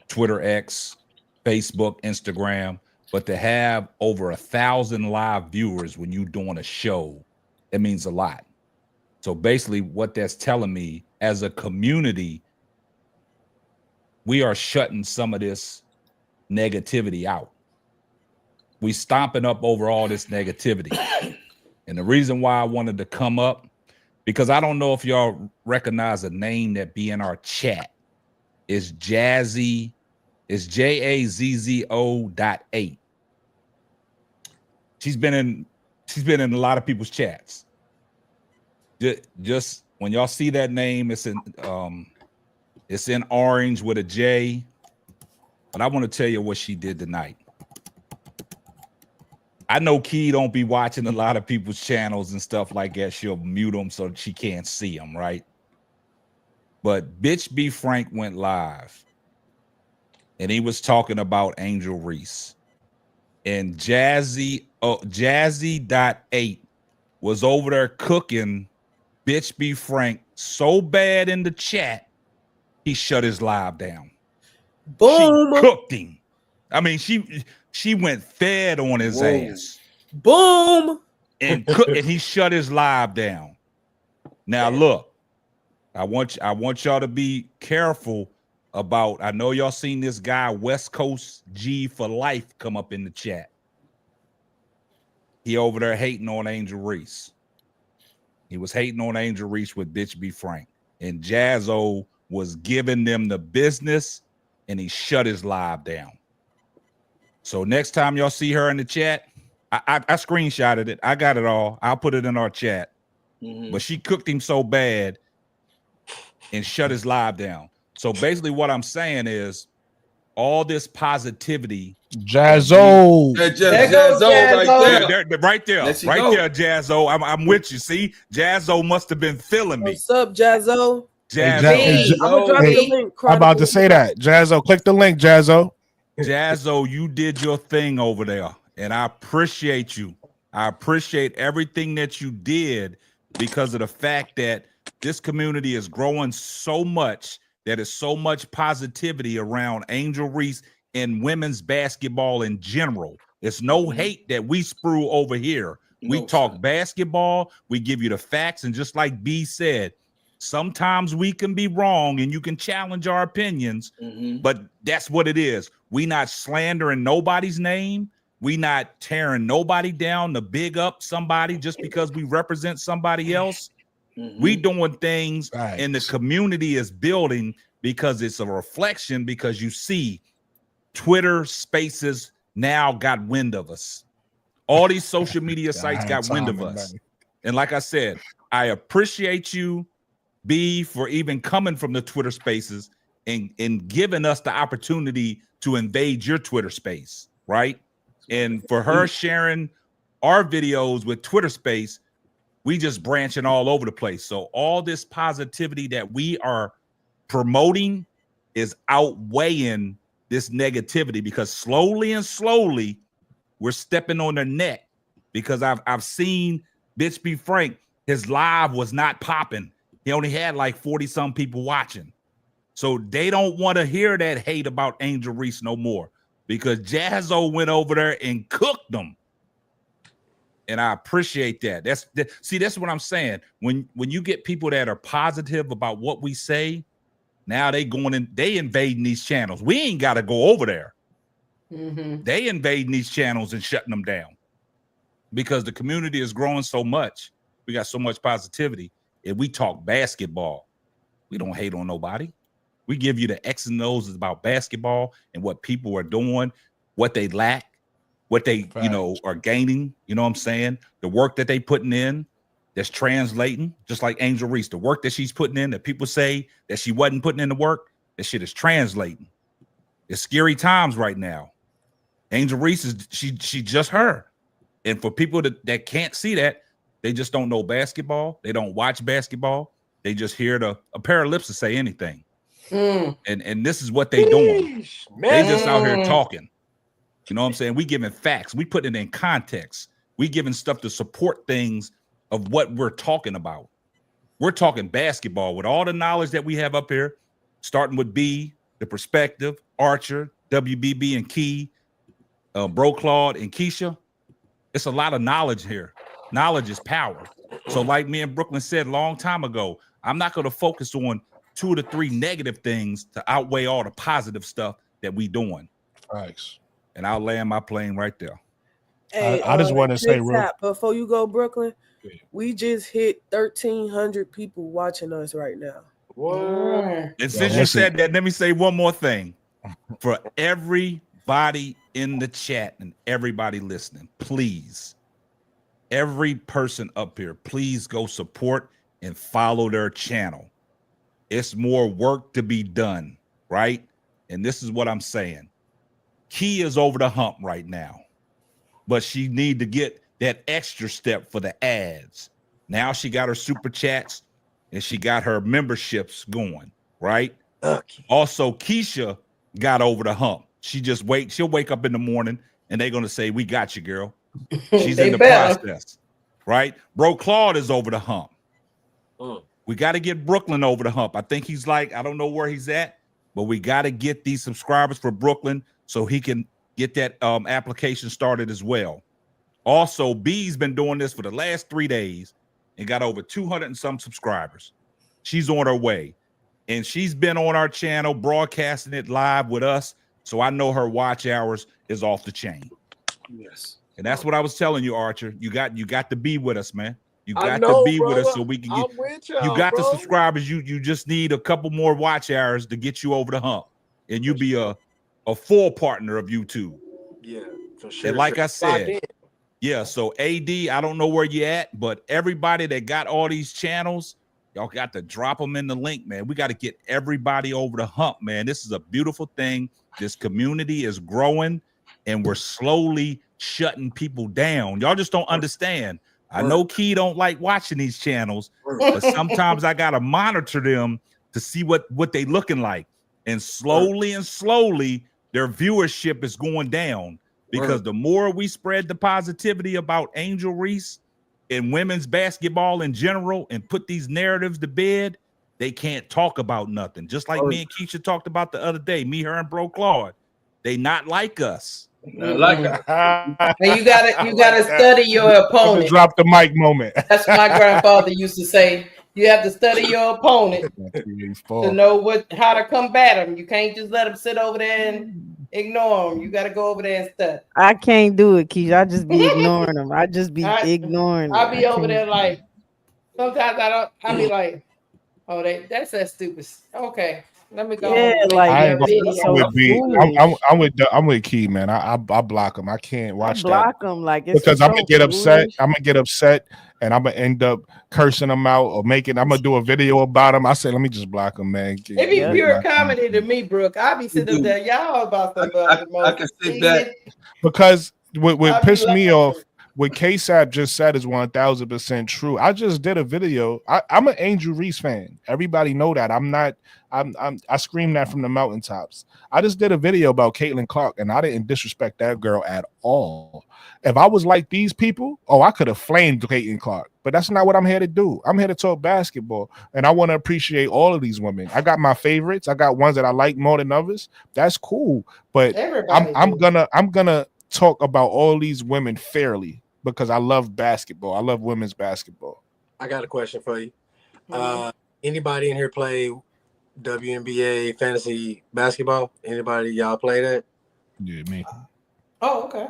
Twitter X, Facebook, Instagram, but to have over 1,000 live viewers when you're doing a show, it means a lot. So basically what that's telling me, as a community, we are shutting some of this negativity out. We stomping up over all this negativity. And the reason why I wanted to come up, because I don't know if y'all recognize a name that be in our chat. It's Jazzy, it's JAZZO.8. She's been in a lot of people's chats. Just when y'all see that name, it's in orange with a J. But I want to tell you what she did tonight. I know Key don't be watching a lot of people's channels and stuff like that. She'll mute them so she can't see them, right? But Bitch Be Frank went live, and he was talking about Angel Reese. And Jazzy.8 was over there cooking Bitch Be Frank so bad in the chat, he shut his live down. Boom. She cooked him. I mean, she went fed on his ass. Boom. And he shut his live down. Now look, I want y'all to be careful about. I know y'all seen this guy West Coast G for life come up in the chat. He over there hating on Angel Reese. He was hating on Angel Reese with Bitch Be Frank, and Jazzo was giving them the business, and he shut his live down. So next time y'all see her in the chat, I screenshotted it. I got it all. I'll put it in our chat. But she cooked him so bad and shut his live down. So basically what I'm saying is all this positivity. Jazzo. Right there, Jazzo. I'm with you. See, Jazzo must have been feeling me. What's up, Jazzo? I'm gonna drop the link. I'm about to say that. Jazzo, click the link, Jazzo. Jazzo, you did your thing over there, and I appreciate you. I appreciate everything that you did because of the fact that this community is growing so much. That is so much positivity around Angel Reese and women's basketball in general. It's no hate that we sprue over here. We talk basketball. We give you the facts. And just like B said, sometimes we can be wrong and you can challenge our opinions, but that's what it is. We not slandering nobody's name. We not tearing nobody down to big up somebody just because we represent somebody else. We doing things and the community is building because it's a reflection, because you see Twitter Spaces now got wind of us. All these social media sites got wind of us. And like I said, I appreciate you, B, for even coming from the Twitter Spaces and giving us the opportunity to invade your Twitter space, right? And for her sharing our videos with Twitter Space, we just branching all over the place. So all this positivity that we are promoting is outweighing this negativity, because slowly we're stepping on their neck, because I've seen Bitch Be Frank, his live was not popping. He only had like 40 some people watching. So they don't want to hear that hate about Angel Reese no more, because Jazzo went over there and cooked them. And I appreciate that. That's what I'm saying. When you get people that are positive about what we say, now they invading these channels. We ain't got to go over there. They invading these channels and shutting them down, because the community is growing so much. We got so much positivity. If we talk basketball, we don't hate on nobody. We give you the X and O's about basketball and what people are doing, what they lack, what they, are gaining. You know what I'm saying? The work that they putting in that's translating, just like Angel Reese, the work that she's putting in that people say that she wasn't putting in the work, that shit is translating. It's scary times right now. Angel Reese is she just her. And for people that can't see that, they just don't know basketball. They don't watch basketball. They just hear a pair of lips to say anything. And this is what they doing. They just out here talking. You know what I'm saying? We giving facts. We putting it in context. We giving stuff to support things of what we're talking about. We're talking basketball with all the knowledge that we have up here, starting with B, the perspective, Archer, WBB and Key, Bro Claude and Keisha. It's a lot of knowledge here. Knowledge is power. So like me and Brooklyn said a long time ago, I'm not going to focus on 2 to 3 negative things to outweigh all the positive stuff that we doing. Thanks. And I'll land my plane right there. Hey, I just want to say before you go, Brooklyn, we just hit 1,300 people watching us right now. What? And since you said that, let me say one more thing. For everybody in the chat and everybody listening, please, every person up here, please go support and follow their channel. It's more work to be done, right? And this is what I'm saying. Key is over the hump right now, but she need to get that extra step for the ads. Now she got her super chats and she got her memberships going, right? Okay. Also, Keisha got over the hump. She'll wake up in the morning and they're gonna say, "We got you, girl." She's in the process, right? Bro Claude is over the hump. We got to get Brooklyn over the hump. I think he's like, I don't know where he's at, but we got to get these subscribers for Brooklyn so he can get that application started as well. Also, B's been doing this for the last 3 days and got over 200 and some subscribers. She's on her way, and she's been on our channel broadcasting it live with us. So I know her watch hours is off the chain. Yes. And that's what I was telling you, Archer. You got to be with us, man. You got know, to be brother. with us so we can get. I'm with y'all, you got bro. the subscribers. You just need a couple more watch hours to get you over the hump, and you be a full partner of YouTube. Yeah, for sure. And like I said, yeah. So AD, I don't know where you at, but everybody that got all these channels, y'all got to drop them in the link, man. We got to get everybody over the hump, man. This is a beautiful thing. This community is growing, and we're slowly shutting people down. Y'all just don't understand. I know Key don't like watching these channels, but sometimes I gotta monitor them to see what they looking like. And slowly their viewership is going down because the more we spread the positivity about Angel Reese and women's basketball in general and put these narratives to bed, they can't talk about nothing. Just like me and Keisha talked about the other day, me, her, and Bro Claude. They not like us. And you gotta study your opponent. Drop the mic moment. That's what my grandfather used to say. You have to study your opponent to know how to combat them. You can't just let them sit over there and ignore them. You got to go over there and study. I can't do it, Keisha. I just be ignoring them. I just be ignoring them. I'll be over there like, sometimes I'll be like, oh, that's that stupid. Okay. Let me go. Yeah, like I'm with Key, man. I block him. I can't watch block him like it's because I'm gonna get foolish. upset. I'm gonna get upset, and I'm gonna end up cursing him out or I'm gonna do a video about him. I said, let me just block him, man. It be pure comedy to me, Brooke. I be sitting up there, y'all about the I can sit back because what pissed me off. What K-Sap just said is 1000% true. I just did a video. I'm an Angel Reese fan. Everybody know that. I scream that from the mountaintops. I just did a video about Caitlin Clark, and I didn't disrespect that girl at all. If I was like these people, I could have flamed Caitlin Clark. But that's not what I'm here to do. I'm here to talk basketball, and I want to appreciate all of these women. I got my favorites. I got ones that I like more than others. That's cool. But I'm gonna talk about all these women fairly. Because I love basketball. I love women's basketball. I got a question for you. Anybody in here play WNBA fantasy basketball? Anybody y'all play that? Yeah, me. Oh, okay.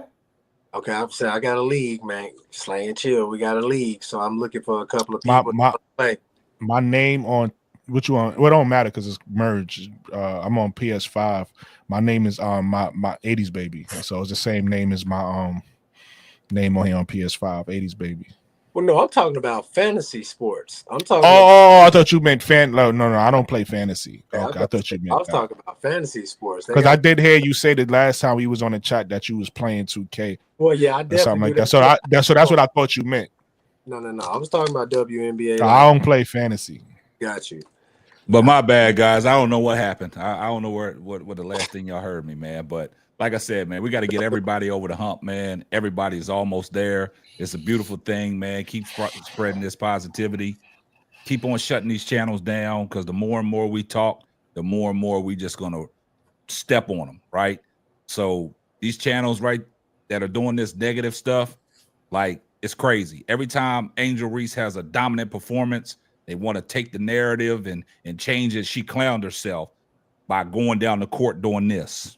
Okay, I'm saying I got a league, man. Slay and chill. We got a league, so I'm looking for a couple of people to play. My name on what you on? Well, it don't matter because it's merged. I'm on PS5. My name is my 80s baby, so it's the same name as my name on here on PS5, 80s baby. Well, no, I'm talking about fantasy sports. I'm talking. I thought you meant fan. No, I don't play fantasy. Okay, I thought you meant. I was talking about fantasy sports because I did hear you say that last time we was on the chat that you was playing 2K. Well, yeah, I definitely something like that. So that's what I thought you meant. No. I was talking about WNBA. I don't play fantasy. Got you. But my bad, guys. I don't know what happened. I don't know what the last thing y'all heard me, man. But like I said, man, we got to get everybody over the hump, man. Everybody's almost there. It's a beautiful thing, man. Keep spreading this positivity. Keep on shutting these channels down because the more and more we talk, the more and more we just going to step on them, right? So these channels, right, that are doing this negative stuff, like it's crazy. Every time Angel Reese has a dominant performance, they want to take the narrative and change it. She clowned herself by going down the court doing this.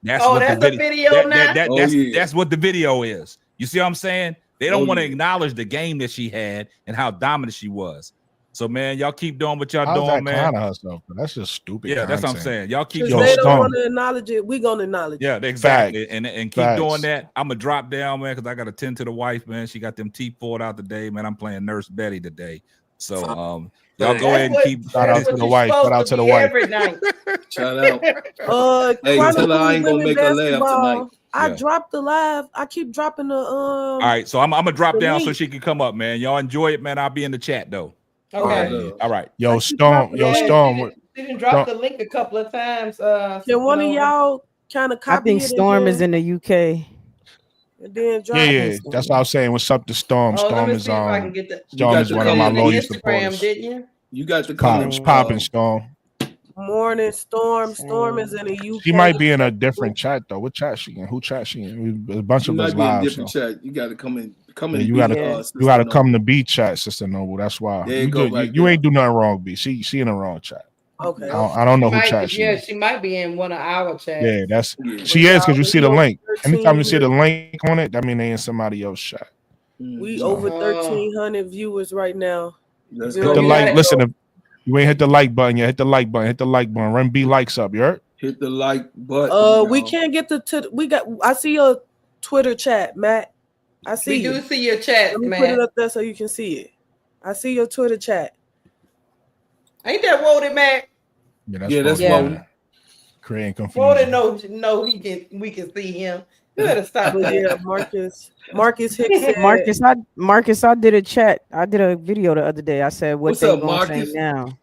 That's the video now. That's what the video is. You see what I'm saying? They don't want to acknowledge the game that she had and how dominant she was. So, man, y'all keep doing what y'all doing, man. Herself, that's just stupid. Yeah, that's what I'm saying. Y'all keep. They don't want to acknowledge it. We gonna acknowledge it. Yeah, exactly. And keep doing that. I'm gonna drop down, man, because I got to tend to the wife, man. She got them teeth pulled out today, man. I'm playing Nurse Betty today. So y'all go ahead and keep shout out to the wife. Shout out to the wife. Every night. Shout out. Hey, Chronicles tell her I ain't gonna women make her laugh basketball. tonight. I dropped the live. I keep dropping the All right, so I'm gonna drop the down so link. she can come up, man. Y'all enjoy it, man. I'll be in the chat though. Okay. All right. Yo, Storm. She didn't drop the link a couple of times. Can one of y'all kind of I copy think it? Storm is in the UK. And then drop Yeah, that's what I was saying. What's up to Storm? Storm is I can get that. Storm is one of my loyal Instagram, supporters. didn't you? You got to come. Popping Storm. Morning Storm. Storm is in the UK. She might be in a different chat though. What chat she in? Who chat she in? A bunch of us live. Different chat. You got to come in. Yeah, you gotta come to B chat, Sister Noble. That's why. There you go. You ain't do nothing wrong, B. She in the wrong chat. Okay. I don't know who chat she is. She might be in one of our chats. Yeah, she is because you see the link. Anytime you see the link on it, that means they in somebody else's chat. We over 1,300 viewers right now. Let's hit the like. Listen, if you ain't hit the like button yet, hit the like button. Hit the like button. Run B likes up. You heard? Hit the like button. We can't get I see your Twitter chat, Matt. I see We do see your chat, Let me Matt. put it up there so you can see it. I see your Twitter chat. Ain't that Woden, Matt? Yeah, that's Woden. Creating confusion. Woden know we can see him. You better stop that. Yeah, Marcus Hicks said, Marcus, I did a chat. I did a video the other day. I said what they gonna say now.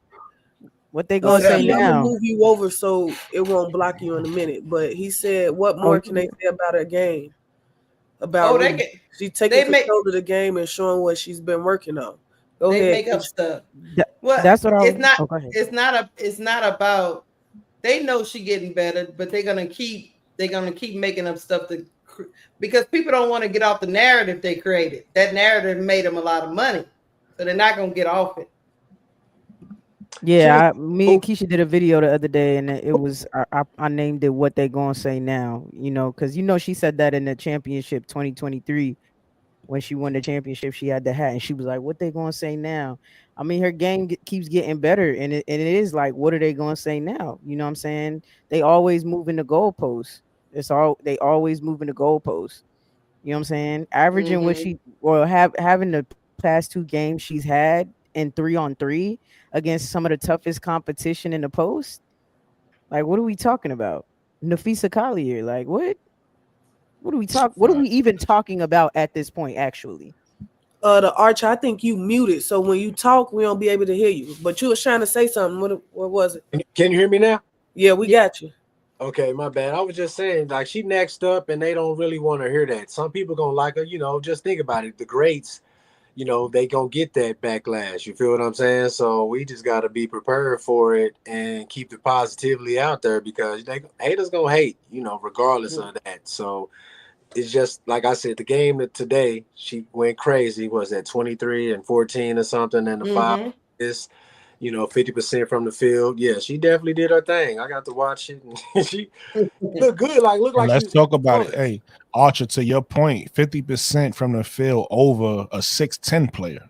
What they gonna say I'm now? gonna move you over so it won't block you in a minute. But he said, what more can they say about her game? About she taking control of the game and showing what she's been working on. Go ahead. Make up stuff. That's what it's not about. They know she getting better, but they're gonna keep making up stuff because people don't want to get off the narrative they created. That narrative made them a lot of money, so they're not gonna get off it. Yeah, me and Keisha did a video the other day, and it was I named it "What They Gonna Say Now," because she said that in the championship 2023 when she won the championship, she had the hat, and she was like, "What they gonna say now?" I mean, her game keeps getting better, and it is like, what are they gonna say now? You know what I'm saying? They always moving the goalposts. They always moving the goalposts. You know what I'm saying? Averaging what she having the past 2 games she's had in 3-on-3 against some of the toughest competition in the post. Like, what are we talking about? Nafisa Collier, like what? What are we even talking about at this point, actually? The Archer, I think you muted, so when you talk, we don't be able to hear you. But you was trying to say something. What was it? Can you hear me now? Yeah, we got you. Okay, my bad. I was just saying, like, she next up, and they don't really want to hear that. Some people gonna like her, just think about it. The greats, they gonna get that backlash. You feel what I'm saying? So we just gotta be prepared for it and keep the positivity out there because haters gonna hate, regardless of that. So it's just like I said, the game that today she went crazy. Was at 23 and 14 or something, and the 5 is 50% from the field. Yeah, she definitely did her thing. I got to watch it, and she looked good. Let's talk about it. Hey, Archer, to your point, 50% from the field over a 6'10" player.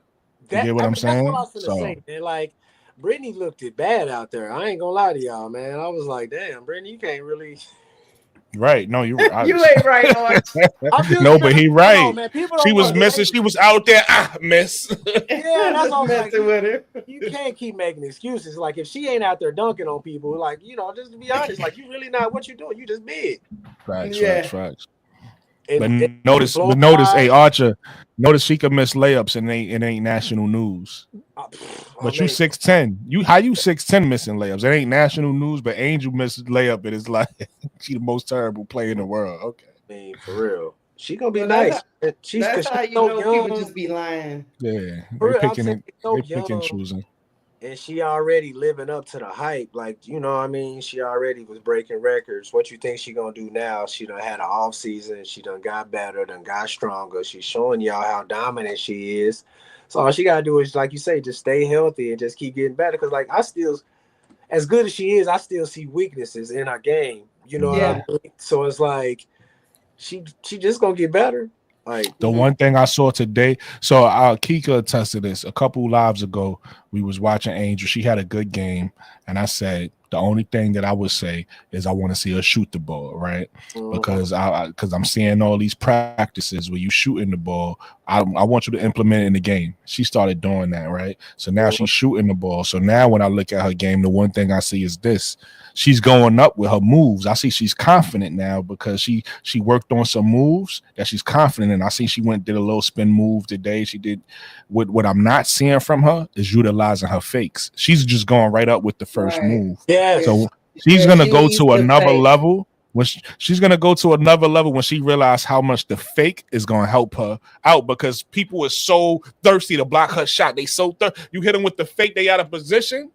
You get what I'm saying? That's what I was gonna say. And like Brittany looked it bad out there. I ain't gonna lie to y'all, man. I was like, damn, Brittany, you can't really. Right. No, you right. You ain't right, Archer. No, but he right. On, she was missing. She was out there. Miss. Yeah, that's all messing with her. You can't keep making excuses. Like if she ain't out there dunking on people, like just to be honest, like you really not what you doing. You just big. Facts. But notice, hey Archer, notice she could miss layups and it ain't national news. But you 6'10". How you 6'10" missing layups? It ain't national news, but Angel missed layup. It is like she the most terrible player in the world. Okay. I mean, for real. She gonna be nice. That's how you know people just be lying. Yeah. They picking choosing. And she already living up to the hype. Like, she already was breaking records. What you think she gonna do now? She done had an off season. She done got better, done got stronger. She's showing y'all how dominant she is. So all she gotta do is, like you say, just stay healthy and just keep getting better. Cause like I still, as good as she is, I still see weaknesses in her game. You know what I mean? So it's like she just gonna get better. Like the one thing I saw today, so Kika attested this a couple lives ago. We was watching Angel. She had a good game, and I said The only thing that I would say is I want to see her shoot the ball, right? Because I'm seeing all these practices where you shooting the ball. I want you to implement it in the game. She started doing that, right? So now she's shooting the ball. So now when I look at her game, the one thing I see is this. She's going up with her moves. I see she's confident now because she worked on some moves that she's confident in. I see she did a little spin move today. She did what I'm not seeing from her is utilizing her fakes. She's just going right up with the first move. Yeah. So she's gonna go to another level. When she's gonna go to another level when she realizes how much the fake is gonna help her out, because people are so thirsty to block her shot. They so you hit them with the fake, they out of position.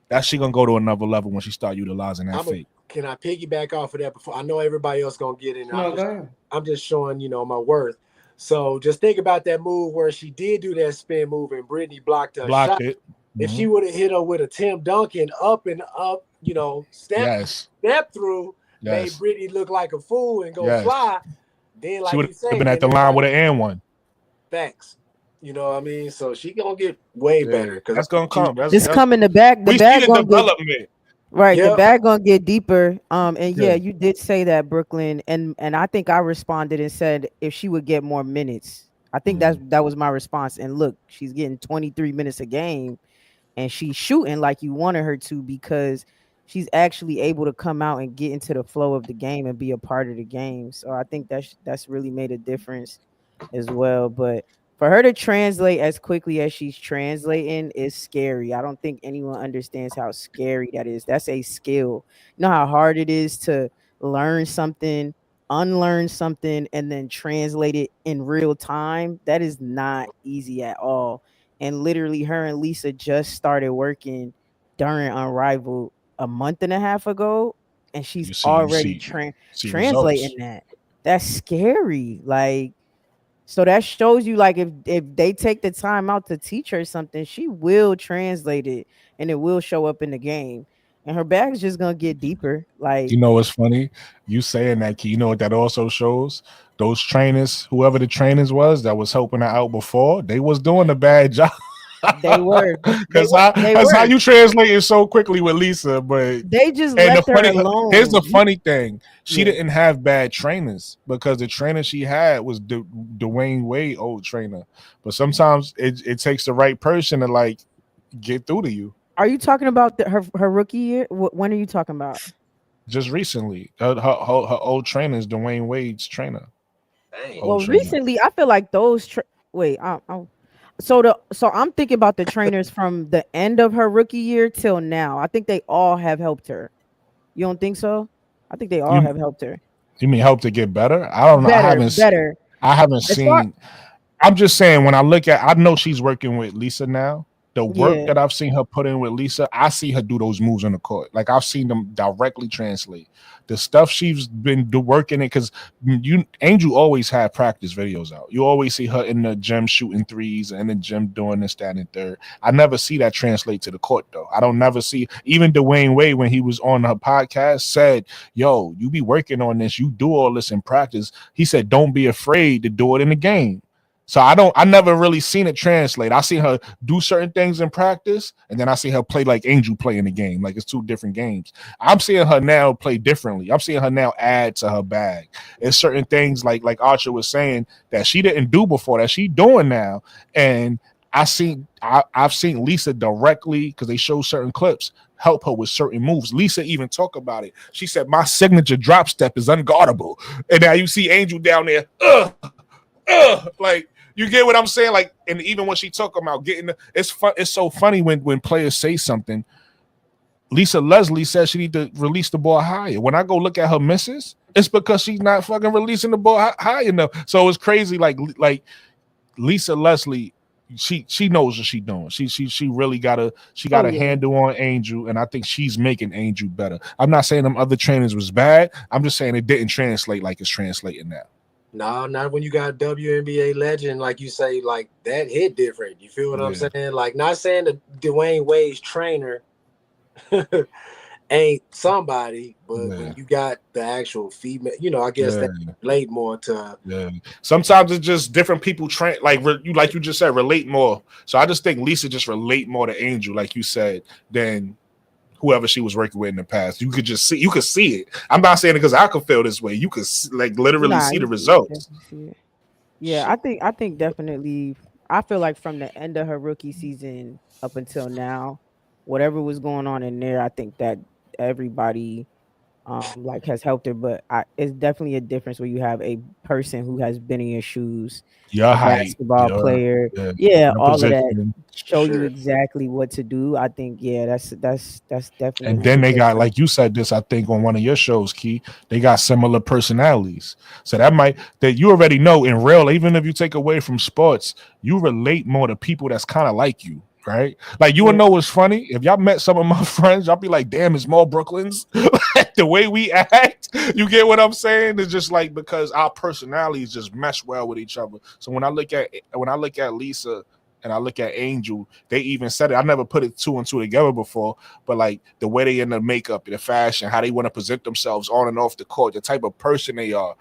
That's she gonna go to another level when she start utilizing that fake. Can I piggyback off of that before? I know everybody else gonna get in. No, I'm just showing my worth. So just think about that move where she did do that spin move and Brittany blocked her shot. It. If she would have hit her with a Tim Duncan up and up, step through, made Brittany look like a fool and go fly, then like she would you say, have been at the line with an and one. Facts. You know what I mean? So she gonna get way better because that's gonna come. It's coming the bag. The bag gonna development. Right, the bag gonna get deeper. And you did say that, Brooklyn, and I think I responded and said if she would get more minutes. I think that was my response. And look, she's getting 23 minutes a game, and she's shooting like you wanted her to because she's actually able to come out and get into the flow of the game and be a part of the game. So I think that's really made a difference as well. But for her to translate as quickly as she's translating is scary. I don't think anyone understands how scary that is. That's a skill. You know how hard it is to learn something, unlearn something, and then translate it in real time? That is not easy at all. And literally her and Lisa just started working during Unrivaled a month and a half ago, and she's already translating that. That's scary. Like, so that shows you, like, if they take the time out to teach her something, she will translate it and it will show up in the game. And her bag's just gonna get deeper. Like, you know what's funny? You saying that, Key, you know what that also shows? Those trainers, whoever the trainers was that was helping her out before, they was doing a bad job. They were. Because that's how you translate it so quickly with Lisa. But they just left her alone. Here's the funny thing. She didn't have bad trainers because the trainer she had was Dwayne Wade, old trainer. But sometimes it takes the right person to like get through to you. Are you talking about her rookie year? When are you talking about? Just recently. Her old trainer is Dwayne Wade's trainer. Well, recently, I feel like those So I'm thinking about the trainers from the end of her rookie year till now. I think they all have helped her. You don't think so? I think they all have helped her. You mean help to get better? I don't know. I haven't seen. I'm just saying, when I look at, I know she's working with Lisa now. The work that I've seen her put in with Lisa, I see her do those moves on the court. Like, I've seen them directly translate. The stuff she's been working in, because Angel always had practice videos out. You always see her in the gym shooting threes and in the gym doing this, that, and third. I never see that translate to the court, though. I don't never see, even Dwayne Wade, when he was on her podcast, said, yo, you be working on this. You do all this in practice. He said, don't be afraid to do it in the game. So I never really seen it translate. I see her do certain things in practice, and then I see her play like Angel play in the game. Like, it's two different games. I'm seeing her now play differently. I'm seeing her now add to her bag. There's certain things like Archer was saying that she didn't do before that she doing now. And I've seen Lisa directly, because they show certain clips, help her with certain moves. Lisa even talk about it. She said, my signature drop step is unguardable. And now you see Angel down there, like, you get what I'm saying? Like, and even when she talk about getting it's so funny when players say something. Lisa Leslie says she need to release the ball higher. When I go look at her misses, it's because she's not fucking releasing the ball high enough. So it's crazy. Like Lisa Leslie, she knows what she's doing. She really got a handle on Angel, and I think she's making Angel better. I'm not saying them other trainers was bad. I'm just saying it didn't translate like it's translating now. No, not when you got a WNBA legend, like you say, like that hit different. You feel what I'm saying? Like, not saying that Dwayne Wade's trainer ain't somebody, but when you got the actual female, I guess that relate more to. Yeah. Sometimes it's just different people train, like you just said, relate more. So I just think Lisa just relate more to Angel, like you said, than whoever she was working with in the past. You could see it. I'm not saying it because I could feel this way. You could literally see the results. Yeah, I think definitely. I feel like from the end of her rookie season up until now, whatever was going on in there, I think that everybody like has helped her. But it's definitely a difference where you have a person who has been in your shoes, your height, basketball player, all of that, show you sure. exactly what to do. I think that's definitely. And then they got, like you said this, I think on one of your shows, Key, they got similar personalities. So that you already know in real, even if you take away from sports, you relate more to people that's kind of like you. Right, like you would know what's funny if y'all met some of my friends. Y'all be like, "Damn, it's more Brooklyn's." The way we act, you get what I'm saying? It's just like because our personalities just mesh well with each other. So when I look at Lisa and I look at Angel, they even said it. I never put it two and two together before, but like the way they in the makeup, the fashion, how they want to present themselves on and off the court, the type of person they are.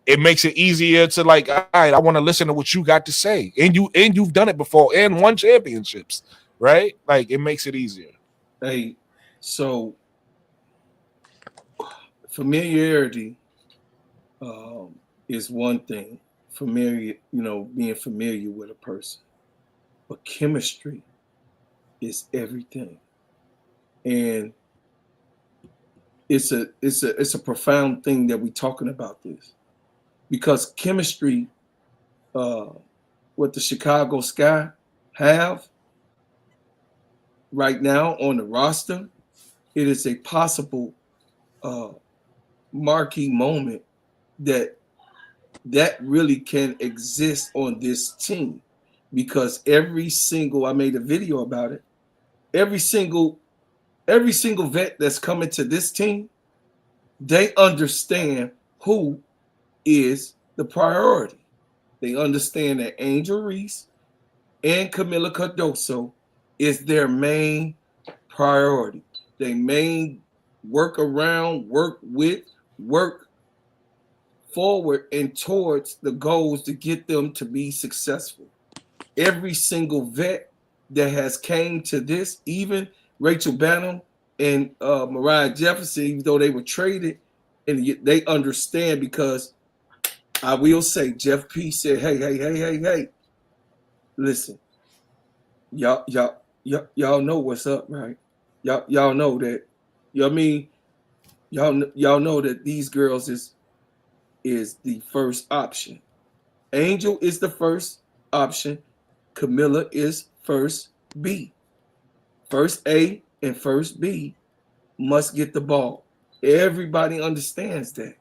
It makes it easier to like, all right, I want to listen to what you got to say. And you've done it before and won championships, right? Like it makes it easier. Hey, so familiarity is one thing. Being familiar with a person. But chemistry is everything. And it's a profound thing that we're talking about this. Because chemistry, what the Chicago Sky have right now on the roster, it is a possible marquee moment that really can exist on this team. Because I made a video about it, every single vet that's coming to this team, they understand who is the priority. They understand that Angel Reese and Camila Cardoso is their main priority. They main work around, work with, work forward and towards the goals to get them to be successful. Every single vet that has came to this, even Rachel Bannum and Mariah Jefferson, even though they were traded, and they understand because I will say Jeff P said, hey, listen, y'all know what's up, right? Y'all know that. You know what I mean? Y'all know that these girls is the first option. Angel is the first option. Camilla is first B. First A and first B must get the ball. Everybody understands that.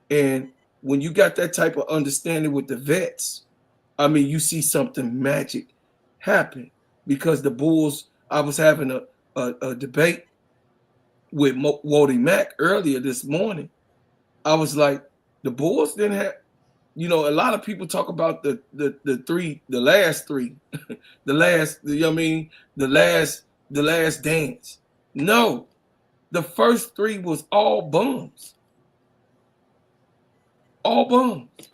And when you got that type of understanding with the vets, I mean, you see something magic happen. Because the Bulls, I was having a debate with Wody Mack earlier this morning. I was like, the Bulls didn't have, a lot of people talk about the last three, the last dance. No, the first three was all bums. All bums.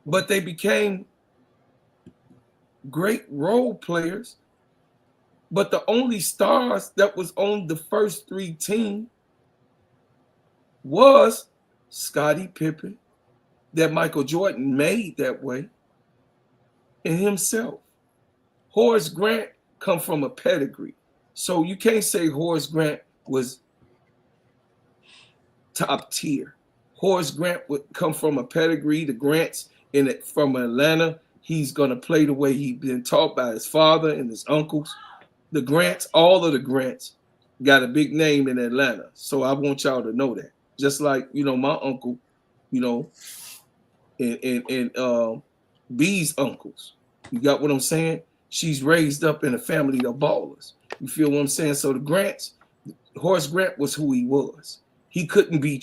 But they became great role players. But the only stars that was on the first three team was Scottie Pippen, that Michael Jordan made that way, and himself. Horace Grant come from a pedigree. So you can't say Horace Grant was top tier. Horace Grant would come from a pedigree. The Grants from Atlanta, he's going to play the way he's been taught by his father and his uncles. The Grants, all of the Grants got a big name in Atlanta. So I want y'all to know that. Just like, my uncle, and B's uncles. You got what I'm saying? She's raised up in a family of ballers. You feel what I'm saying? So the Grants, Horace Grant was who he was. He couldn't be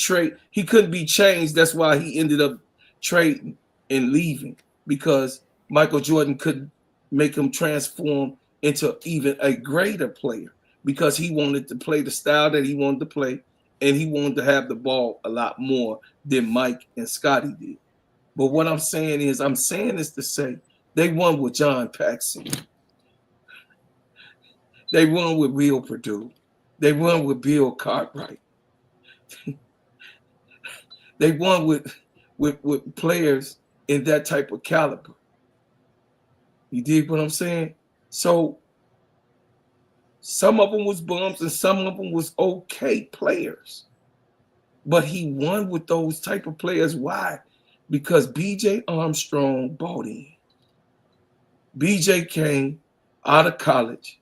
He couldn't be changed. That's why he ended up trading and leaving, because Michael Jordan couldn't make him transform into even a greater player, because he wanted to play the style that he wanted to play, and he wanted to have the ball a lot more than Mike and Scottie did. But what I'm saying is to say they won with John Paxson. They won with Real Purdue. They won with Bill Cartwright. They won with players in that type of caliber. You dig what I'm saying? So some of them was bums and some of them was okay players. But he won with those type of players. Why? Because B.J. Armstrong bought in. B.J. came out of college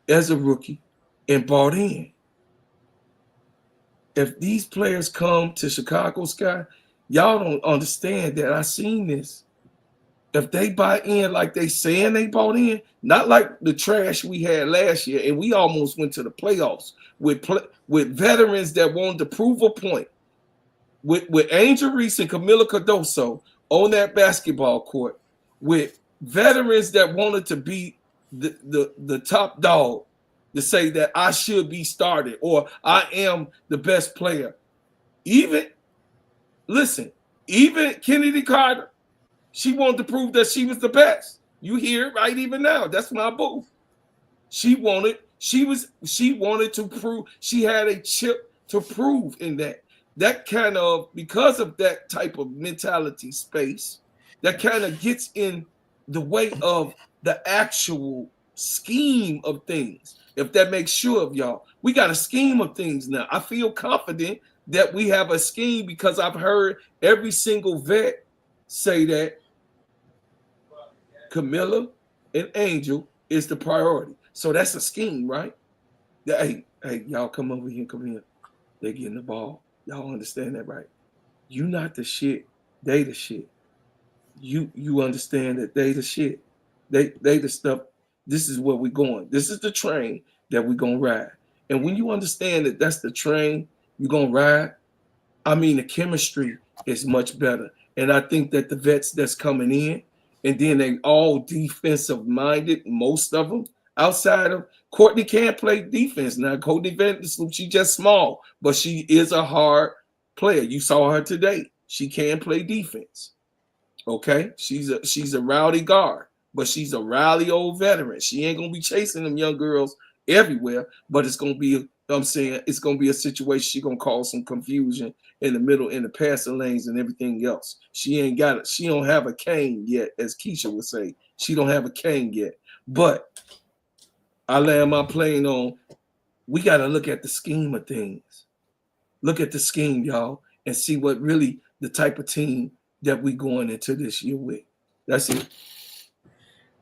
as a rookie and bought in. If these players come to Chicago Sky, y'all don't understand that I seen this. If they buy in like they saying they bought in, not like the trash we had last year, and we almost went to the playoffs with veterans that wanted to prove a point, with Angel Reese and Camila Cardoso on that basketball court, with veterans that wanted to be the top dog, to say that I should be started or I am the best player. Even Kennedy Carter, she wanted to prove that she was the best. You hear it right even now. That's my boo. She wanted to prove, she had a chip to prove in that. That kind of, because of that type of mentality space, that kind of gets in the way of the actual scheme of things. If that makes sure of y'all, we got a scheme of things now. I feel confident that we have a scheme because I've heard every single vet say that Camilla and Angel is the priority. So that's a scheme, right? Hey, y'all come over here, come here. They're getting the ball. Y'all understand that, right? You not the shit. They the shit. You understand that they the shit. They the stuff. This is where we're going. This is the train that we're going to ride. And when you understand that that's the train you're going to ride, I mean, the chemistry is much better. And I think that the vets that's coming in, and then they all defensive minded, most of them, outside of Courtney can't play defense. Now, Courtney Vandersloot, she just small, but she is a hard player. You saw her today. She can play defense. Okay? She's a rowdy guard, but she's a rowdy old veteran. She ain't going to be chasing them young girls everywhere, but it's going to be, it's going to be a situation she's going to cause some confusion in the middle, in the passing lanes and everything else. She don't have a cane yet, as Keisha would say. She don't have a cane yet. But I land my plane on, we got to look at the scheme of things. Look at the scheme, y'all, and see what really the type of team that we going into this year with. That's it.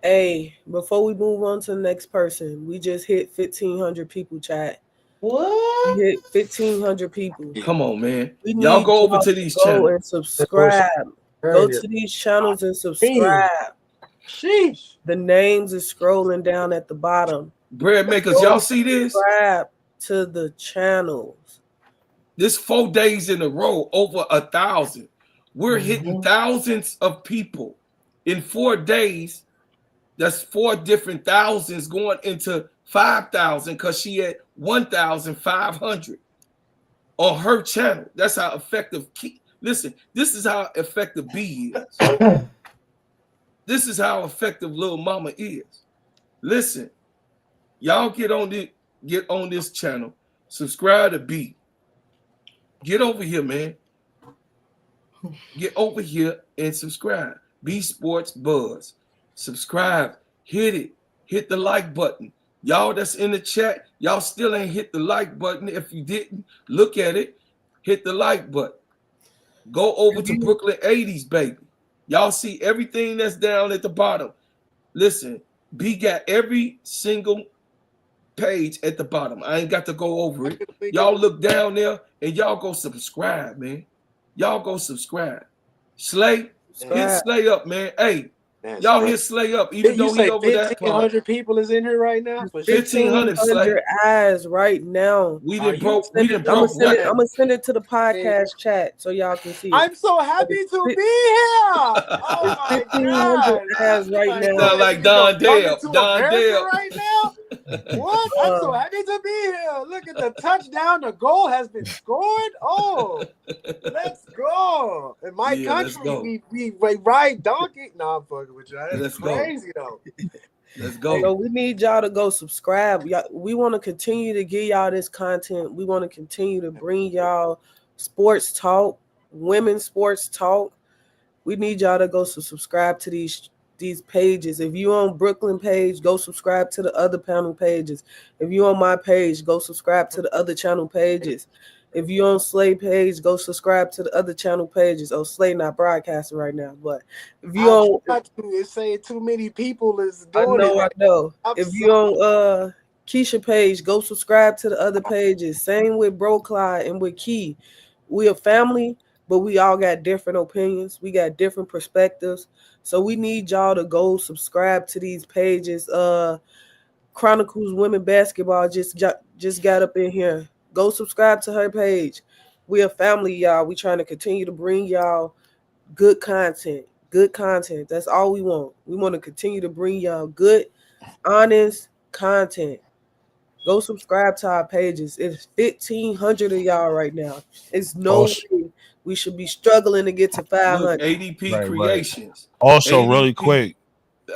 Hey, before we move on to the next person, we just hit 1,500 people, chat. What? We hit 1,500 people. Come on, man. Y'all go over to these channels and subscribe. Go to these channels and subscribe. Sheesh. The names is scrolling down at the bottom. Bread makers, y'all see this? Subscribe to the channels. This 4 days in a row, over 1,000. We're hitting thousands of people in 4 days. That's 4 different thousands going into 5,000 because she had 1,500 on her channel. That's how effective. Listen, this is how effective B is. This is how effective Lil Mama is. Listen, y'all get on this channel. Subscribe to B. Get over here, man. Get over here and subscribe. B Sports Buzz. Subscribe. Hit it. Hit the like button. Y'all that's in the chat, y'all still ain't hit the like button. If you didn't, look at it. Hit the like button. Go over to Brooklyn 80s, baby. Y'all see everything that's down at the bottom. Listen, B got every single page at the bottom. I ain't got to go over it. Y'all look down there and y'all go subscribe, man. Y'all go subscribe. Slay, hit Slay up, man. Hey, y'all hit Slay up, even though he over there. 1,500 people is in here right now. 1,500 Slay eyes right now. We didn't broke. I'm gonna send it to the podcast chat so y'all can see. I'm so happy to be here. Oh my God! Eyes right now. Sound like Don Dale. Don Dale right now. What? I'm so happy to be here. Look at the touchdown. The goal has been scored. Oh, let's go. In my country, we ride donkey. No, I'm fucking with you. That's crazy though. Let's go. So we need y'all to go subscribe. We want to continue to give y'all this content. We want to continue to bring y'all sports talk, women's sports talk. We need y'all to go subscribe to these pages. If you on Brooklyn page, go subscribe to the other panel pages. If you on my page, go subscribe to the other channel pages. If you on Slay page, go subscribe to the other channel pages. Oh, Slay not broadcasting right now, but if you on, it's saying too many people is doing it. I know. If you on Keisha page, go subscribe to the other pages. Same with Bro Clyde and with Key. We a family, but we all got different opinions. We got different perspectives. So we need y'all to go subscribe to these pages. Chronicles Women Basketball just got up in here. Go subscribe to her page. We a family, y'all. We trying to continue to bring y'all good content. Good content. That's all we want. We want to continue to bring y'all good, honest content. Go subscribe to our pages. It's 1,500 of y'all right now. It's no way we should be struggling to get to 500. Look, ADP Creations. Right. Also, ADP, really quick.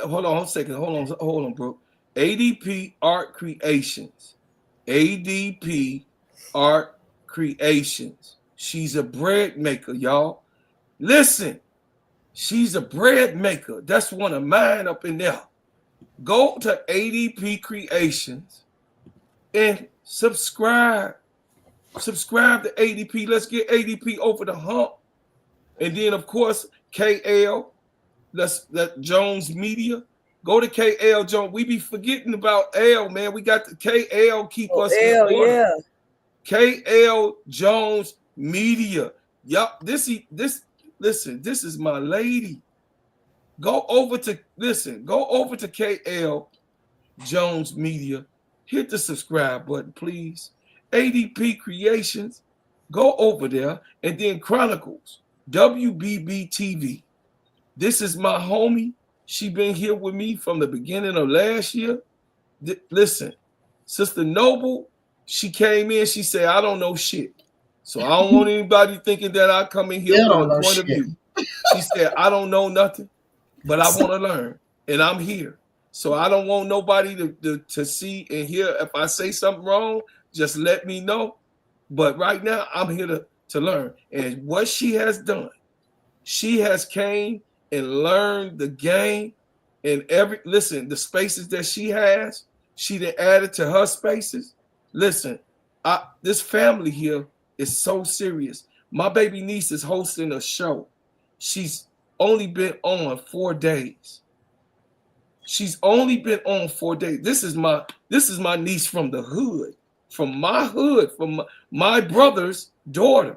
Hold on a second. Hold on, bro. ADP Art Creations. ADP Art Creations. She's a bread maker, y'all. Listen, she's a bread maker. That's one of mine up in there. Go to ADP Creations and subscribe. Subscribe to ADP. Let's get ADP over the hump. And then, of course, KL, that Jones Media. Go to KL Jones. We be forgetting about L, man. We got the KL keep us in order. Yeah. KL Jones Media. Yup, this is my lady. Go over to KL Jones Media. Hit the subscribe button, please. ADP Creations. Go over there. And then Chronicles. WBB TV. This is my homie. She been here with me from the beginning of last year. Listen, Sister Noble, she came in. She said, I don't know shit. So I don't want anybody thinking that I come in here with a point of view. She said, I don't know nothing, but I want to learn. And I'm here. So I don't want nobody to see and hear. If I say something wrong, just let me know. But right now, I'm here to learn. And what she has done, she has came and learned the game. And the spaces that she has, she done added to her spaces. Listen, this family here is so serious. My baby niece is hosting a show. She's only been on 4 days. She's only been on 4 days. This is my niece from the hood, from my hood, from my brother's daughter.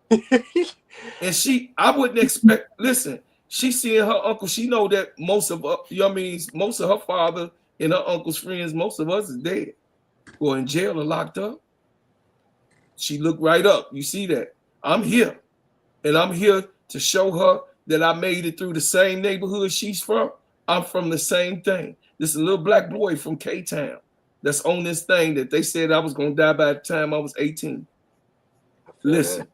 And I wouldn't expect. Listen, she seeing her uncle. She know that most of her father and her uncle's friends, most of us is dead or in jail or locked up. She looked right up. You see that? I'm here, and I'm here to show her that I made it through the same neighborhood she's from. I'm from the same thing. This is a little black boy from K-Town that's on this thing that they said I was gonna die by the time I was 18. Listen,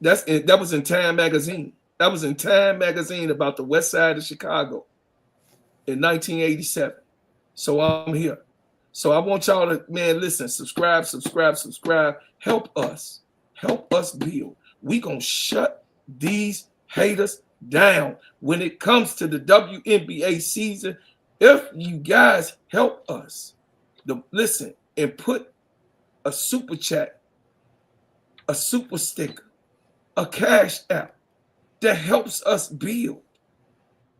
that was in Time Magazine. That was in Time Magazine about the West Side of Chicago in 1987. So I'm here. So I want y'all to, man, listen, subscribe. Help us build. We gonna shut these haters down when it comes to the WNBA season. If you guys help us, listen and put a super chat, a super sticker, a cash app that helps us build.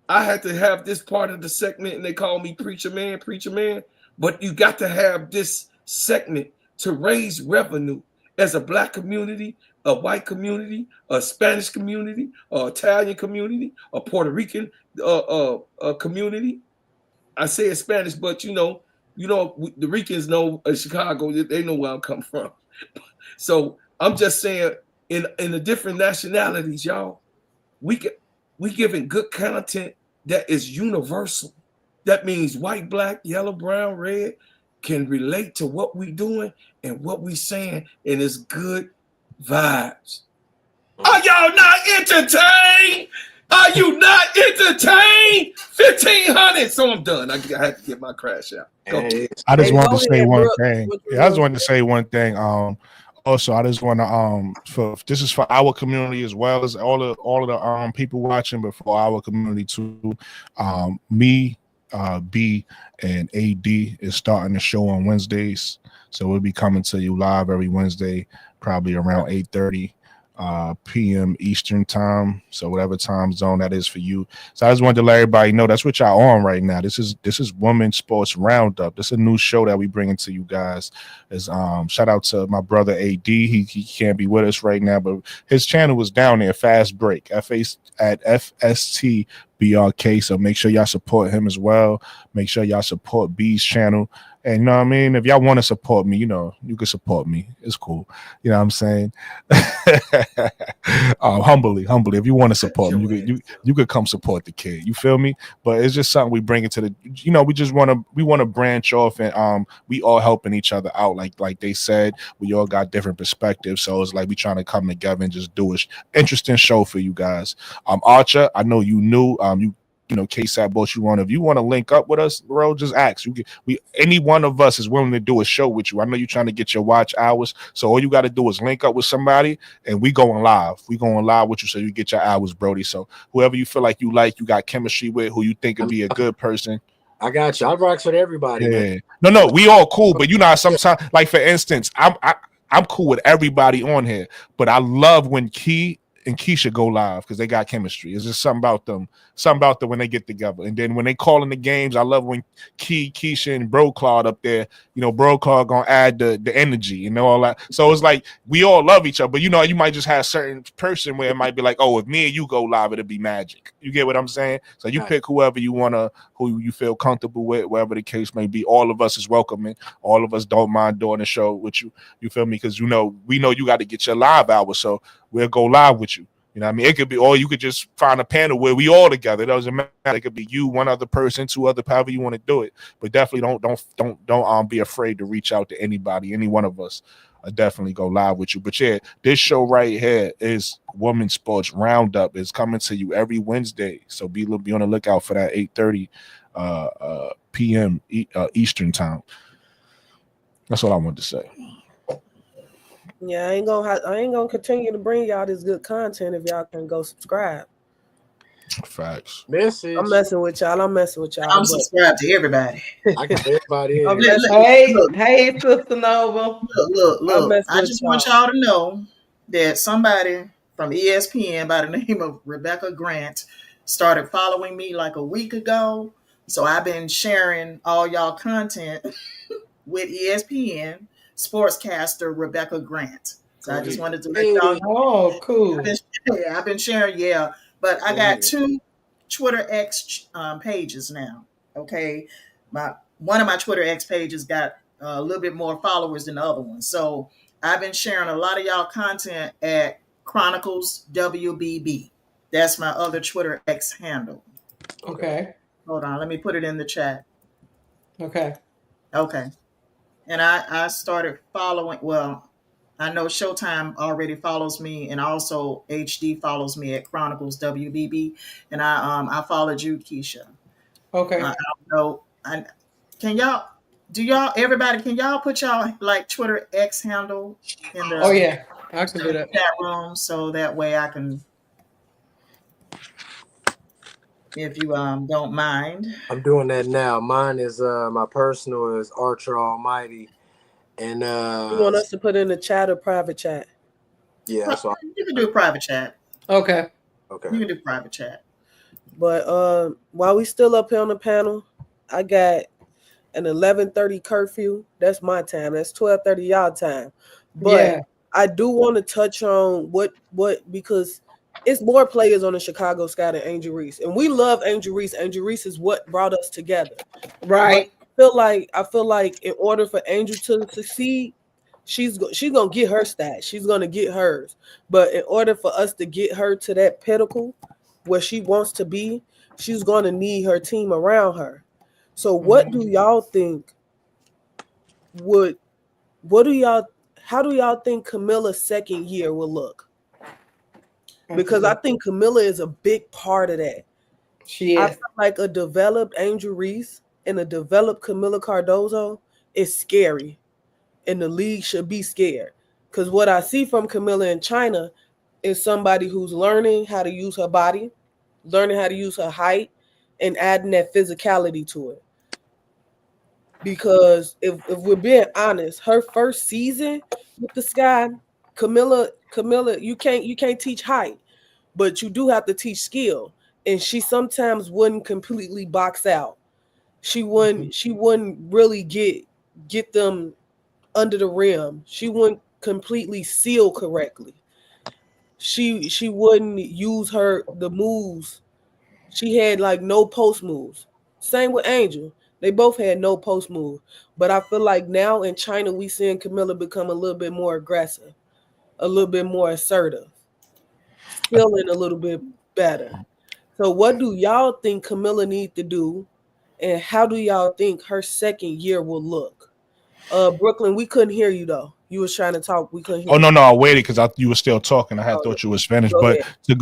I had to have this part of the segment, and they call me preacher man. But you got to have this segment to raise revenue as a black community, a white community, a Spanish community, a Italian community, a Puerto Rican community. I say it's Spanish, but the Ricans know Chicago. They know where I'm coming from. So I'm just saying, in the different nationalities, y'all, we giving good content that is universal. That means white, black, yellow, brown, red can relate to what we doing and what we saying, and it's good vibes. Are y'all not entertained? Are you not entertained? 1,500. So I'm done. I had to get my crash out. I just wanted to say one thing. Yeah, I just wanted to say one thing. Also, I just want to for this is for our community as well as all of the people watching, but for our community too. Me, B, and AD is starting the show on Wednesdays, so we'll be coming to you live every Wednesday, probably around 8:30 p.m. Eastern time. So whatever time zone that is for you. So I just wanted to let everybody know that's what y'all on right now. This is Women's Sports Roundup. This is a new show that we bringing to you guys. Is shout out to my brother AD. He can't be with us right now, but his channel was down there. Fast Break at FSTBRK. So make sure y'all support him as well. Make sure y'all support B's channel. And you know what I mean? If y'all want to support me, you know, you can support me. It's cool. You know what I'm saying? Humbly. If you want to support me, you could come support the kid. You feel me? But it's just something we bring into the, you know, we want to branch off and we all helping each other out. Like they said, we all got different perspectives. So it's like we trying to come together and just do an interesting show for you guys. Archer, I know you knew you know, KSAT boss you want. If you want to link up with us, bro, just ask. Any one of us is willing to do a show with you. I know you're trying to get your watch hours, so all you got to do is link up with somebody, and we going live. We going live with you, so you get your hours, Brody. So whoever you feel like you got chemistry with, who you think would be a good person. I got you. I rocks with everybody. Yeah. Man. No, we all cool, but you know, sometimes, like for instance, I'm cool with everybody on here, but I love when Key and Keisha go live because they got chemistry. It's just something about them when they get together. And then when they call in the games, I love when Keisha and Bro Claude up there, you know, Bro Claude gonna add the energy, you know, all that. So it's like we all love each other, but you know, you might just have a certain person where it might be like, oh, if me and you go live, it'll be magic. You get what I'm saying? So you pick whoever who you feel comfortable with, whatever the case may be. All of us is welcoming. All of us don't mind doing the show with you. You feel me? Because you know, we know you got to get your live hour, so we'll go live with you. You know what I mean? It could be, or you could just find a panel where we all together. It doesn't matter. It could be you, one other person, two other, however you want to do it. But definitely don't be afraid to reach out to anybody. Any one of us definitely go live with you. But yeah, this show right here is Women's Sports Roundup. It's coming to you every Wednesday. So be on the lookout for that 8:30 p.m. Eastern time. That's all I wanted to say. Yeah, I ain't gonna continue to bring y'all this good content if y'all can go subscribe. Facts. Message. I'm messing with y'all. I'm subscribed to everybody. I got everybody in. Hey, Sister Nova. Look. I just want y'all to know that somebody from ESPN by the name of Rebecca Grant started following me like a week ago. So I've been sharing all y'all content with ESPN sportscaster Rebecca Grant. So I just wanted to let y'all know. Oh, cool. I've been sharing, but I got 2 Twitter X pages now. Okay, one of my Twitter X pages got a little bit more followers than the other one. So I've been sharing a lot of y'all content at Chronicles WBB. That's my other Twitter X handle. Okay. Hold on, let me put it in the chat. Okay. And I started following. Well, I know Showtime already follows me, and also HD follows me at Chronicles WBB, and I followed you, Keisha. Okay. I don't know. Can y'all put y'all like Twitter X handle in the? Oh yeah, I can do that. Chat room, so that way I can. If you don't mind. I'm doing that now. Mine is my personal is Archer Almighty. And you want us to put in the chat or private chat? Yeah, so you can do private chat. Okay. You can do private chat. But while we still up here on the panel, I got an 11:30 curfew. That's my time. That's 12:30 y'all time. But I do want to touch on what because it's more players on the Chicago Sky than Angel Reese, and we love Angel Reese. Angel Reese is what brought us together, right? But I feel like in order for Angel to succeed, she's gonna get her stats. She's gonna get hers. But in order for us to get her to that pinnacle where she wants to be, she's gonna need her team around her. So what do y'all think how do y'all think Camilla's second year will look? because I think Camilla is a big part of that. She is. I feel like a developed Angel Reese and a developed Camilla Cardozo is scary, and the league should be scared. Because what I see from Camilla in China is somebody who's learning how to use her body, learning how to use her height, and adding that physicality to it. Because if we're being honest, her first season with the Sky, Camilla, you can't teach height, but you do have to teach skill. And she sometimes wouldn't completely box out. She wouldn't really get them under the rim. She wouldn't completely seal correctly. She wouldn't use the moves. She had like no post moves. Same with Angel. They both had no post move. But I feel like now in China we seeing Camilla become a little bit more aggressive, a little bit more assertive, feeling a little bit better. So what do y'all think Camilla need to do, and how do y'all think her second year will look? Brooklyn, we couldn't hear you though. You was trying to talk. We couldn't hear you. you. No, I waited because you were still talking. I had thought you was finished. Go But ahead. to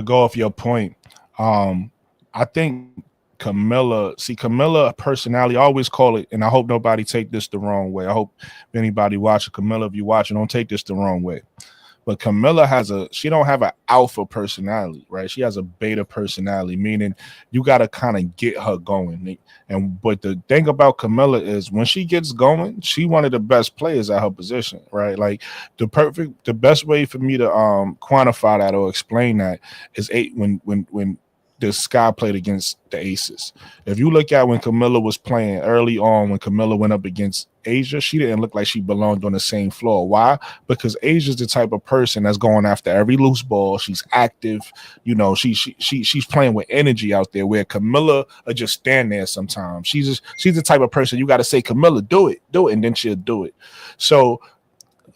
go off your point, I think Camilla personality, I always call it, and I hope nobody take this the wrong way. I hope if anybody watching, Camilla, if you watching, don't take this the wrong way. But Camilla she don't have an alpha personality, right? She has a beta personality, meaning you got to kind of get her going. But the thing about Camilla is when she gets going, she one of the best players at her position, right? Like the best way for me to quantify that or explain that is when the Sky played against the Aces. If you look at when Camilla was playing early on, when Camilla went up against Asia, she didn't look like she belonged on the same floor. Why? Because Asia's the type of person that's going after every loose ball. She's active, she's playing with energy out there. Where Camilla will just stand there sometimes. She's the type of person you got to say, Camilla, do it, and then she'll do it. So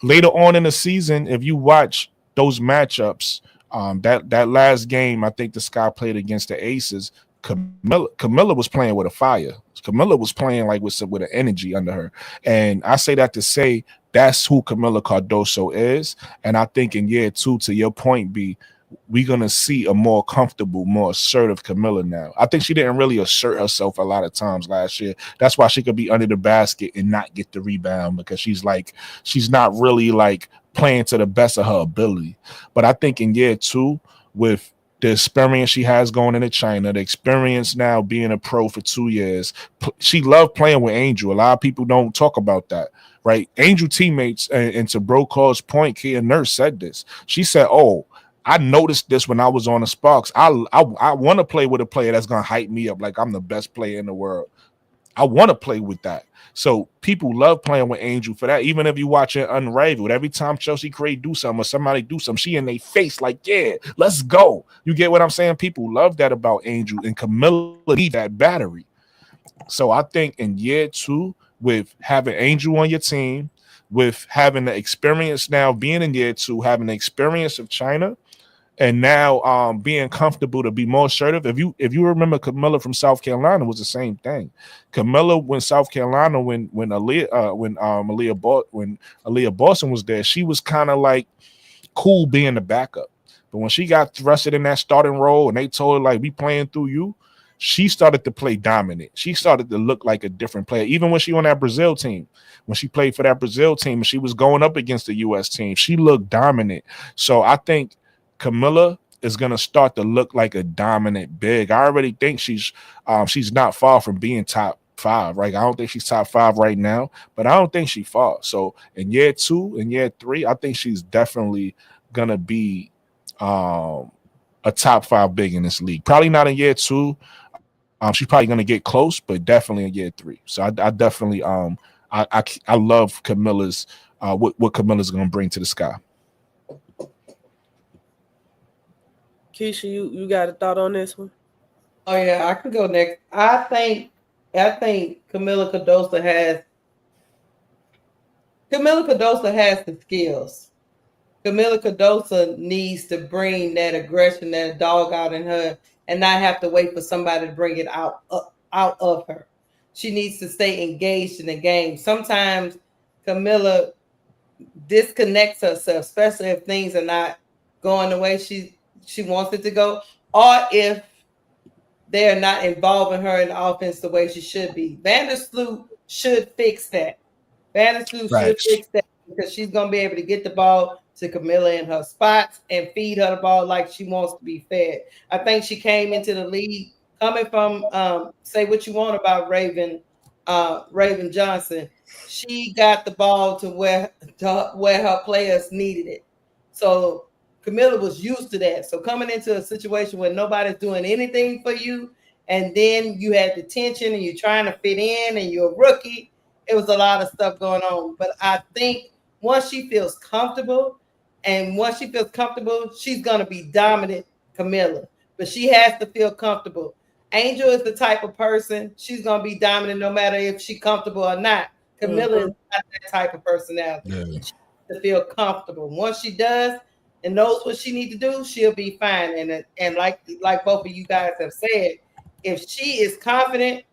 later on in the season, if you watch those matchups. That last game, I think the Sky played against the Aces. Camilla was playing with a fire. Camilla was playing like with an energy under her, and I say that to say that's who Camilla Cardoso is. And I think in year 2, to your point, B, we're gonna see a more comfortable, more assertive Camilla now. I think she didn't really assert herself a lot of times last year. That's why she could be under the basket and not get the rebound, because she's not really like playing to the best of her ability. But I think in year 2, with the experience she has going into China, the experience now being a pro for 2 years, she loved playing with Angel. A lot of people don't talk about that, right? Angel teammates, and to Brokaw's point, Kia Nurse said this. She said, "Oh, I noticed this when I was on the Sparks. I want to play with a player that's gonna hype me up like I'm the best player in the world. I want to play with that." So people love playing with Angel for that. Even if you watch it Unrivaled, every time Chelsea Cray do something or somebody do something, she in their face like, yeah, let's go. You get what I'm saying? People love that about Angel, and Camilla needs that battery. So I think in year 2, with having Angel on your team, with having the experience now being in year 2, having the experience of China, and now being comfortable to be more assertive. If you remember, Camilla from South Carolina was the same thing. Camilla when South Carolina, when Aaliyah Boston was there, she was kind of like cool being the backup. But when she got thrusted in that starting role and they told her like, we playing through you, she started to play dominant. She started to look like a different player. Even when she on that Brazil team, when she played for that Brazil team and she was going up against the U.S. team, she looked dominant. So I think Camilla is going to start to look like a dominant big. I already think she's not far from being top 5, right? I don't think she's top 5 right now, but I don't think she far. So in year 2 and year 3, I think she's definitely going to be a top 5 big in this league. Probably not in year 2. She's probably going to get close, but definitely in year 3. So I definitely I love Camilla's what Camilla's going to bring to the Sky. Keisha, you got a thought on this one? Oh yeah, I can go next. I think Camilla Cardoso has the skills. Camilla Cardoso needs to bring that aggression, that dog out in her, and not have to wait for somebody to bring it out of her. She needs to stay engaged in the game. Sometimes Camilla disconnects herself, especially if things are not going the way she she wants it to go, or if they're not involving her in the offense the way she should be. Vandersloot should fix that. Vandersloot should fix that because she's going to be able to get the ball to Camilla in her spots and feed her the ball like she wants to be fed. I think she came into the league coming from, say what you want about Raven Johnson. She got the ball to where her players needed it. So Camilla was used to that. So coming into a situation where nobody's doing anything for you, and then you had the tension and you're trying to fit in and you're a rookie, it was a lot of stuff going on. But I think once she feels comfortable, she's going to be dominant, Camilla. But she has to feel comfortable. Angel is the type of person, she's going to be dominant no matter if she's comfortable or not. Camilla is not that type of personality. Yeah. She has to feel comfortable. Once she does and knows what she needs to do, she'll be fine. And like both of you guys have said, if she is confident,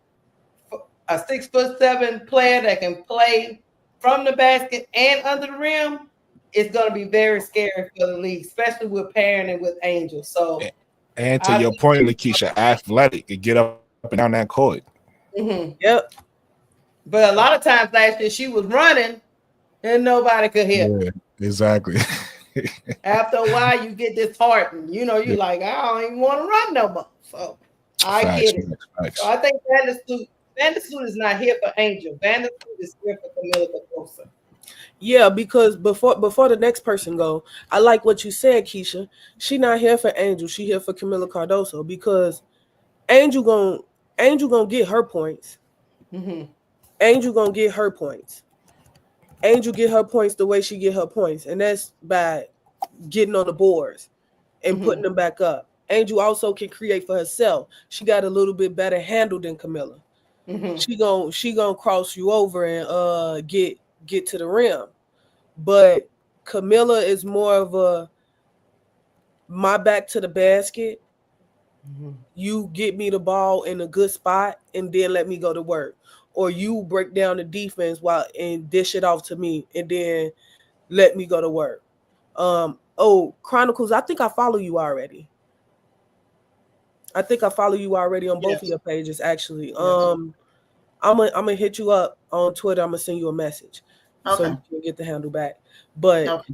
a 6'7" player that can play from the basket and under the rim, it's going to be very scary for the league, especially with pairing it with Angel. So, and to your point, Lakeisha, athletic and get up and down that court. Mm-hmm. Yep. But a lot of times last year she was running and nobody could hit. Yeah, exactly. After a while, you get disheartened. You know, you're like, I don't even want to run no more. So I get it. So I think Vandersloot is not here for Angel. Vandersloot is here for Camilla Cardoso. Yeah, because before the next person go, I like what you said, Keisha. She not here for Angel. She here for Camilla Cardoso because Angel gonna get her points. Mm-hmm. Angel gonna get her points. Angel get her points the way she get her points, and that's by getting on the boards and putting them back up. Angel also can create for herself. She got a little bit better handle than Camilla. Mm-hmm. She gonna cross you over and get to the rim. But Camilla is more of a my back to the basket. Mm-hmm. You get me the ball in a good spot and then let me go to work. Or you break down the defense and dish it off to me and then let me go to work. Chronicles, I think I follow you already. On both of your pages, actually. Yes. I'm gonna hit you up on Twitter. I'm gonna send you a message so you can get the handle back. But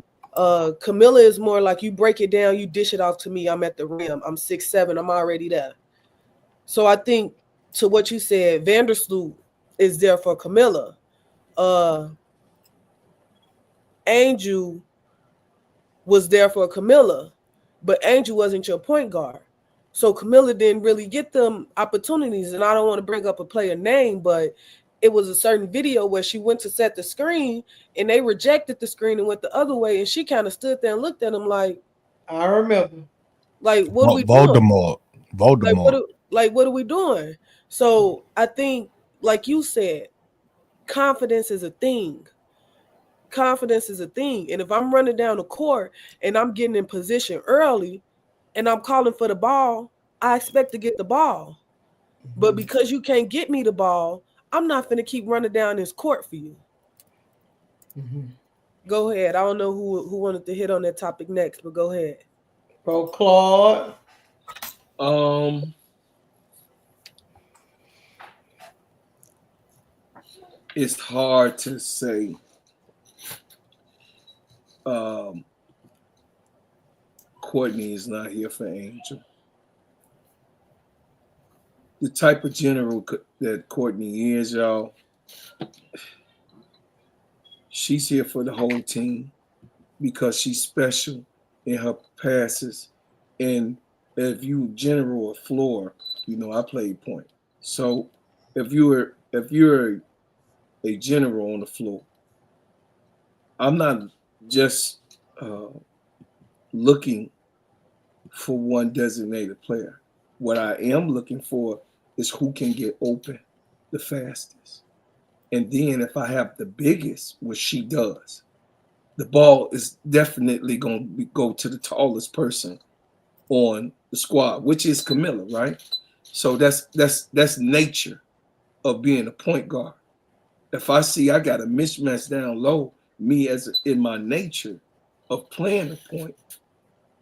Camilla is more like you break it down, you dish it off to me. I'm at the rim. I'm 6'7". I'm already there. So I think to what you said, Vandersloot is there for Camilla. Angel was there for Camilla, but Angel wasn't your point guard. So Camilla didn't really get them opportunities. And I don't want to bring up a player name, but it was a certain video where she went to set the screen and they rejected the screen and went the other way. And she kind of stood there and looked at him like, I remember. Like, what are we doing? Voldemort. What are we doing? So I think, like you said, confidence is a thing. And if I'm running down the court and I'm getting in position early and I'm calling for the ball, I expect to get the ball. Mm-hmm. But because you can't get me the ball, I'm not going to keep running down this court for you. Mm-hmm. Go ahead. I don't know who wanted to hit on that topic next, but go ahead. Bro, Claude. It's hard to say. Courtney is not here for Angel. The type of general that Courtney is, y'all, she's here for the whole team because she's special in her passes. And if you general a floor, you know, I played point. So if you're a general on the floor, I'm not just looking for one designated player. What I am looking for is who can get open the fastest. And then if I have the biggest, which she does, the ball is definitely going to go to the tallest person on the squad, which is Camilla, right? So that's nature of being a point guard. If I see I got a mismatch down low, me as in my nature of playing the point,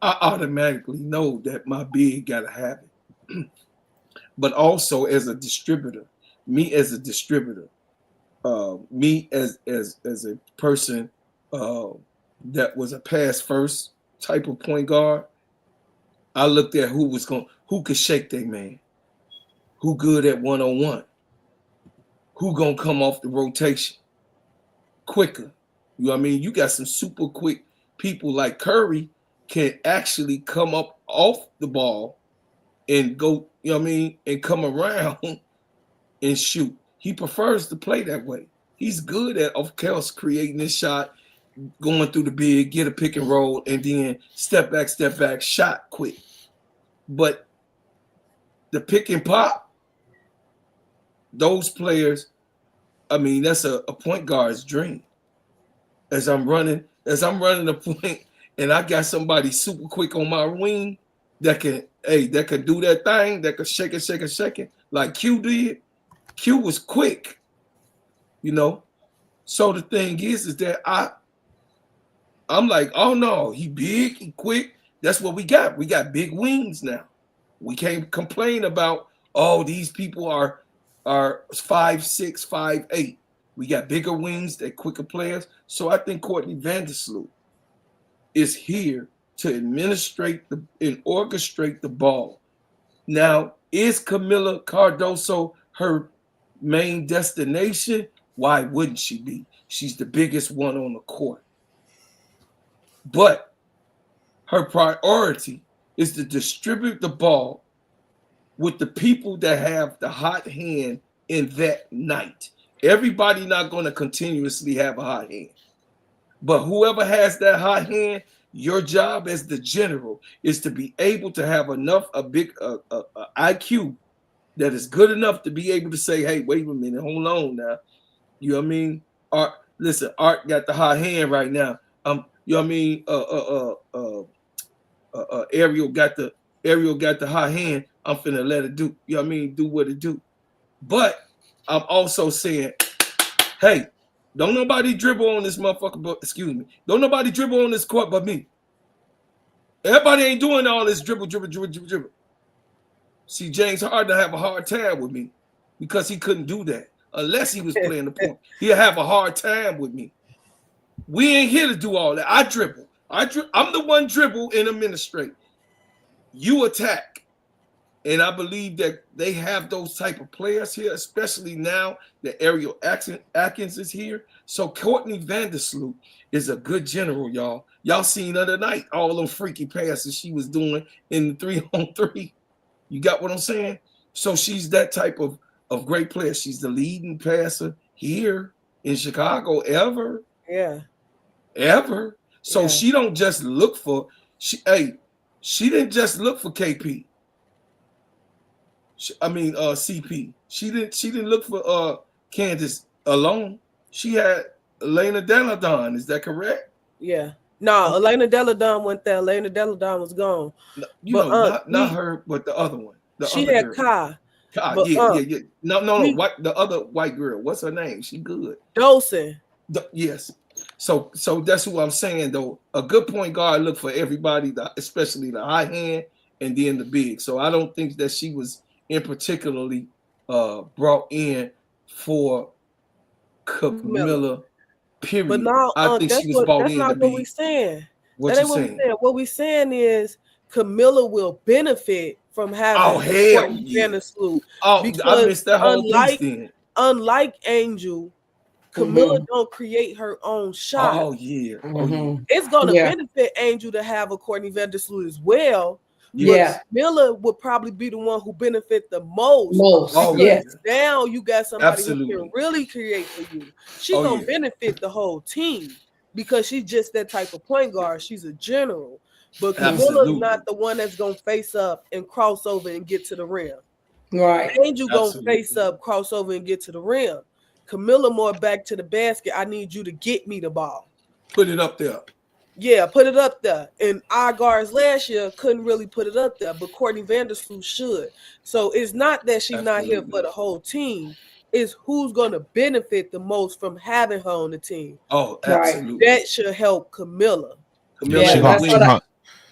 I automatically know that my big gotta have it. But also as a distributor, me as a distributor, me as a person that was a pass first type of point guard, I looked at who could shake their man, who good at 1-on-1, who gonna come off the rotation quicker. You know what I mean? You got some super quick people like Curry can actually come up off the ball and go, you know what I mean, and come around and shoot. He prefers to play that way. He's good at, of course, creating this shot, going through the big, get a pick and roll, and then step back, shot quick. But the pick and pop, those players, I mean, that's a point guard's dream. As I'm running the point, and I got somebody super quick on my wing that can do that thing, that can shake it, like Q did. Q was quick, you know. So the thing is that I'm like, oh no, he big, he quick. That's what we got. We got big wings now. We can't complain about, oh, these people are 5'6", 5'8". We got bigger wings, they're quicker players. So I think Courtney Vandersloot is here to administrate and orchestrate the ball. Now, is Camila Cardoso her main destination? Why wouldn't she be? She's the biggest one on the court. But her priority is to distribute the ball with the people that have the hot hand in that night. Everybody not going to continuously have a hot hand. But whoever has that hot hand, your job as the general is to be able to have a big IQ that is good enough to be able to say, hey, wait a minute, hold on now. You know what I mean? Art, listen, Art got the hot hand right now. You know what I mean? Ariel got the hot hand. I'm finna let it do. You know what I mean? Do what it do. But I'm also saying, hey, don't nobody dribble on this motherfucker, but excuse me. Don't nobody dribble on this court but me. Everybody ain't doing all this dribble. See, James Harden have a hard time with me because he couldn't do that unless he was playing the point. He'll have a hard time with me. We ain't here to do all that. I dribble. I'm the one dribble and administrate. You attack. And I believe that they have those type of players here, especially now that Ariel Atkins is here. So Courtney Vandersloot is a good general, y'all. Y'all seen the other night all them freaky passes she was doing in the 3-on-3. You got what I'm saying? So she's that type of great player. She's the leading passer here in Chicago ever. Yeah. Ever. So she don't just look for she didn't just look for KP. CP. She didn't look for Candace alone. She had Elena Deladon. Is that correct? Yeah. No, Elena Deladon went there. Elena Deladon was gone. Not her, but the other one. She had Kai. Yeah. No. The other white girl. What's her name? She good. Dolson. Yes. So that's who I'm saying though. A good point guard look for everybody, especially the high hand and then the big. So I don't think that she was in particularly brought in for Camilla. Period. But now I think she was brought in. That's not what we're saying. What you saying? What we're saying is Camilla will benefit from having Vandersloot. Because I missed that whole piece then. Unlike Angel, Camilla don't create her own shot. Oh yeah. It's gonna benefit Angel to have a Courtney Vandersloot as well. Yeah, Miller would probably be the one who benefit the most. Now you got somebody who can really create for you. She's gonna benefit the whole team because she's just that type of point guard. She's a general, but Camilla's not the one that's gonna face up and cross over and get to the rim. Right. Angel gonna face up, cross over, and get to the rim. Camilla more back to the basket. I need you to get me the ball. Put it up there. Yeah, put it up there. And our guards last year couldn't really put it up there, but Courtney Vandersloot should. So it's not that she's not here for the whole team. It's who's going to benefit the most from having her on the team. Oh, absolutely. That should help Camilla.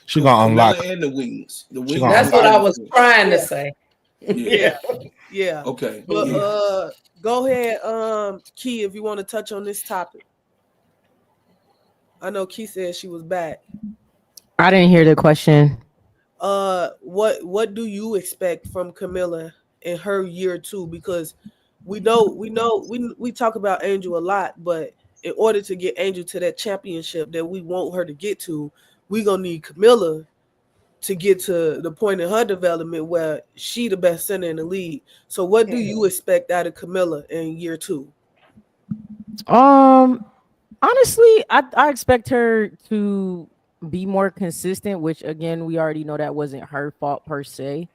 She gonna unlock and the wings. The wings. That's what I was trying to say. Yeah. Okay. But go ahead, Key, if you want to touch on this topic. I know Key said she was back. I didn't hear the question. What do you expect from Camilla in her year 2? Because we talk about Angel a lot, but in order to get Angel to that championship that we want her to get to, we gonna need Camilla to get to the point in her development where she the best center in the league. So what do you expect out of Camilla in year 2? Honestly, I expect her to be more consistent, which again, we already know that wasn't her fault per se,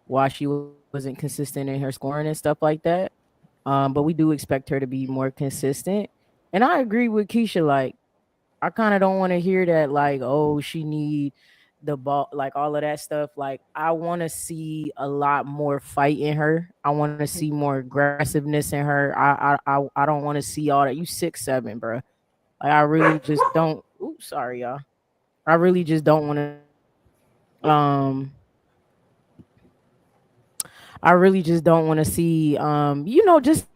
why she wasn't consistent in her scoring and stuff like that. But we do expect her to be more consistent. And I agree with Keisha, like, I kind of don't want to hear that, like, oh, she need the ball, like all of that stuff. Like, I want to see a lot more fight in her. I want to see more aggressiveness in her. I don't want to see all that. You 6'7", bro. Like, I really just don't. Oops, sorry, y'all. I really just don't want to. I really just don't want to see. Just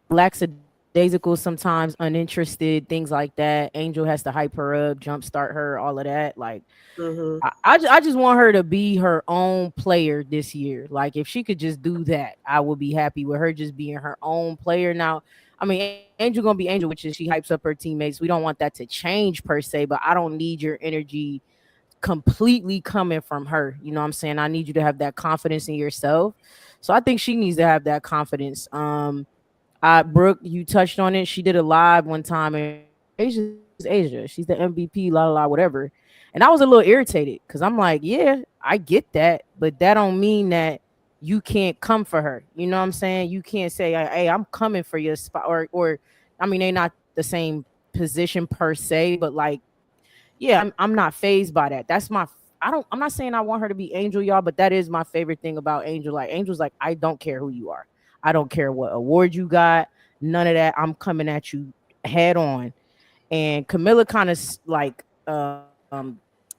lackadaisical sometimes, uninterested, things like that. Angel has to hype her up, jumpstart her, all of that. Like, I just want her to be her own player this year. Like, if she could just do that, I would be happy with her just being her own player. Now, I mean, Angel gonna be Angel, which is she hypes up her teammates. We don't want that to change per se, but I don't need your energy completely coming from her. You know what I'm saying? I need you to have that confidence in yourself. So I think she needs to have that confidence. Brooke, you touched on it. She did a live one time, and Asia's Asia. She's the MVP, whatever. And I was a little irritated because I'm like, yeah, I get that, but that don't mean that you can't come for her. You know what I'm saying? You can't say, hey, I'm coming for your spot, or I mean, they not the same position per se, but like, yeah, I'm not phased by that. I'm not saying I want her to be Angel, y'all, but that is my favorite thing about Angel. Like, Angel's like, I don't care who you are. I don't care what award you got. None of that. I'm coming at you head on. And Camilla kind of like,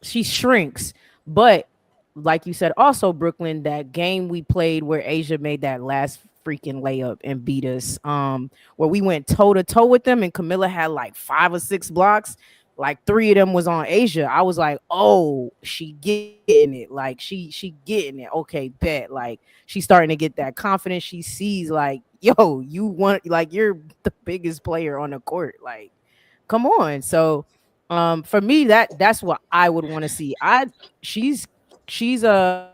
she shrinks, but like you said, also Brooklyn, that game we played where Asia made that last freaking layup and beat us, where we went toe to toe with them, and Camilla had like 5 or 6 blocks. Like 3 of them was on Asia. I was like, oh, she getting it. Like she getting it. Okay, bet. Like she's starting to get that confidence. She sees like, yo, you want, like, you're the biggest player on the court. Like, come on. So for me, that's what I would want to see. She's a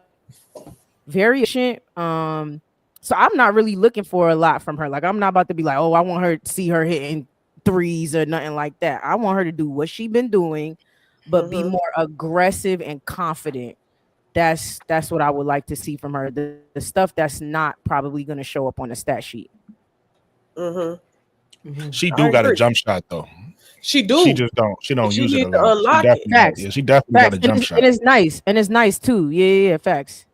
very efficient. So I'm not really looking for a lot from her. Like, I'm not about to be like, oh, I want her to see her hitting threes or nothing like that. I want her to do what she's been doing, but be more aggressive and confident. That's what I would like to see from her. The stuff that's not probably going to show up on the stat sheet. She do got a jump shot though. She do. She just don't. She don't use it a lot. Unlock she definitely got a jump shot. And it's nice. And it's nice too. Yeah, facts.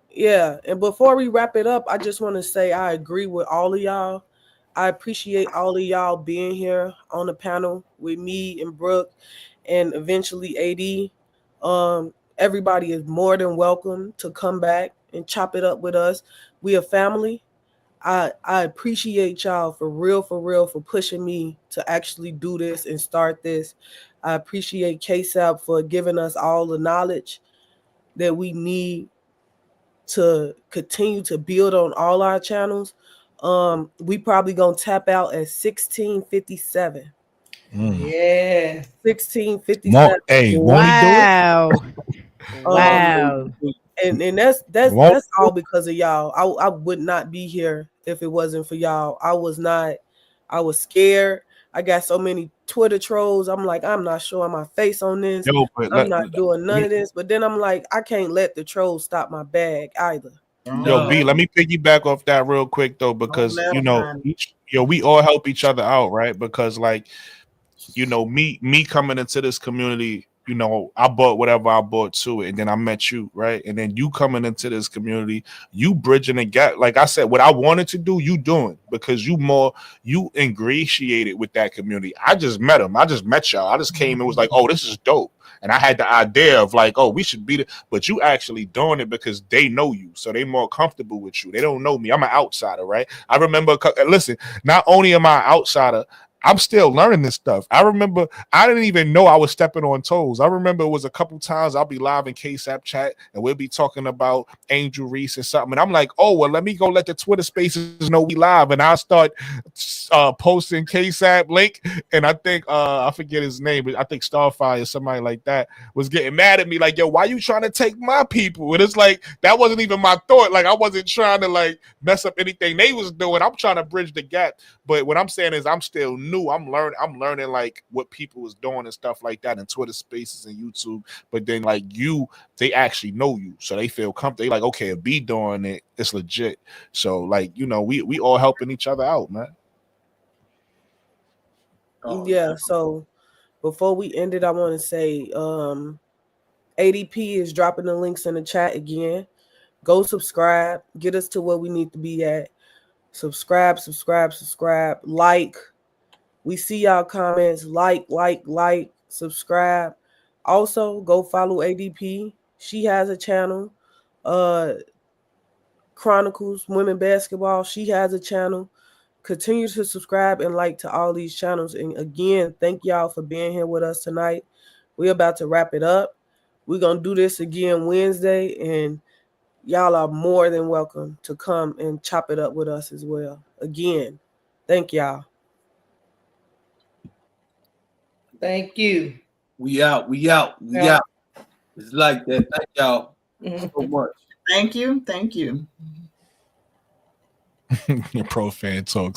Yeah. And before we wrap it up, I just want to say I agree with all of y'all. I appreciate all of y'all being here on the panel with me and Brooke and eventually AD. Everybody is more than welcome to come back and chop it up with us. We a family. I appreciate y'all for real, for pushing me to actually do this and start this. I appreciate KSAP for giving us all the knowledge that we need to continue to build on all our channels. We probably gonna tap out at 1657. Yeah, 1657. Hey, wow. Wow. And that's all because of y'all. I would not be here if it wasn't for y'all. I was scared. I got so many Twitter trolls. I'm like, I'm not showing my face on this. I'm not doing none of this. But then I'm like, I can't let the trolls stop my bag either. Yo, B, let me piggyback off that real quick though, because we all help each other out, right? Because like, me coming into this community you know, I bought whatever I bought to it, and then I met you, right? And then you coming into this community, you bridging the gap. Like I said, what I wanted to do, you doing, because you ingratiated with that community. I just met them. I just met y'all. I just came and was like, oh, this is dope. And I had the idea of like, oh, we should be but you actually doing it because they know you. So they more comfortable with you. They don't know me. I'm an outsider, right? I remember, listen, not only am I an outsider, I'm still learning this stuff. I remember I didn't even know I was stepping on toes. I remember it was a couple times I'll be live in KSAP chat and we'll be talking about Angel Reese and something. And I'm like, oh, well, let me go let the Twitter spaces know we live. And I'll start posting KSAP link. And I think, I forget his name, but I think Starfire or somebody like that was getting mad at me. Like, yo, why you trying to take my people? And it's like, that wasn't even my thought. Like, I wasn't trying to like mess up anything they was doing. I'm trying to bridge the gap. But what I'm saying is I'm still new. I'm learning like what people was doing and stuff like that in Twitter spaces and YouTube. But then like they actually know you. So they feel comfortable. They like, okay, if B doing it, it's legit. So like, you know, we all helping each other out, man. Yeah, so before we end it, I want to say ADP is dropping the links in the chat again. Go subscribe. Get us to where we need to be at. Subscribe. Like. We see y'all comments. Like, subscribe. Also, go follow ADP. She has a channel. Chronicles Women Basketball. She has a channel. Continue to subscribe and like to all these channels. And again, thank y'all for being here with us tonight. We're about to wrap it up. We're going to do this again Wednesday, and y'all are more than welcome to come and chop it up with us as well. Again, thank y'all. Thank you. We out. It's like that. Thank y'all so much. Thank you. Pro fan talks.